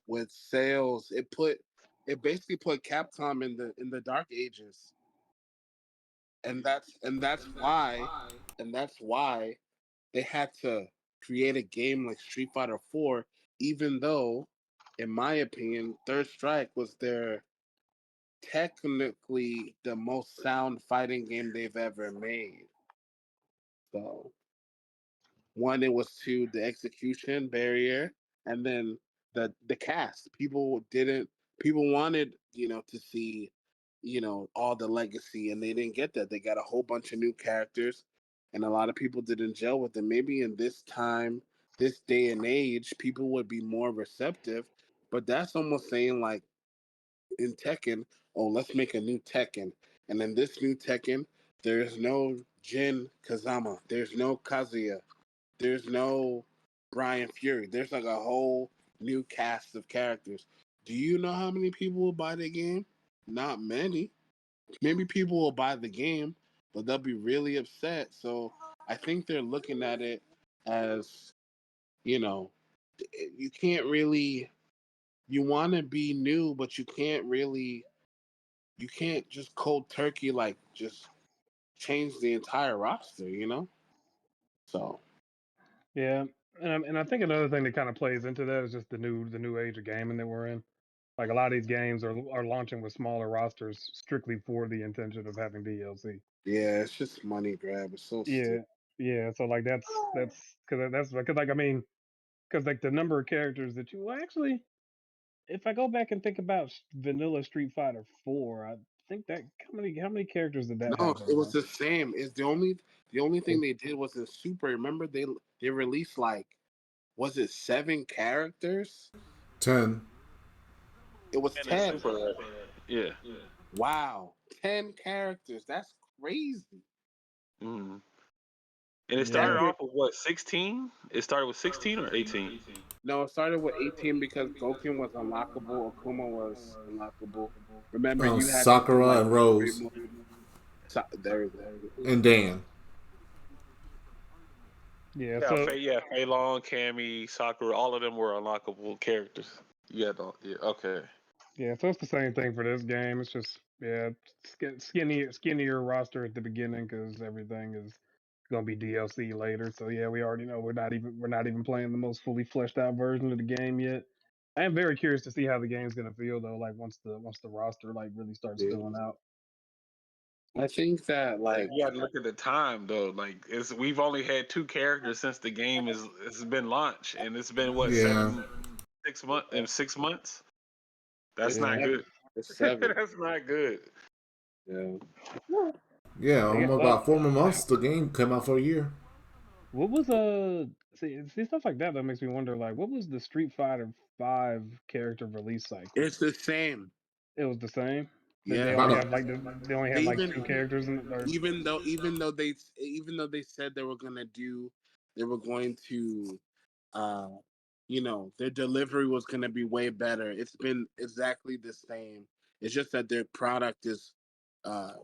with sales. It basically put Capcom in the dark ages, and that's why they had to create a game like Street Fighter 4, even though, in my opinion, Third Strike was their technically the most sound fighting game they've ever made. So one, it was to the execution barrier, and then the cast. People wanted to see all the legacy, and they didn't get that. They got a whole bunch of new characters, and a lot of people didn't gel with them. Maybe in this time, this day and age, people would be more receptive. But that's almost saying like in Tekken, oh, let's make a new Tekken, and in this new Tekken, there's no Jin Kazama, there's no Kazuya, there's no Brian Fury. There's like a whole new cast of characters. Do you know how many people will buy the game? Not many. Maybe people will buy the game, but they'll be really upset. So I think they're looking at it as, you know, you can't really, you want to be new, but you can't just cold turkey, like just change the entire roster. So, Yeah, and I think another thing that kind of plays into that is just the new age of gaming that we're in. Like a lot of these games are launching with smaller rosters strictly for the intention of having DLC. yeah, it's just money grab. It's so Yeah, stupid. yeah. So like that's because like I mean because like the number of characters that you well actually if I go back and think about vanilla Street Fighter 4, I think that how many characters did that No, have it on was there? the same. It's the only thing they did was in Super. Remember they released like, was it 7 characters? 10. It was And it's 10. super, yeah. Wow, 10 characters. That's crazy. Mm. And it Yeah, started Every off with what, 16? It started with 16 or 18? No, it started with 18 because Goken was unlockable, Akuma was unlockable. Remember, you had to do Sakura like and victory Rose mode. There we go. and Dan. yeah. Yeah, So Fei Long, Cammy, Sakura, all of them were unlockable characters. Yeah, okay. yeah, so it's the same thing for this game. It's just yeah, skinnier roster at the beginning because everything is gonna be DLC later. So yeah, we already know we're not even playing the most fully fleshed out version of the game yet. I am very curious to see how the game's gonna feel though. Like once the roster like really starts Yeah. filling out. I think that like You got to look at the time though. Like we've only had two characters since the game has been launched, and it's been what Yeah. 6 months in 6 months. That's it's not Yeah. seven. good. It's seven. That's not good. Yeah. Yeah, They got, almost about 4 more months. The game came out for a year. what was see stuff like that makes me wonder, like, what was the Street Fighter Five character release cycle? It's the same. It was the same. That they Yeah. only About have like they only They had like even two characters in or even though they said they were going to uh their delivery was gonna be way better. It's been exactly the same. It's just that their product is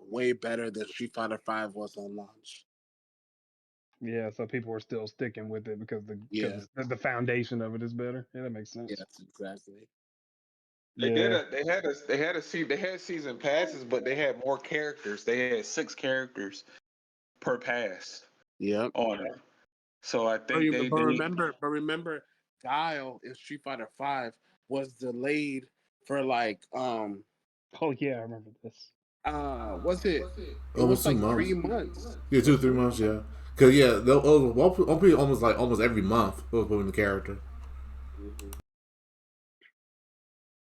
way better than Street Fighter Five was on launch. yeah, so people were still sticking with it because Yeah. the foundation of it is better. Yeah, that makes sense. Yes, exactly. They did Yeah. they had season passes, but they had more characters. They had 6 characters per pass Yep. on it. So I think But remember, Guile in Street Fighter Five was delayed for like Oh yeah, I remember this. was it? It was Almost two like months. 3 months. Yeah, 2 3 months. Yeah, because yeah, almost like almost every month it was putting the character. Mhm.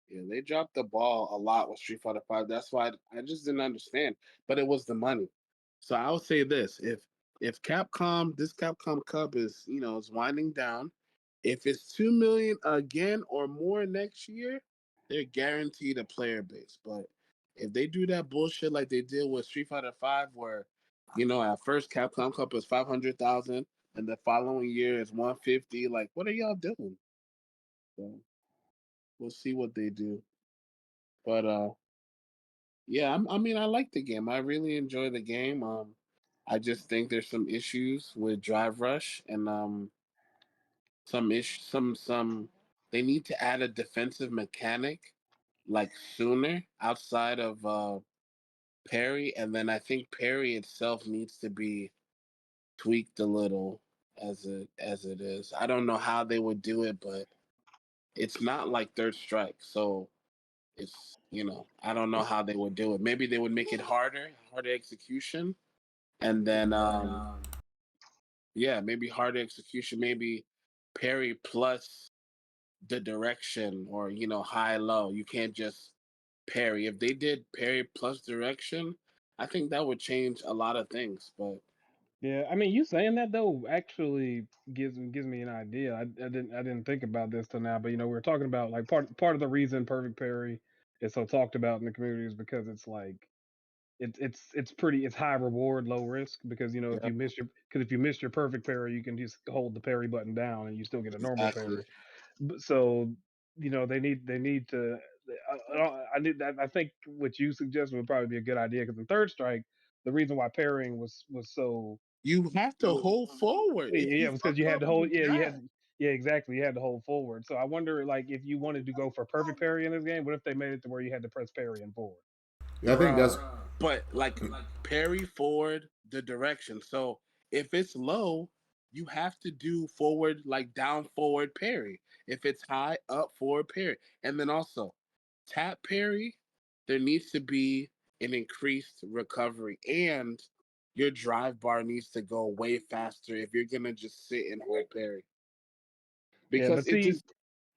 Yeah, they dropped the ball a lot with Street Fighter Five. That's why I just didn't understand. But it was the money. So I'll say this: if this Capcom Cup is is winding down, if it's 2 million again or more next year, they're guaranteed a player base. But if they do that bullshit like they did with Street Fighter Five, where at first Capcom Cup is 500,000, and the following year is 150, like what are y'all doing? So we'll see what they do. But yeah, I mean, I like the game. I really enjoy the game. I just think there's some issues with Drive Rush and some they need to add a defensive mechanic like sooner outside of parry, and then I think parry itself needs to be tweaked a little as it is. I don't know how they would do it, but it's not like Third Strike, so it's I don't know how they would do it. Maybe they would make it harder execution, and then yeah, maybe harder execution, maybe parry plus the direction, or high low. You can't just parry. If they did parry plus direction, I think that would change a lot of things. But Yeah, I mean, you saying that though actually gives me an idea. I didn't think about this till now, but we were talking about like part of the reason Perfect Parry is so talked about in the community is because it's like it's high reward, low risk because if yeah, you miss your perfect parry, you can just hold the parry button down and you still get a normal exactly. parry. So they need to. I think what you suggested would probably be a good idea because in Third Strike, the reason why parrying was so You have to hold forward. If yeah, you it was because fuck you had up, to hold you yeah you die. had yeah exactly you had to hold forward. So I wonder like if you wanted to go for perfect parry in this game, what if they made it to where you had to press parry and forward? Yeah, I think that's Bruh. But like parry forward the direction. So if it's low, you have to do forward, like down forward parry. If it's high, up forward parry. And then also tap parry, there needs to be an increased recovery, and your drive bar needs to go way faster if you're gonna just sit and hold parry. Yeah, Because but it see, just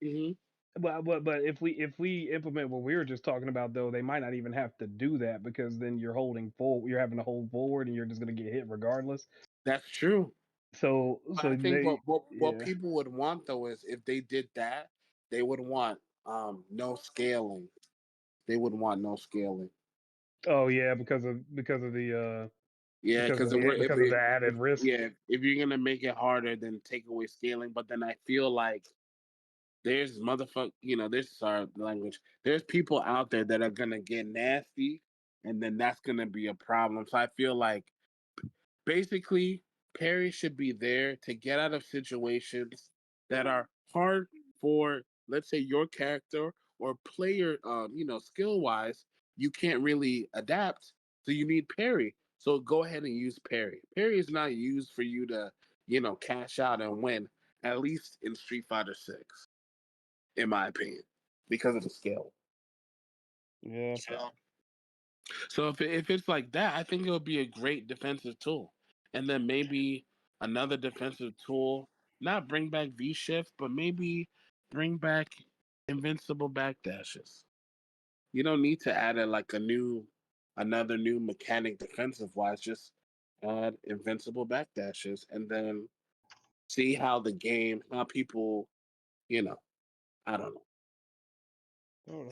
Mhm. but if we implement what we were just talking about though, they might not even have to do that because then you're holding full, you're having to hold forward, and you're just gonna get hit regardless. That's true. So But so I think they what yeah. people would want though is if they did that, they would want no scaling. They would want no scaling. Oh yeah, because of the Yeah, because if because of they the added if risk. yeah if you're gonna make it harder, then take away scaling. But then I feel like there's there's sorry language. There's people out there that are gonna get nasty, and then that's gonna be a problem. So I feel like basically, Perry should be there to get out of situations that are hard for, let's say, your character or player, skill wise, you can't really adapt. So you need Perry. So go ahead and use Perry. Perry is not used for you to, cash out and win, at least in Street Fighter 6, in my opinion, because of the skill. Yeah. So if it's like that, I think it would be a great defensive tool. And then maybe another defensive tool, not bring back V shift, but maybe bring back invincible backdashes. You don't need to add another new mechanic defensive wise. Just add invincible backdashes, and then see how people, you know, I don't know,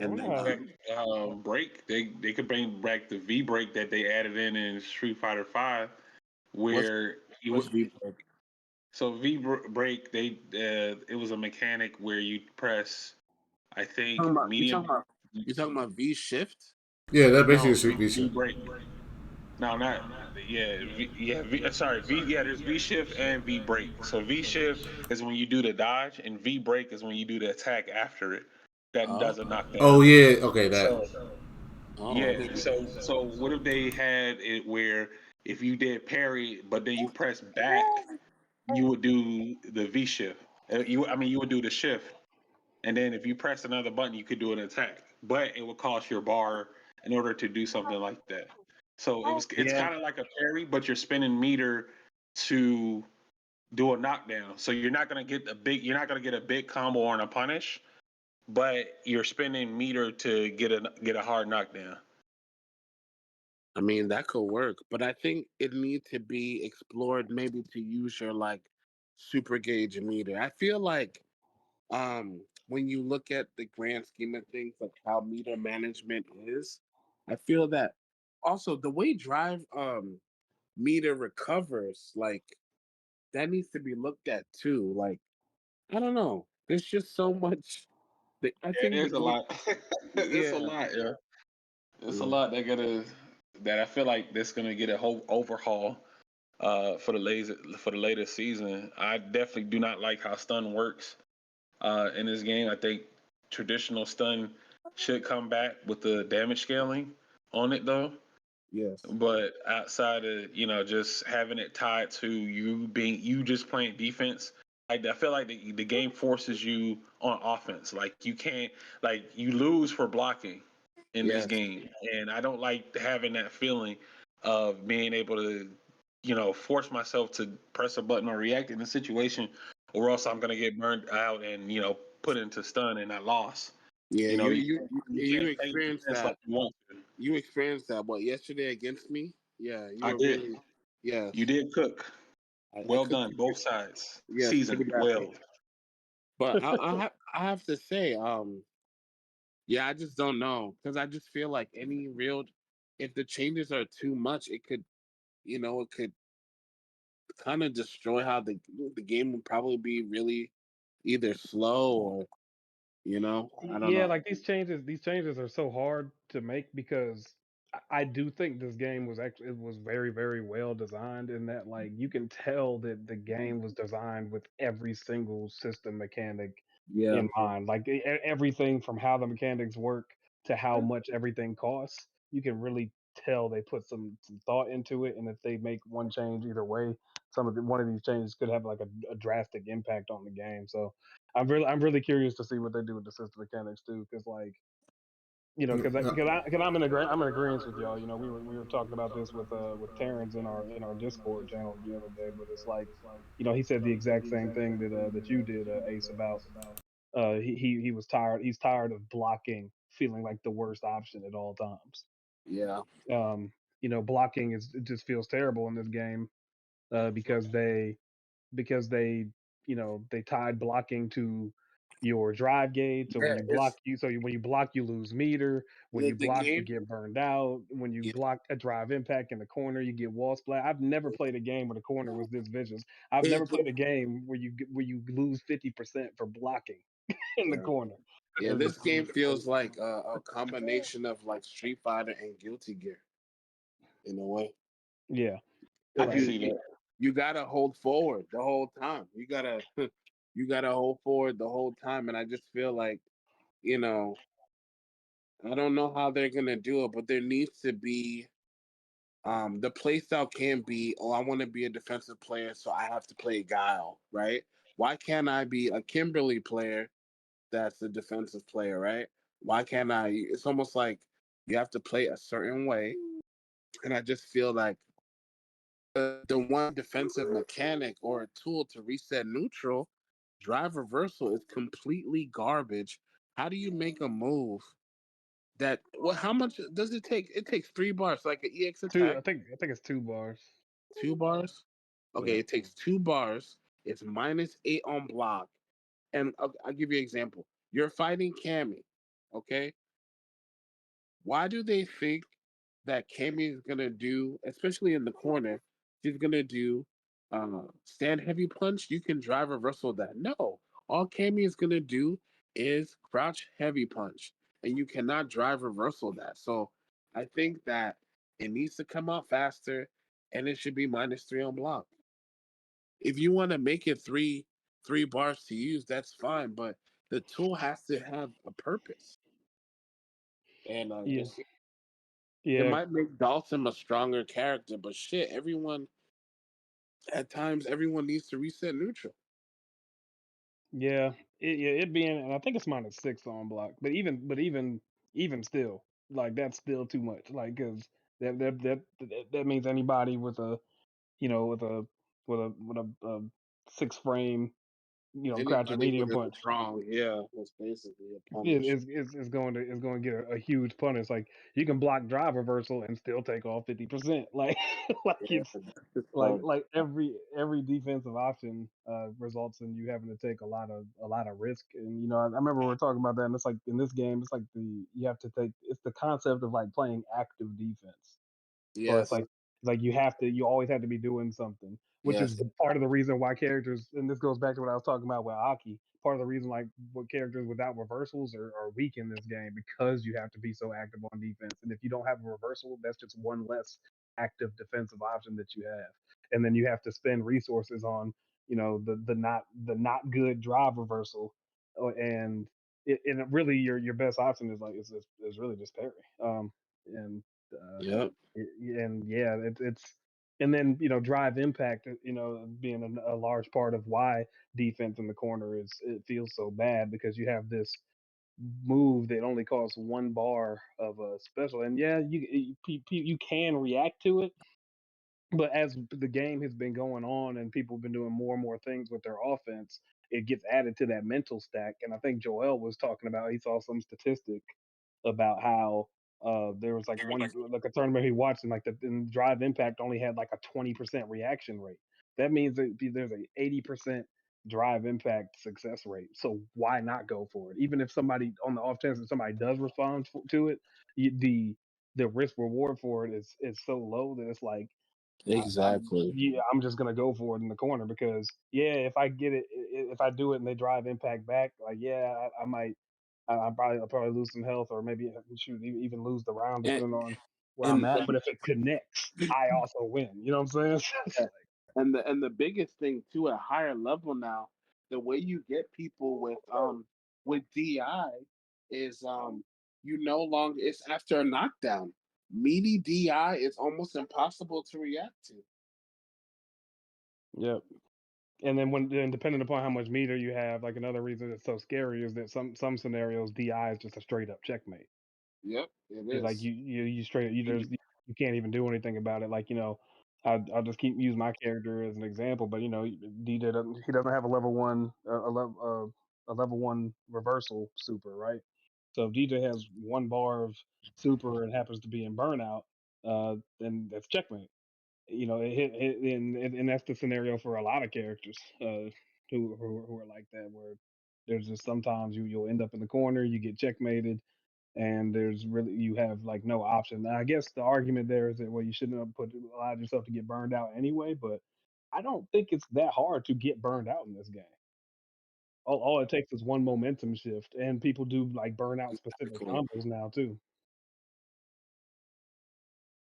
I and don't know then Bring how. back break. They could bring back the V break that they added in Street Fighter Five, what's where what's you V break? so break it was a mechanic where you press I Talking think about you medium. talking about you talking about V shift? Yeah, that basically No, is Street V Visa. break. No, not sorry, V. Yeah, there's V shift and V break. So V shift is when you do the dodge, and V break is when you do the attack after it. That Oh, does a knockdown. Oh yeah, okay, that. So oh, I yeah, didn't. so what if they had it where if you did parry, but then you press back, you would do the V shift. You would do the shift, and then if you press another button, you could do an attack, but it would cost your bar in order to do something like that. So it's Yeah, kind of like a parry, but you're spinning meter to do a knockdown. So you're not gonna get a big combo or a punish, but you're spending meter to get a hard knockdown. I mean that could work, but I think it needs to be explored. Maybe to use your like super gauge meter. I feel like when you look at the grand scheme of things, like how meter management is, I feel that also the way drive meter recovers, like that needs to be looked at too. Like I don't know, there's just so much. I Yeah, think the there's a game, lot. It's a yeah, lot, yeah. It's a yeah, lot that I feel like that's gonna get a whole overhaul for the latest season. I definitely do not like how stun works in this game. I think traditional stun should come back with the damage scaling on it though. yes, But outside of just having it tied to you just playing defense, I feel like the game forces you on offense. Like you can't you lose for blocking in this yes, game, and I don't like having that feeling of being able to force myself to press a button or react in a situation, or else I'm gonna get burned out and put into stun and I lost. yeah. You You can't play experienced defense that. like you want to. You experienced that what yesterday against me? Yeah, you I were did. really, yes. You did cook. I Well could done, both sides. yes Seasoned pretty badly. well. But I have to say, yeah, I just don't know because I just feel like any real, if the changes are too much, it could, it could kind of destroy how the game would probably be really either slow or, I don't Yeah, know. like these changes are so hard to make because I do think this game was actually it was very very well designed in that like you can tell that the game was designed with every single system mechanic Yeah, in mind. Like everything from how the mechanics work to how much everything costs. You can really tell they put some thought into it, and if they make one change either way, one of these changes could have like a drastic impact on the game. So I'm really curious to see what they do with the system mechanics too, because like I'm in agreement with y'all. We were talking about this with Terrence in our Discord channel the other day, but it's like he said the exact same thing that you did, Ace, about he was tired. He's tired of blocking feeling like the worst option at all times. yeah, Blocking it just feels terrible in this game because they they tied blocking to your drive gauge. So yeah. when you block you lose meter. When you The block you game. get burned out. When you Yeah, block a drive impact in the corner you get wall splat. I've never played a game where the corner was this vicious. I've yeah, never played a game where you lose 50% for blocking in the yeah. corner. Yeah, It's this just game feels like a combination of like Street Fighter and Guilty Gear in a way. yeah. I Because can Like see that. you gotta hold forward the whole time. You gotta you gotta hold forward the whole time, and I just feel like you know I don't know how they're gonna do it, but there needs to be the playstyle can be, oh, I want to be a defensive player, so I have to play Guile, right? Why can't I be a Kimberly player that's a defensive player, right? Why can't I? It's almost like You have to play a certain way. And I just feel like the one defensive mechanic or a tool to reset neutral, drive reversal, is completely garbage. How do you make a move that, well, how much does it take? It takes 3 bars, like an EX Two. attack. I think it's 2 bars. 2 bars? Yeah. Okay, it takes 2 bars. It's -8 on block. And I'll give you an example. You're fighting Cammy, okay? Why do they think that Cammy is gonna do, especially in the corner, she's gonna do stand heavy punch? You can drive reversal that. No, all Cammy is gonna do is crouch heavy punch, and you cannot drive reversal that. So I think that it needs to come out faster, and it should be -3 on block. If you want to make it three bars to use, that's fine, but the tool has to have a purpose. And Yeah. just it Yeah. might make Dalton a stronger character, but shit, at times everyone needs to reset neutral. Yeah. It being, and I think it's -6 on block. But even still, like that's still too much. Like because that means anybody with a with a 6 frame crouching Anybody medium with a punch strong, yeah, that's basically a is punish. is going to get a huge punish. Like you can block drive reversal and still take off 50%. Like like Yeah, it's that's just like hard. like every defensive option results in you having to take a lot of risk. And I remember we were talking about that, and it's like in this game, it's like you have to take it's the concept of like playing active defense. So Yes, it's like you always have to be doing something, which is yes, part of the reason why characters, and this goes back to what I was talking about with Aki. Part of the reason like what characters without reversals are weak in this game because you have to be so active on defense, and if you don't have a reversal, that's just one less active defensive option that you have, and then you have to spend resources on the not good drive reversal, and really your best option is like is really just parry, and uh, yep, and yeah, it's and then drive impact, being a large part of why defense in the corner is it feels so bad because you have this move that only costs 1 bar of a special, and yeah, you can react to it, but as the game has been going on and people have been doing more and more things with their offense, it gets added to that mental stack. And I think Joel was talking about he saw some statistic about how there was like a tournament he watched and like and Drive Impact only had like a 20% reaction rate. That means that there's a 80% Drive Impact success rate. So why not go for it? Even if somebody on the off chance that somebody does respond to it, the risk reward for it is so low that it's like exactly. yeah, I'm just gonna go for it in the corner because yeah, if I get it, if I do it and they drive impact back, like yeah, I might, I'll probably lose some health or maybe shoot even lose the round And depending on where I'm and at. But if it connects, I also win. You know what I'm saying? It's Yeah. And the biggest thing too, at a higher level now, the way you get people with DI is you no longer, it's after a knockdown. Meaty DI is almost impossible to react to. Yep. And then depending upon how much meter you have, like another reason it's so scary is that some scenarios DI is just a straight up checkmate. Yep, it It's like is. you straight you And there's you can't even do anything about it. Like I'll just keep using my character as an example, but DJ doesn't have a level one a level one reversal super, right? So if DJ has 1 bar of super and happens to be in burnout, then that's checkmate. And that's the scenario for a lot of characters who are like that, where there's just sometimes you'll end up in the corner, you get checkmated, and there's really you have like no option. Now, I guess the argument there is that well, you shouldn't have allowed yourself to get burned out anyway, but I don't think it's that hard to get burned out in this game. All it takes is one momentum shift, and people do like burnout specific exactly. combos now too.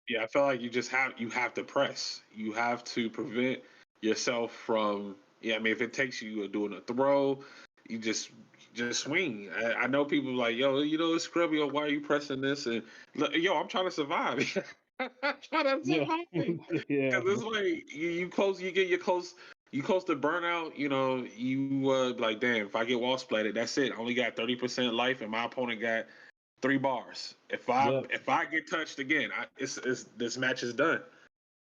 Yeah, I feel like you have to press. You have to prevent yourself from. Yeah, I mean, if it takes you doing a throw, you just swing. I know people like, yo, it's scrubby. Or why are you pressing this? And look, yo, I'm trying to survive. I'm trying to Yeah, survive because yeah, it's like you close. You get your close. You close to burnout. You like, damn. If I get wall splatted, that's it. I only got 30% life, and my opponent got 3 bars. If I get touched again, it's this match is done.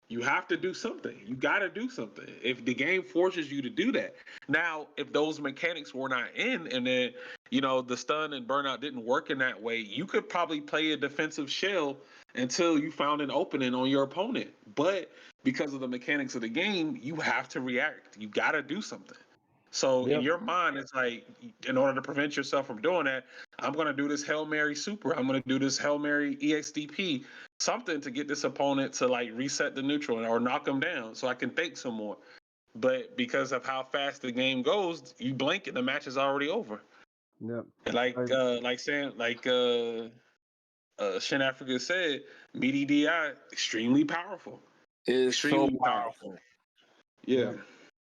You have to do something. You got to do something. If the game forces you to do that. Now, if those mechanics were not in, and then the stun and burnout didn't work in that way, you could probably play a defensive shell until you found an opening on your opponent. But because of the mechanics of the game, you have to react. You got to do something. So in Yep. your mind, it's like, in order to prevent yourself from doing that, I'm going to do this Hail Mary Super. I'm going to do this Hail Mary EXDP, something to get this opponent to like reset the neutral or knock them down so I can think some more. But because of how fast the game goes, you blink and the match is already over. Yep. And Shin Africa said, meaty DI, extremely powerful. It is so Extremely powerful. powerful. Yeah.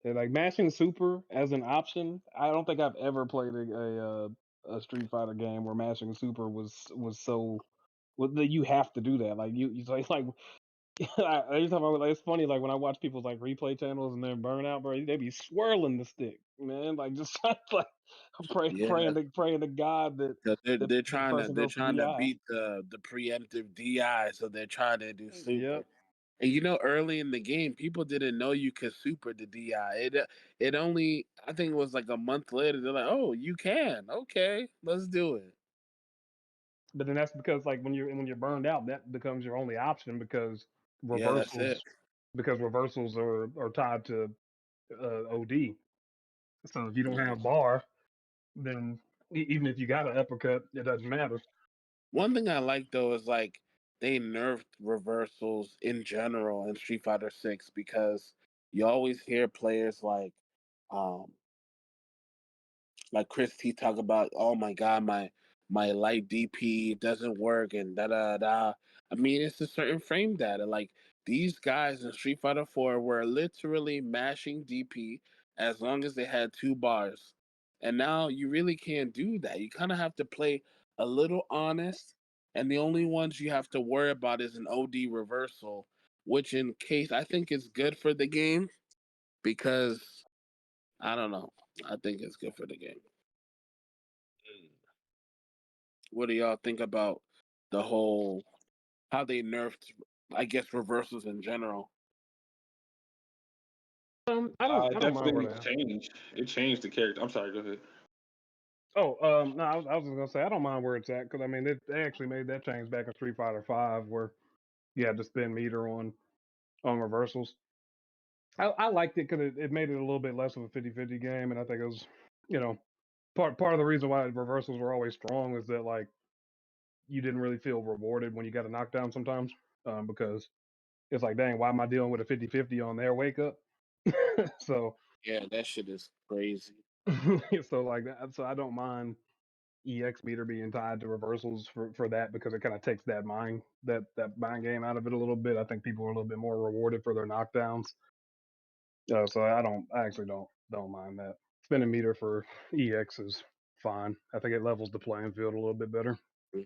Yeah, like mashing super as an option. I don't think I've ever played a Street Fighter game where mashing super was so. Well, that you have to do that. Like you like every time it's funny. Like when I watch people's like replay channels and then burnout, bro, they be swirling the stick, man. Like just like Yeah, praying to God that 'cause that they're the trying to person goes for DI. beat the preemptive DI, so they're trying to do super. Yep. And early in the game, people didn't know you could super the DI. It only, I think it was like a month later. They're like, "Oh, you can. Okay, let's do it." But then that's because like when you're burned out, that becomes your only option Yeah, that's it. reversals are tied to OD. So if you don't Yeah. have bar, then even if you got an uppercut, it doesn't matter. One thing I like though is like they nerfed reversals in general in Street Fighter 6 because you always hear players um like Chris T talk about, oh my god, my light DP doesn't work and da da da. I mean, it's a certain frame data. Like these guys in Street Fighter 4 were literally mashing DP as long as they had 2 bars. And now you really can't do that. You kind of have to play a little honest, and the only ones you have to worry about is an OD reversal, which in case I think is good for the game because I don't know. I think it's good for the game. What do y'all think about the whole how they nerfed, I guess, reversals in general? I It don't mind where definitely they are. changed. It changed the character. I'm sorry, go ahead. Oh, no, I was just gonna say I don't mind where it's at because I mean they actually made that change back in Street Fighter Five where you had to spin meter on reversals. I liked it because it made it a little bit less of a 50-50 game, and I think it was, you know, part of the reason why reversals were always strong is that like you didn't really feel rewarded when you got a knockdown sometimes, because it's like, dang, why am I dealing with a 50-50 on their wake up? So Yeah, that shit is crazy. so like that, so I don't mind EX meter being tied to reversals for that because it kind of takes that mind game out of it a little bit. I think people are a little bit more rewarded for their knockdowns. So I actually don't mind that. Spinning meter for EX is fine. I think it levels the playing field a little bit better. Hmm.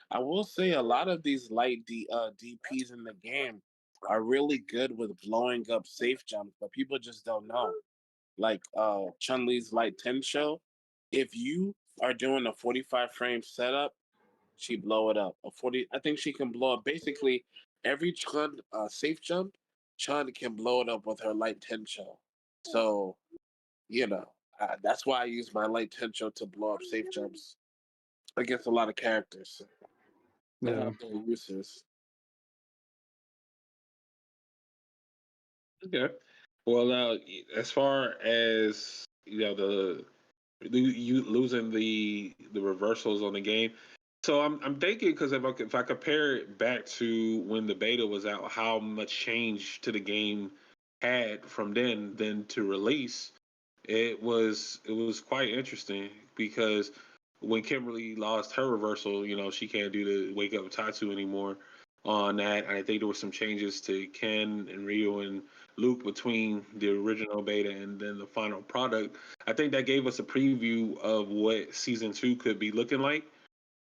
I will say a lot of these light DPs in the game are really good with blowing up safe jumps, but people just don't know. Like Chun Li's light 10 show, if you are doing a 45 frame setup, she blow it up. A 40, I think she can blow up basically every Chun safe jump. Chun can blow it up with her light 10 show. So that's why I use my light 10 show to blow up safe jumps against a lot of characters. They Yeah. have their uses. Okay. Well, now as far as you losing the reversals on the game, so I'm thinking because if I compare it back to when the beta was out, how much change to the game had from then to release, it was quite interesting because when Kimberly lost her reversal, she can't do the wake up Tatsu anymore on that. And I think there were some changes to Ken and Ryu and Luke between the original beta and then the final product. I think that gave us a preview of what season 2 could be looking like.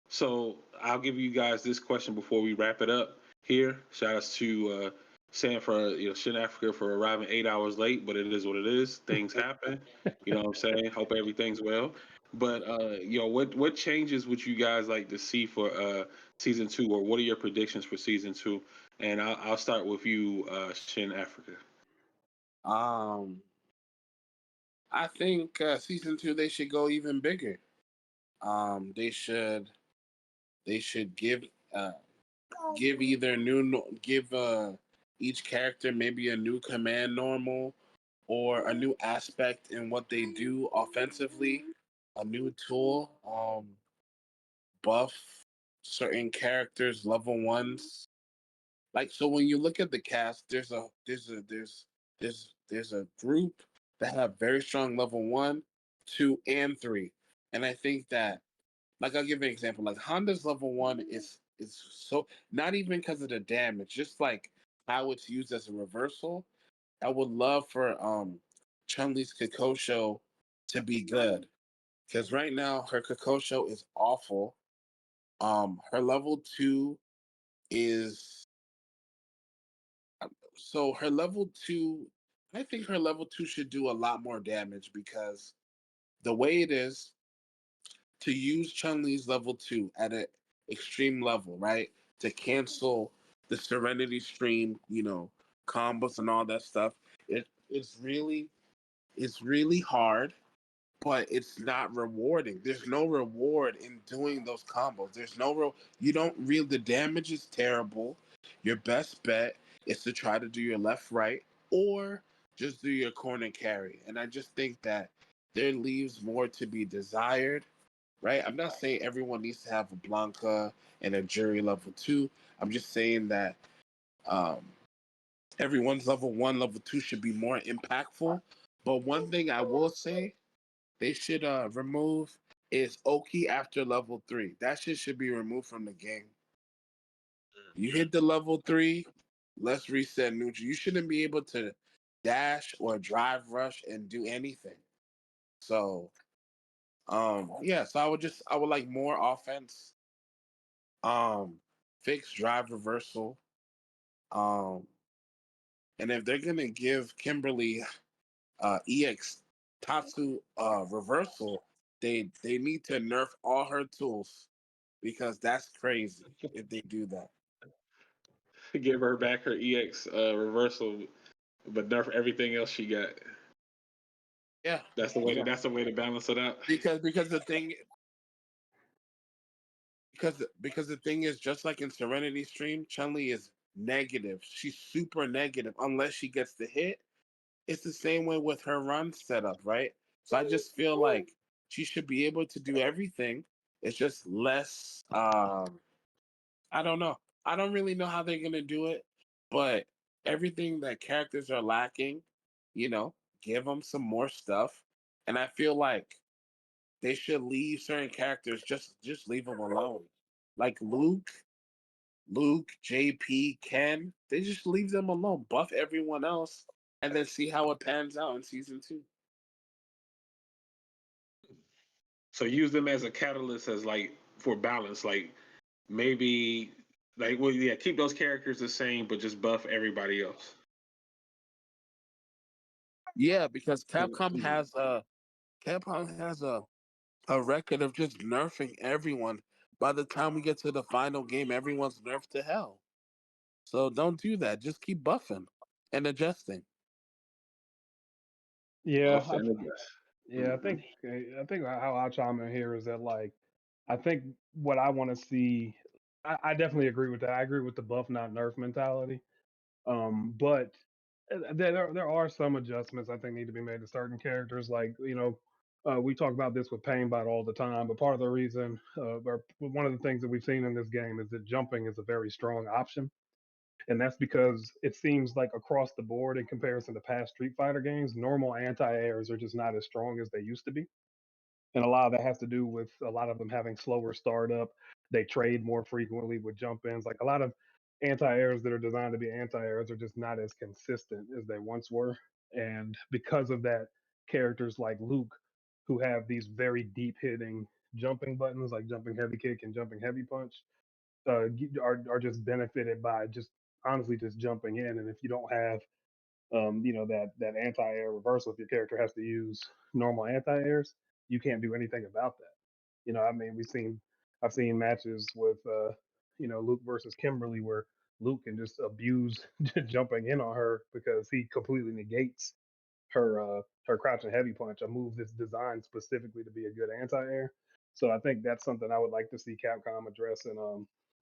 So I'll give you guys this question before we wrap it up here. Shout outs to Sam for Shin Africa for arriving 8 hours late, but it is what it is. Things happen. You know what I'm saying? Hope everything's well. But what changes would you guys like to see for season two, or what are your predictions for season two? And I'll start with you, Shin Africa. Um, I think season two they should go even bigger. They should give either give each character maybe a new command normal or a new aspect in what they do offensively, a new tool. Buff certain characters level ones. Like so, when you look at the cast, there's a group that have very strong level one, two, and three, and I think that like I'll give you an example. Like Honda's level one is so not even because of the damage, just like how it's used as a reversal. I would love for Chun Li's Kakosho to be good because right now her Kakosho is awful. Her level two is so her level two. I think her level two should do a lot more damage because the way it is to use Chun Li's level two at an extreme level, right? To cancel the Serenity Stream, combos and all that stuff. It's really hard, but it's not rewarding. There's no reward in doing those combos. There's no real. You don't real. The damage is terrible. Your best bet is to try to do your left right or just do your corner carry. And I just think that there leaves more to be desired, right? I'm not saying everyone needs to have a Blanca and a Jury level two. I'm just saying that um, everyone's level one, level two should be more impactful. But one thing I will say they should remove is Oki after level three. That shit should be removed from the game. You hit the level three, let's reset neutral. You shouldn't be able to dash or drive rush and do anything. So yeah, so I would like more offense, um, fixed drive reversal. Um, and if they're gonna give Kimberly EX Tatsu reversal, they need to nerf all her tools because that's crazy if they do that. Give her back her EX reversal, but nerf everything else she got. Yeah, That's the way. yeah. That's the way to balance it out. Because the thing because the thing is just like in Serenity Stream, Chun Li is negative. She's super negative unless she gets the hit. It's the same way with her run setup, right? So I just feel like she should be able to do everything. It's just less. I don't know. I don't really know how they're gonna do it, but everything that characters are lacking, you know, give them some more stuff. And I feel like they should leave certain characters just leave them alone. Like Luke, JP, Ken, they just leave them alone. Buff everyone else, and then see how it pans out in season two. So use them as a catalyst, as like for balance. Like maybe, like well, yeah, keep those characters the same, but just buff everybody else. Yeah, because Capcom has a record of just nerfing everyone. By the time we get to the final game, everyone's nerfed to hell. So don't do that. Just keep buffing and adjusting. Yeah, Buff and adjust. yeah, Mhm. I think how I chime in here is that like I think what I want to see, I definitely agree with that. I agree with the buff not nerf mentality. But there are some adjustments I think need to be made to certain characters. Like we talk about this with Painbot all the time, but part of the reason, or one of the things that we've seen in this game is that jumping is a very strong option, and that's because it seems like across the board in comparison to past Street Fighter games, normal anti-airs are just not as strong as they used to be, and a lot of that has to do with a lot of them having slower startup. They trade more frequently with jump ins. Like a lot of anti-airs that are designed to be anti-airs are just not as consistent as they once were. And because of that, characters like Luke, who have these very deep hitting jumping buttons like jumping heavy kick and jumping heavy punch, are just benefited by just honestly just jumping in. And if you don't have that anti-air reversal, if your character has to use normal anti-airs, you can't do anything about that. You know, I mean, I've seen matches with Luke versus Kimberly where Luke can just abuse jumping in on her because he completely negates her crouch and heavy punch, a move that's designed specifically to be a good anti-air. So I think that's something I would like to see Capcom address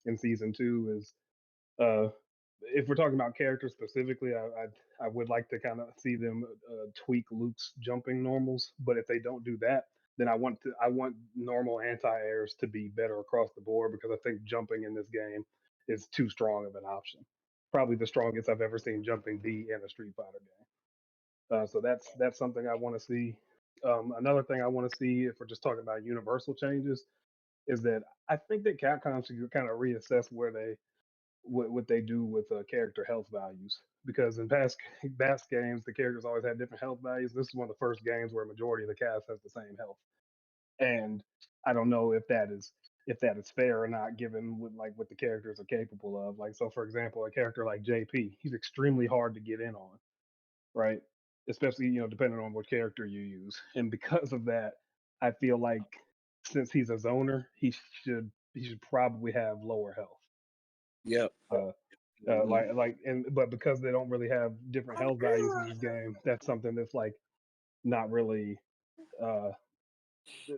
in season two is uh if we're talking about characters specifically, I would like to kind of see them tweak Luke's jumping normals. But if they don't do that, then I want normal anti airs to be better across the board because I think jumping in this game is too strong of an option. Probably the strongest I've ever seen jumping be in a Street Fighter game. So that's something I want to see. Another thing I want to see, if we're just talking about universal changes, is that I think that Capcom should kind of reassess what they do with character health values because in past games the characters always had different health values. This is one of the first games where a majority of the cast has the same health, and I don't know if that is fair or not given what the characters are capable of. Like, so for example, a character like JP, he's extremely hard to get in on, right? Especially, depending on what character you use, and because of that, I feel like since he's a zoner, he should probably have lower health. Yep. But because they don't really have different health values in this game, that's something that's like not really uh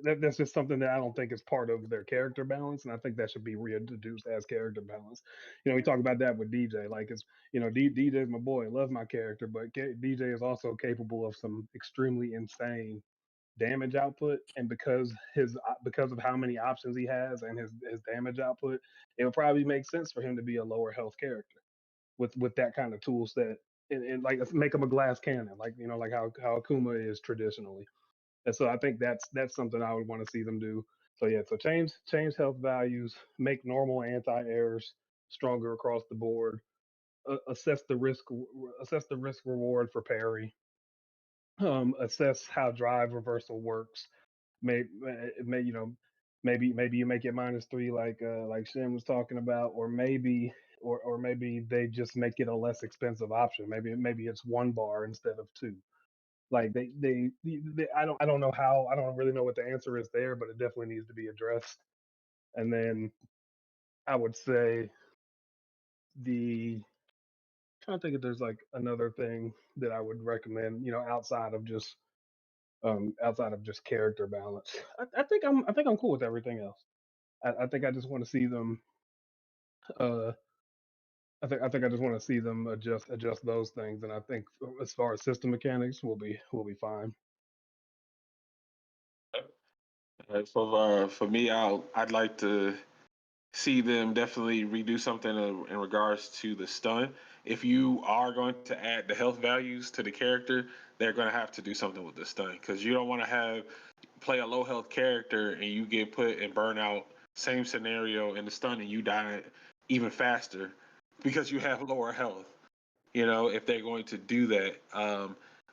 that's just something that I don't think is part of their character balance, and I think that should be reintroduced as character balance. We talk about that with DJ, like it's DJ's my boy, love my character, but DJ is also capable of some extremely insane damage output, and because of how many options he has and his damage output, it would probably make sense for him to be a lower health character with that kind of tool set, and like make him a glass cannon, like like how Akuma is traditionally. And so I think that's something I would want to see them do. So yeah, so change health values, make normal anti-airs stronger across the board, assess the risk reward for parry, assess how drive reversal works. Maybe you make it -3 like Shin was talking about, or maybe they just make it a less expensive option. Maybe it's 1 bar instead of 2. Like I don't know how, I don't really know what the answer is there, but it definitely needs to be addressed. And then I would say the trying to think if there's like another thing that I would recommend, outside of just character balance. I think I'm cool with everything else. I think I just want to see them. Uh, I think I just want to see them adjust those things, and I think as far as system mechanics, we'll be fine. For me, I'd like to see them definitely redo something in regards to the stun. If you are going to add the health values to the character, they're going to have to do something with the stun because you don't want to play a low health character and you get put in burnout. Same scenario in the stun and you die even faster because you have lower health. If they're going to do that,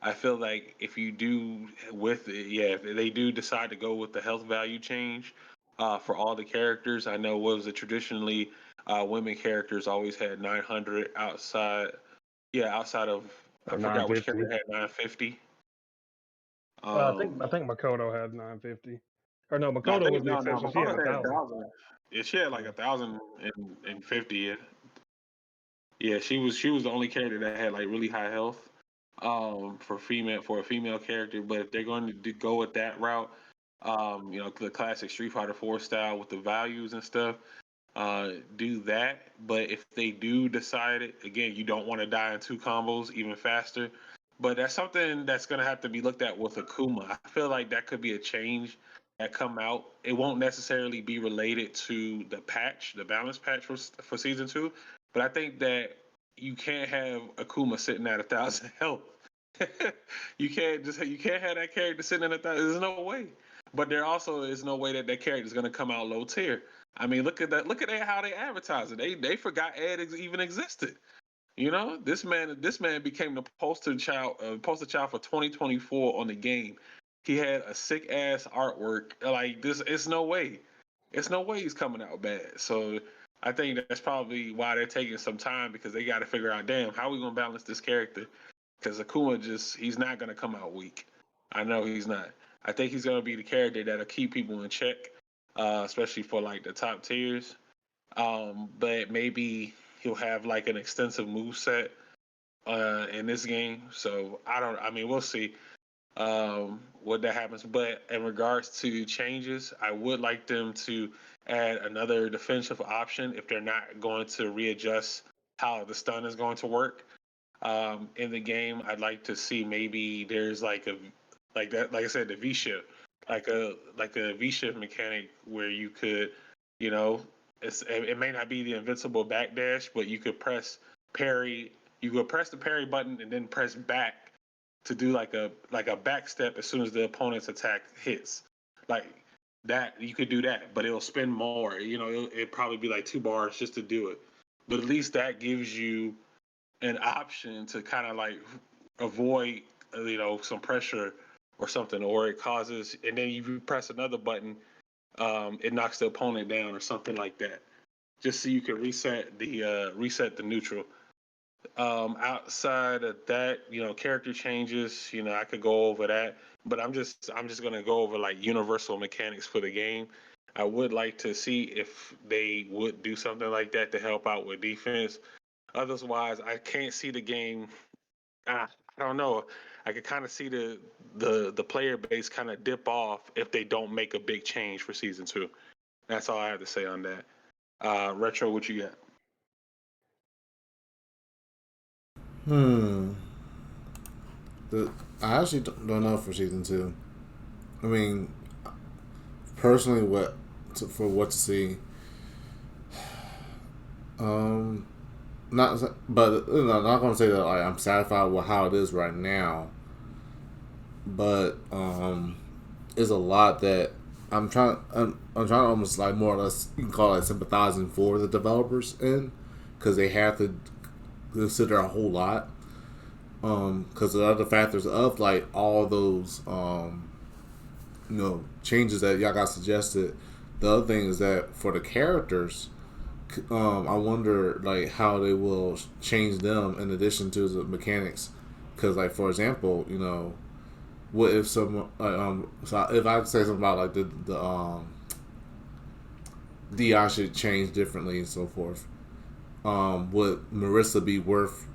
I feel like if you do with it, yeah, if they do decide to go with the health value change for all the characters, I know what was it traditionally, women characters always had 900 outside. Yeah, outside of I Or forgot which 950. character had 950. I think Makoto had 950. Or no, No, I Makoto think was the no, exception. She had Makoto a had a thousand. thousand. Yeah, she had like Yeah. 1,050. Yeah. Yeah, she was the only character that had like really high health for a female character. But if they're going to go with that route, the classic Street Fighter 4 style with the values and stuff, do that. But if they do decide it again, you don't want to die in 2 combos even faster. But that's something that's going to have to be looked at with Akuma. I feel like that could be a change that come out. It won't necessarily be related to the balance patch for season 2. But I think that you can't have Akuma sitting at 1,000 health. You can't have that character sitting at 1,000. There's no way. But there also is no way that character is going to come out low tier. I mean, look at that. Look at how they advertise it. They forgot Ed even existed. This man became the poster child for 2024 on the game. He had a sick ass artwork like this. It's no way. It's no way he's coming out bad. So I think that's probably why they're taking some time because they got to figure out, damn, how are we gonna balance this character? Because Akuma he's not gonna come out weak. I know he's not. I think he's gonna be the character that'll keep people in check, especially for like the top tiers. But maybe he'll have like an extensive move set in this game. So I don't. I mean, we'll see what that happens. But in regards to changes, I would like them to add another defensive option if they're not going to readjust how the stun is going to work in the game. I'd like to see maybe there's like a like that, like I said, the V shift, like a V shift mechanic where you could, you know, it may not be the invincible backdash, but you could press parry. You could press the parry button and then press back to do like a back step as soon as the opponent's attack hits. Like that, you could do that, but it'll spend more. You know, it'd probably be like 2 bars just to do it. But at least that gives you an option to kind of like avoid, some pressure or something, or it causes, and then you press another button, it knocks the opponent down or something like that, just so you can reset the neutral. Outside of that, character changes, I could go over that, but I'm just gonna go over like universal mechanics for the game. I would like to see if they would do something like that to help out with defense. Otherwise, I can't see the game. I don't know. I could kind of see the player base kind of dip off if they don't make a big change for season two. That's all I have to say on that. Retro, what you got? Hmm. I actually don't know for season two. I mean, personally, for what to see, not, but not going to say that like I'm satisfied with how it is right now. But there's a lot that I'm trying to almost like more or less you can call it sympathizing for the developers in, because they have to consider a whole lot. Because the other factors of like all those changes that y'all got suggested. The other thing is that for the characters, I wonder like how they will change them in addition to the mechanics. Because like for example, what if some so if I say something about like the DI should change differently and so forth, would Marissa be worth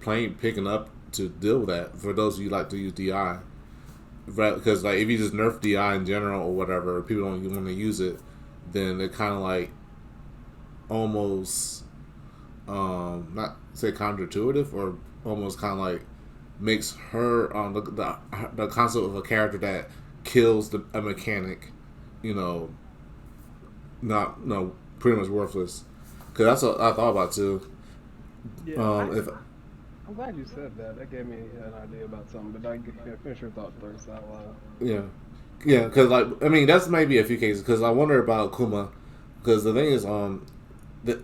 picking up to deal with that for those of you like to use DI? Right, because like if you just nerf DI in general or whatever, people don't even want to use it, then it kind of like almost not say counterintuitive or almost kind of like makes her the concept of a character that kills a mechanic, not pretty much worthless. Because that's what I thought about too. Yeah, I'm glad you said that. That gave me an idea about something. But I finish your thought first out loud. Yeah, because like I mean that's maybe a few cases. Because I wonder about Kuma. Because the thing is,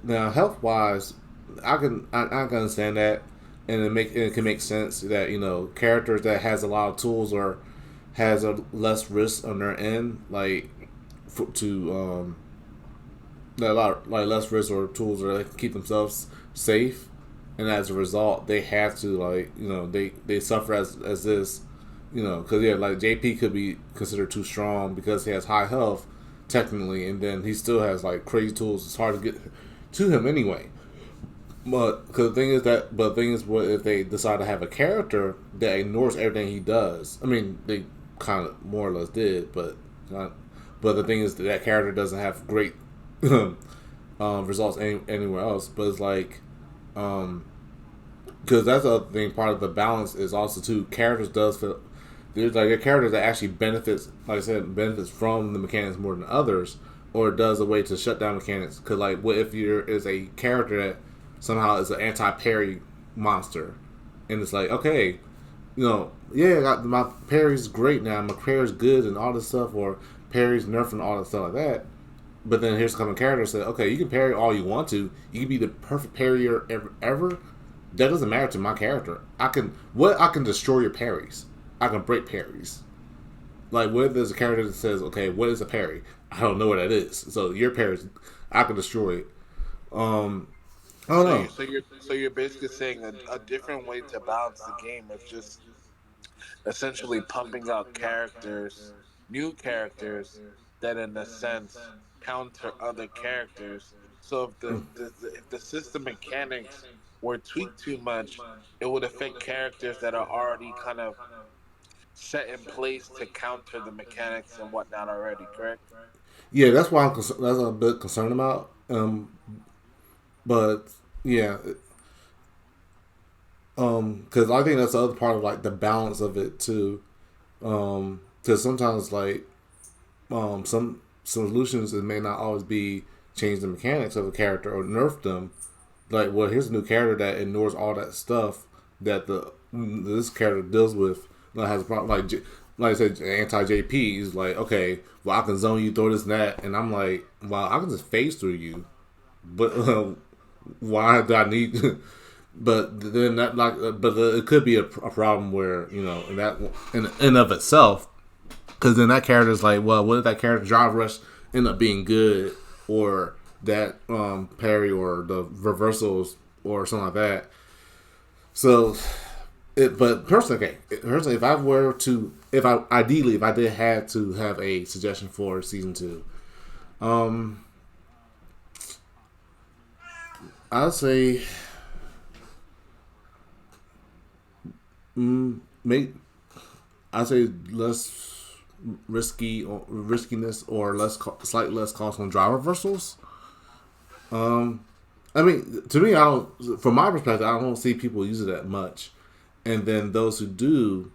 now health wise, I can understand that, and it can make sense that characters that has a lot of tools or has a less risk on their end, like a lot like less risk or tools or they can keep themselves safe, and as a result they have to they suffer as this, because like JP could be considered too strong because he has high health technically, and then he still has like crazy tools. It's hard to get to him anyway. But because the thing is, what if they decide to have a character that ignores everything he does? I mean, they kind of more or less did, but the thing is that character doesn't have great results anywhere else. But it's like, because that's the other thing. Part of the balance is also too characters does feel. There's like a character that actually benefits, like I said, benefits from the mechanics more than others, or does a way to shut down mechanics. Because like, what if is a character that somehow is an anti-parry monster, and it's like, okay, my parry's great now, my parry's good and all this stuff, or parry's nerfing all that stuff like that. But then here's some character that says, okay, you can parry all you want to, you can be the perfect parrier ever. That doesn't matter to my character. I can destroy your parries. I can break parries. Like, what if there's a character that says, okay, what is a parry? I don't know what that is. So your parries, I can destroy it. I don't know. So you're basically saying a different way to balance the game is just essentially pumping out characters, new characters that, in a sense, counter other characters. So if the system mechanics were tweaked too much, it would affect characters that are already kind of set in place to counter the mechanics and whatnot already. Correct? Yeah, that's why that's what I'm a bit concerned about. But yeah, because I think that's the other part of like the balance of it too. Because sometimes like some solutions it may not always be change the mechanics of a character or nerf them. Like, well, here's a new character that ignores all that stuff that this character deals with. Like, has a problem. Like I said, anti JP is like, okay, well, I can zone you, throw this and that, and I'm like, well, I can just phase through you, but why do I need? But then that it could be a problem where in that in of itself, because then that character is like, well, what if that character drive rush end up being good, or that parry or the reversals or something like that. So, but personally, if I were to, if I did have to have a suggestion for season two, I'd say, make I'd say less riskiness or slightly less cost on drive reversals. I mean, to me, I don't. From my perspective, I don't see people use it that much. And then those who do,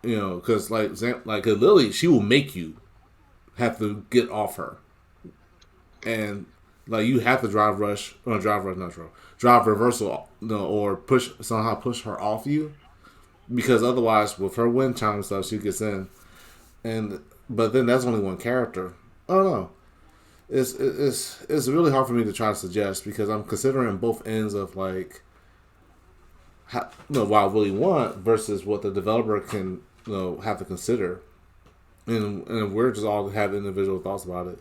because like Lily, she will make you have to get off her, and like you have to drive reversal, or push her off you, because otherwise, with her wind chime and stuff, she gets in. And but then that's only one character. I don't know. It's really hard for me to try to suggest because I'm considering both ends of like what I really want versus what the developer can have to consider, and we're just all have individual thoughts about it.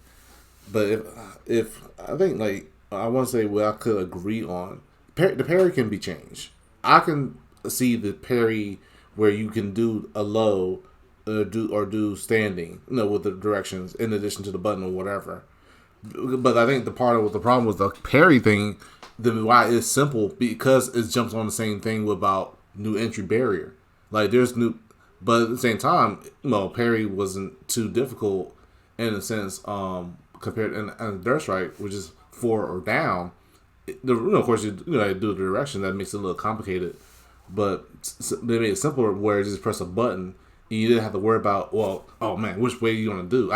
But if I think like I want to say what I could agree on, the parry can be changed. I can see the parry where you can do a low, do standing, with the directions in addition to the button or whatever. But I think the problem with the parry thing, why it's simple because it jumps on the same thing about new entry barrier. Like there's new, but at the same time, parry wasn't too difficult in a sense compared and Dirt Strike, which is 4 or down. Of course, you do the direction that makes it a little complicated, but they made it simpler where you just press a button. And you didn't have to worry about oh man, which way are you gonna do?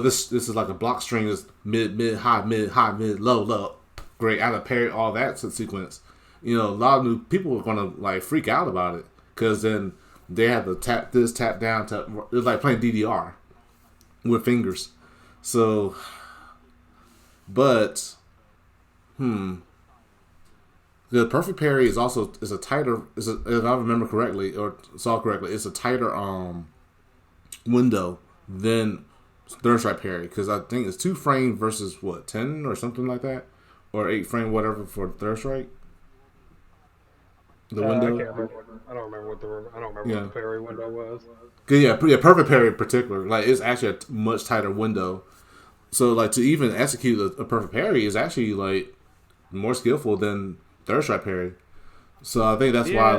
This is like a block string is mid high mid low. Great, I had to parry all that sequence. A lot of new people are gonna like freak out about it because then they have to tap this, tap down, tap. It's like playing DDR with fingers. So, but the perfect parry is a tighter. If I remember correctly or saw correctly, it's a tighter window than Third Strike parry because I think it's 2 frame versus 10 or something like that, or 8 frame whatever for Third Strike. The I window. can't remember. I don't remember what the parry window was. Yeah, perfect parry in particular. Like it's actually a much tighter window. So like to even execute a perfect parry is actually like more skillful than Third Strike parry. So I think that's why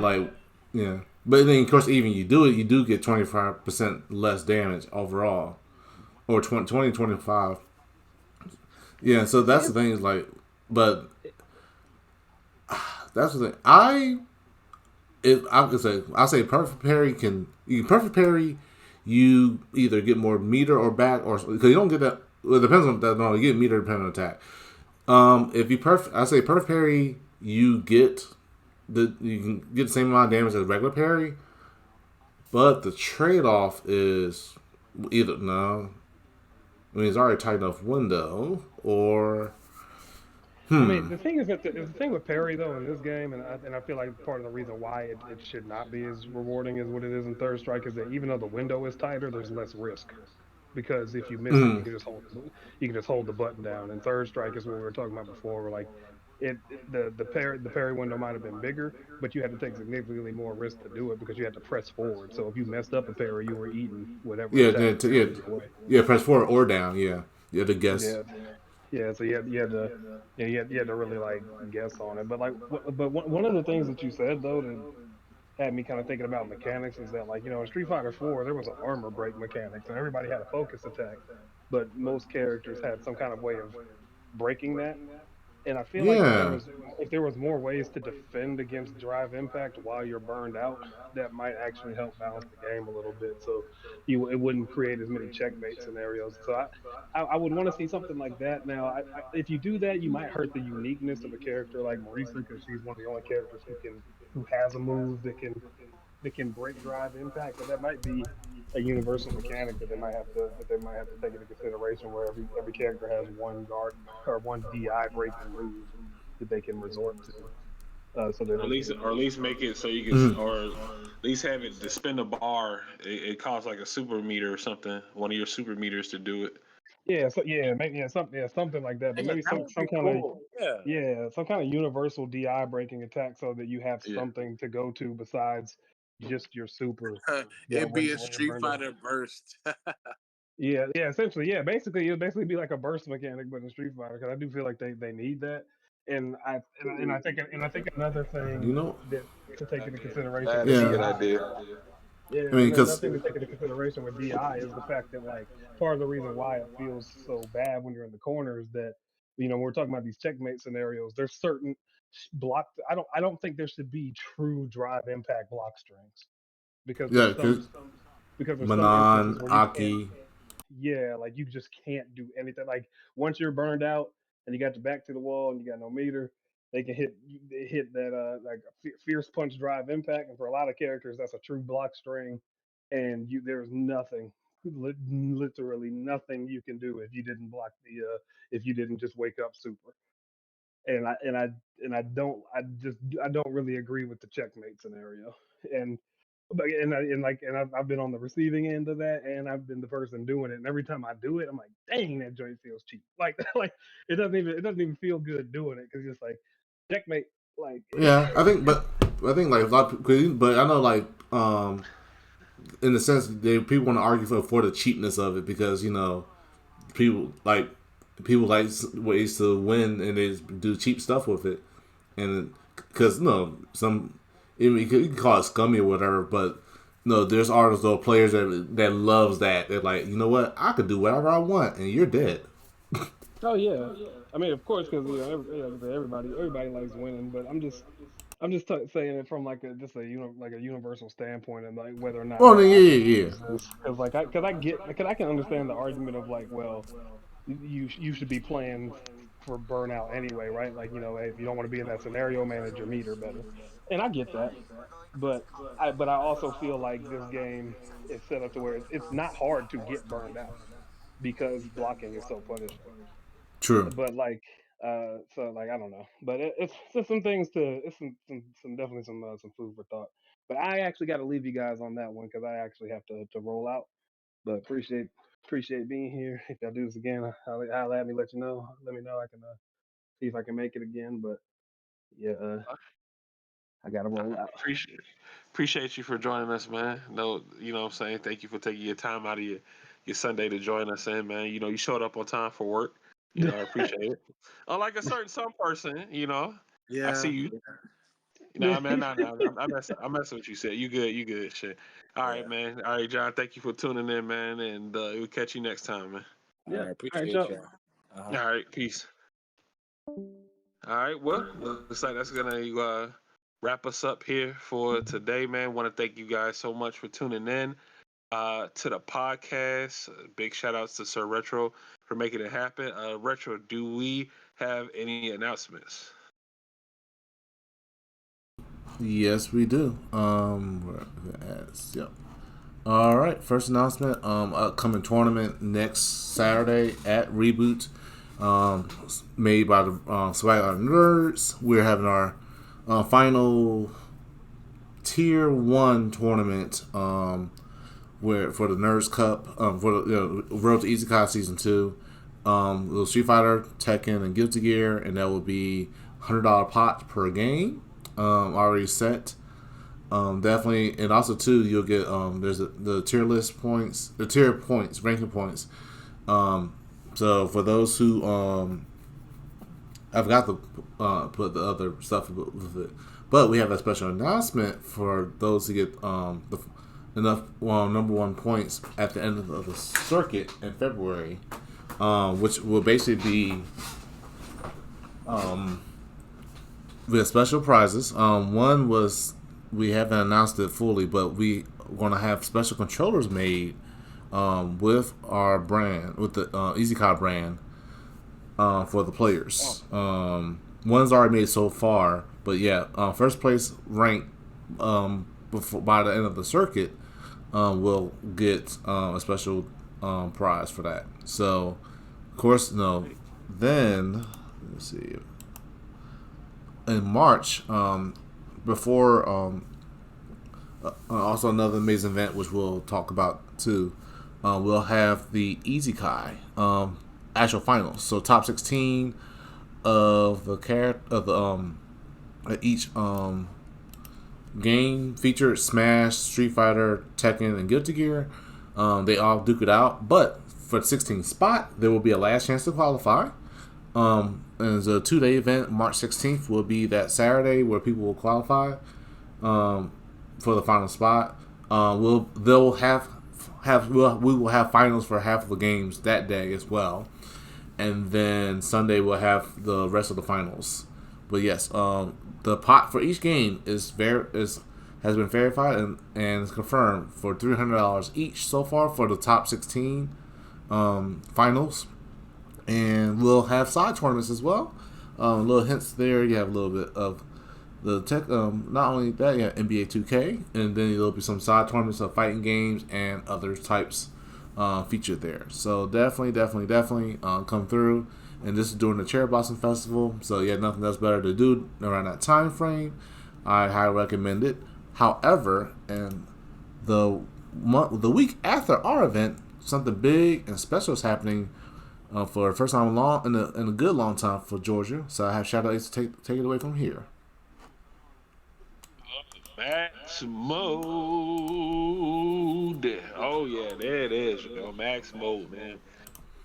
But then of course even you do get 25% less damage overall. Or 25. Yeah, so that's the thing is like, but that's the thing. I say perfect parry perfect parry. You either get more meter or back, or because you don't get that. Well, it depends on that. No, you get meter depending on attack. If you I say perfect parry, you can get the same amount of damage as regular parry, but the trade off is either no. I mean, it's already tight enough window, or I mean, the thing is that the thing with parry though in this game, and I feel like part of the reason why it should not be as rewarding as what it is in Third Strike is that even though the window is tighter, there's less risk because if you miss it, you can just hold the button down. And Third Strike is what we were talking about before, where like the parry window might have been bigger, but you had to take significantly more risk to do it because you had to press forward. So if you messed up a parry, you were eating whatever Yeah, attack was yeah, coming your way. yeah. Press forward or down. Yeah, yeah. The guess. Yeah, yeah. So you had to yeah you had to really like guess on it. But like but one of the things that you said though that had me kind of thinking about mechanics is that like in Street Fighter 4 there was an armor break mechanic, so everybody had a focus attack, but most characters had some kind of way of breaking that. And I feel like Yeah, if there was more ways to defend against drive impact while you're burned out, that might actually help balance the game a little bit. So it wouldn't create as many checkmate scenarios. So I would want to see something like that. Now, if you do that, you might hurt the uniqueness of a character like Marisa because she's one of the only characters who has a move that can break drive impact. But that might be a universal mechanic that they might have to take into consideration where every character has one guard or one DI breaking move that they can resort to, so that they can. Or at least make it so you can, Mhm. or at least have it to spin a bar. It costs like a super meter or something. One of your super meters to do it. Yeah, so yeah, maybe something like that, but Yeah, maybe that would some be kind of cool. Yeah. some kind of universal DI breaking attack so that you have Yeah. something to go to besides just your super. That It'd be a when you're Street burned out. Fighter burst. Yeah, essentially, yeah. Basically, it'll basically be like a burst mechanic, but in Street Fighter, because I do feel like they need that, and I think another You thing know. that to take into consideration That with is a Yeah, good DI, idea. yeah, I mean, another because thing to take into consideration with DI is the fact that like part of the reason why it feels so bad when you're in the corner is that when we're talking about these checkmate scenarios, there's certain block. I don't think there should be true drive impact block strings because yeah, because there's some instances Manon, where you can't. Aki. Yeah, like you just can't do anything. Like once you're burned out and you got your back to the wall and you got no meter, they hit that like a fierce punch drive impact, and for a lot of characters that's a true block string, and there's nothing, literally nothing you can do if you didn't just wake up super. And I don't really agree with the checkmate scenario, and I've been on the receiving end of that, and I've been the person doing it. And every time I do it, I'm like, dang, that joint feels cheap. Like like it doesn't even feel good doing it because it's like checkmate. Like Yeah, I think like a lot of people, but I know like in the sense people want to argue for the cheapness of it because people like people like ways to win and they do cheap stuff with it, and because some you can call it scummy or whatever, but no, there's artists or players that loves that. They're like, you know what, I could do whatever I want, and you're dead. oh yeah, I mean of course because everybody likes winning, but I'm just saying it from like a just a like a universal standpoint and like whether or not Well, that then, yeah, option yeah, yeah. exists because like because I can understand the argument of like well you should be playing for burnout anyway, right? Like, hey, if you don't want to be in that scenario, manage your meter better. And I get that. But I also feel like this game is set up to where it's not hard to get burned out because blocking is so punishing. True. But like so like I don't know. But it's just some things to it's some definitely some food for thought. But I actually got to leave you guys on that one because I actually have to roll out. But appreciate being here. If y'all do this again, I'll let me let you know. Let me know. I can see if I can make it again. But yeah, I gotta roll out. Appreciate you for joining us, man. No, you know what I'm saying? Thank you for taking your time out of your Sunday to join us in, man. You showed up on time for work. I appreciate it. Unlike a certain some person, I see Yeah. you. Nah, man, nah. I'm messing with you. Said you good. Shit. All right, Yeah. man. All right, John. Thank you for tuning in, man, and we'll catch you next time, man. All Yeah. right. All right, Appreciate y'all. you. Uh-huh. All right, peace. All right, well, looks like that's gonna wrap us up here for today, man. Want to thank you guys so much for tuning in to the podcast. Big shout outs to Sir Retro for making it happen. Retro, do we have any announcements? Yes, we do. Yep. All right. First announcement. Upcoming tournament next Saturday at Reboot. Made by the Swag Art Nerds. We're having our final Tier 1 tournament. Where for the Nerds Cup. For the Road to Isekai Season 2. Little Street Fighter, Tekken, and Guilty Gear, and that will be $100 pot per game already set. Definitely, and also too, you'll get there's the tier list points, the tier points, ranking points. So for those who I've got to put the other stuff with it, but we have a special announcement for those who get enough number one points at the end of the circuit in February, which will basically be with special prizes. One was we haven't announced it fully, but we going to have special controllers made with our brand, with the EasyCod brand for the players. One's already made so far, but yeah, first place rank before by the end of the circuit will get a special prize for that. So, of course, no. Then let's see. In March, before also another amazing event which we'll talk about too. We'll have the Easy Kai actual finals. So top 16 of each game featured Smash, Street Fighter, Tekken, and Guilty Gear. They all duke it out, but for the 16th spot, there will be a last chance to qualify. And it's a 2-day event. March 16th will be that Saturday where people will qualify for the final spot. We will have finals for half of the games that day as well, and then Sunday we'll have the rest of the finals. But yes, the pot for each game has been verified and is confirmed for $300 each so far for the top 16 finals. And we'll have side tournaments as well. Little hints there. You have a little bit of the tech. Not only that, you have NBA 2K, and then there'll be some side tournaments of fighting games and other types featured there. So definitely come through. And this is during the Cherry Blossom Festival. So yeah, nothing else better to do around that time frame. I highly recommend it. However, and the week after our event, something big and special is happening. For the first time in a good long time for Georgia. So I have Shadow Ace to take it away from here. Max Mode. Oh yeah, there it is. Max Mode, man.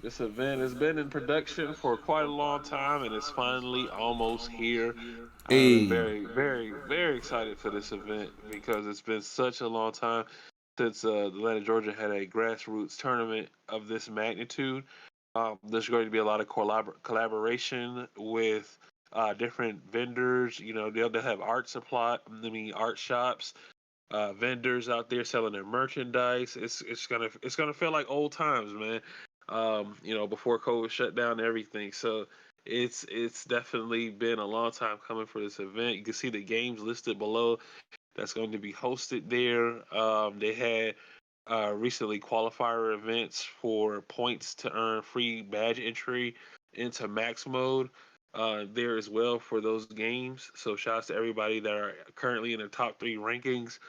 This event has been in production for quite a long time, and it's finally almost here. I'm Hey, very, very, very excited for this event because it's been such a long time since Atlanta, Georgia had a grassroots tournament of this magnitude. There's going to be a lot of collaboration with different vendors. They'll have art shops, vendors out there selling their merchandise. It's gonna feel like old times, man. Before COVID shut down everything. So it's definitely been a long time coming for this event. You can see the games listed below that's going to be hosted there. They had recently qualifier events for points to earn free badge entry into max mode there as well for those games. So shouts to everybody that are currently in the top 3 rankings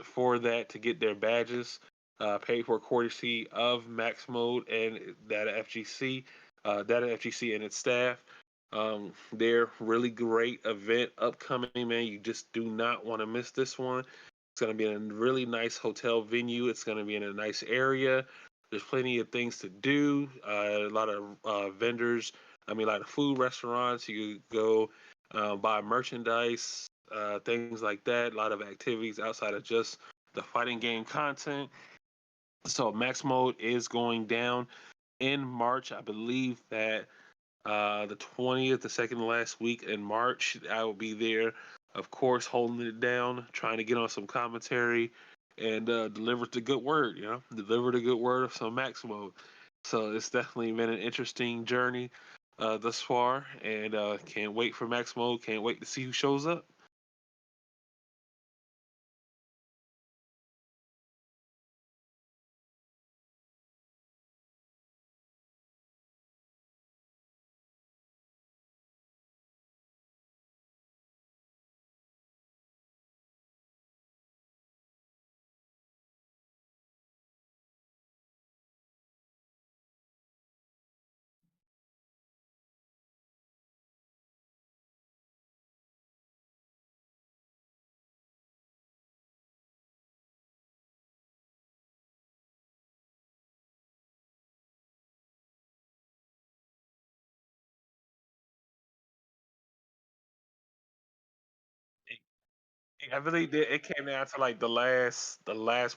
for that to get their badges paid for courtesy of max mode and Data FGC and its staff. They're really great event upcoming, man. You just do not want to miss this one. It's going to be in a really nice hotel venue. It's going to be in a nice area. There's plenty of things to do. A lot of vendors. A lot of food restaurants. You could go buy merchandise, things like that. A lot of activities outside of just the fighting game content. So Max Mode is going down in March. I believe that the 20th, the second to last week in March. I will be there, of course, holding it down, trying to get on some commentary and deliver the good word, deliver the good word of some Maximo. So it's definitely been an interesting journey thus far, and can't wait for Maximo. Can't wait to see who shows up. I really did. It came down to like the last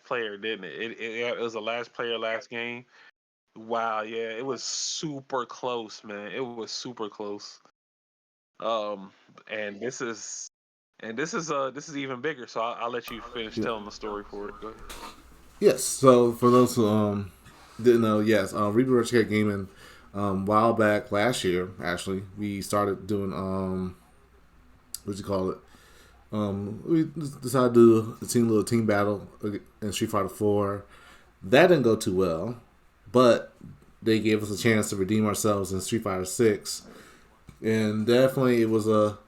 player, didn't it? It was the last player, last game. Wow, yeah, it was super close, man. It was super close. Um, and this is even bigger. So I'll let you finish Yeah. telling the story for it. Go ahead. Yes. So for those who didn't know, yes, Reboot Retrocade Gaming, while back last year, actually, we started doing what you call it. We decided to do a little team battle in Street Fighter 4. That didn't go too well, but they gave us a chance to redeem ourselves in Street Fighter 6, and definitely it was a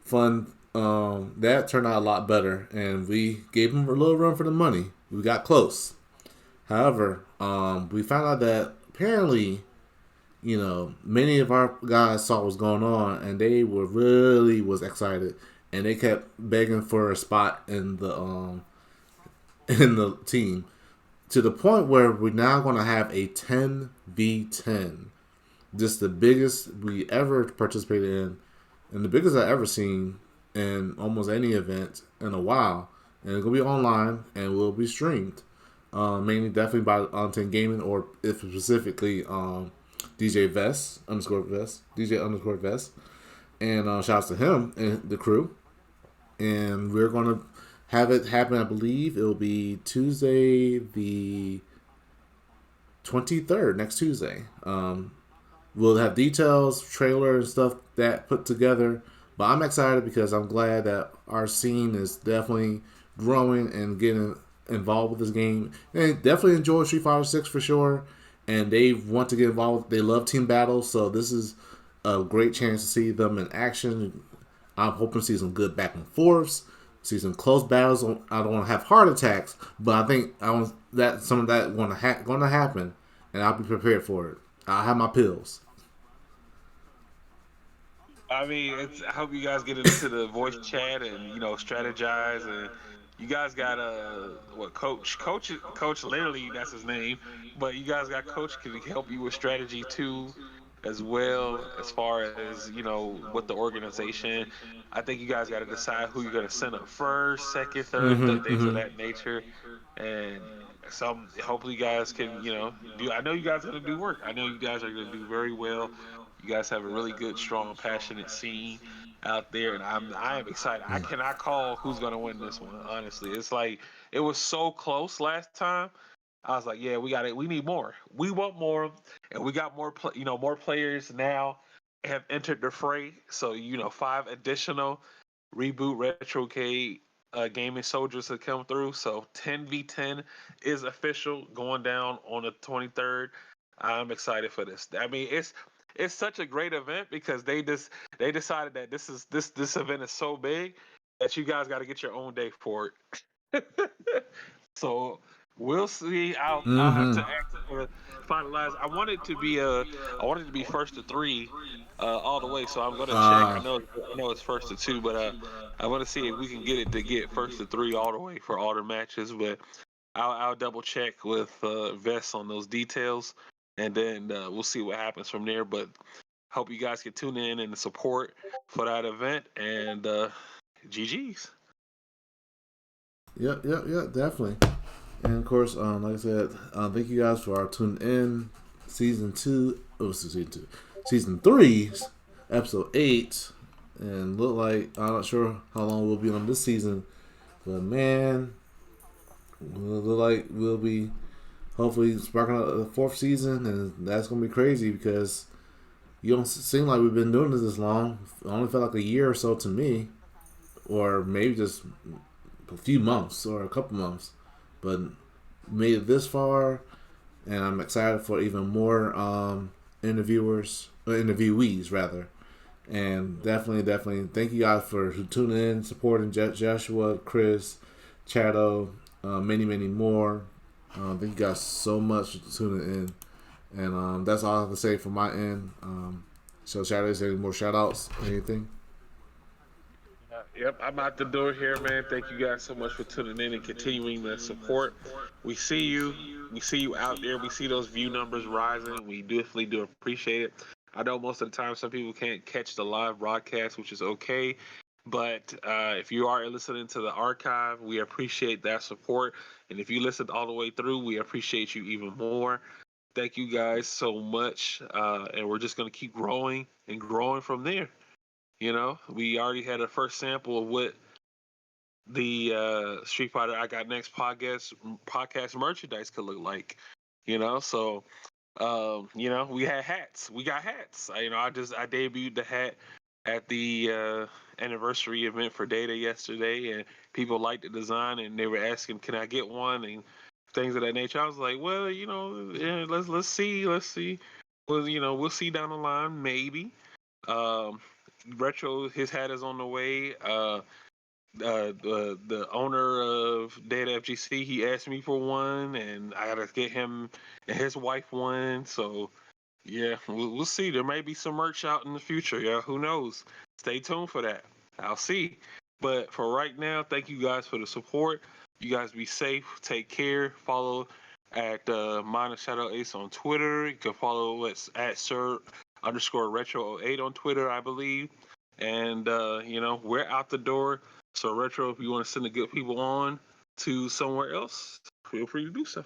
fun. That turned out a lot better, and we gave them a little run for the money. We got close. However, we found out that apparently, many of our guys saw what was going on, and they were really was excited, and they kept begging for a spot in the in the team to the point where we're now going to have a 10v10. Just the biggest we ever participated in, and the biggest I ever seen in almost any event in a while. And it's gonna be online and will be streamed, mainly definitely by On10 Gaming, or if specifically DJ Vest underscore Vest, DJ underscore Vest, and shouts to him and the crew. And we're gonna have it happen. I believe it will be Tuesday the 23rd, next Tuesday. We'll have details, trailer, and stuff that put together. But I'm excited because I'm glad that our scene is definitely growing and getting involved with this game. And definitely enjoy Street Fighter 6 for sure. And they want to get involved. They love team battles, so this is a great chance to see them in action. I'm hoping to see some good back and forths, see some close battles. I don't want to have heart attacks, but I think I want that some of that going to happen, and I'll be prepared for it. I have my pills. I mean, I hope you guys get into the voice chat and strategize, and you guys got what coach literally that's his name, but you guys got coach can help you with strategy too, as well as far as with the organization. I think you guys got to decide who you're gonna send up first, second, third, things of that nature, and some hopefully you guys can do. I know you guys are gonna do work. I know you guys are gonna do very well. You guys have a really good, strong, passionate scene out there, and I am excited. I cannot call who's gonna win this one. Honestly, it's like it was so close last time. I was like, yeah, we got it. We need more. We want more, and we got more. More players now have entered the fray. So 5 additional reboot retrocade gaming soldiers have come through. So 10v10 is official, going down on the 23rd. I'm excited for this. I mean, it's such a great event because they decided that this event is so big that you guys got to get your own day for it. So we'll see. I'll have to finalize. I wanted to be first to three, all the way. So I'm gonna check. I know it's first to two, but I want to see if we can get it to get first to three all the way for all the matches. But I'll double check with Vest on those details, and then we'll see what happens from there. But hope you guys can tune in and support for that event. And GG's. Yep, definitely. And of course, like I said, thank you guys for tuning in. Season 2, season 3, episode 8, and look like I'm not sure how long we'll be on this season, but man, look like we'll be hopefully sparking out a 4th season, and that's gonna be crazy because you don't seem like we've been doing this long. It only felt like a year or so to me, or maybe just a few months or a couple months, but made it this far, and I'm excited for even more interviewees rather, and definitely thank you guys for tuning in, supporting Joshua, Chris, Chato, many more. Thank you guys so much for tuning in, and that's all I have to say from my end. So Chato, is there any more shout outs, anything? Yep, I'm out the door here, man. Thank you guys so much for tuning in and continuing the support. We see you. We see you out there. We see those view numbers rising. We definitely do appreciate it. I know most of the time some people can't catch the live broadcast, which is okay. But if you are listening to the archive, we appreciate that support. And if you listened all the way through, we appreciate you even more. Thank you guys so much. And we're just going to keep growing and growing from there. You know, we already had a first sample of what the Street Fighter I Got Next podcast merchandise could look like. You know, so you know, we had hats. We got hats. I debuted the hat at the anniversary event for Data yesterday, and people liked the design, and they were asking, "Can I get one?" and things of that nature. I was like, "Well, you know, yeah, let's see. Well, you know, we'll see down the line, maybe." Um, Retro, his hat is on the way. The owner of Data FGC, he asked me for one, and I gotta get him and his wife one. So yeah, we'll see. There may be some merch out in the future. Yeah, who knows? Stay tuned for that. I'll see. But for right now, thank you guys for the support. You guys be safe. Take care. Follow at minus Shadow Ace on Twitter. You can follow us at Sir_Retro08 on Twitter, I believe. And you know, we're out the door. So Retro, if you want to send the good people on to somewhere else, feel free to do so.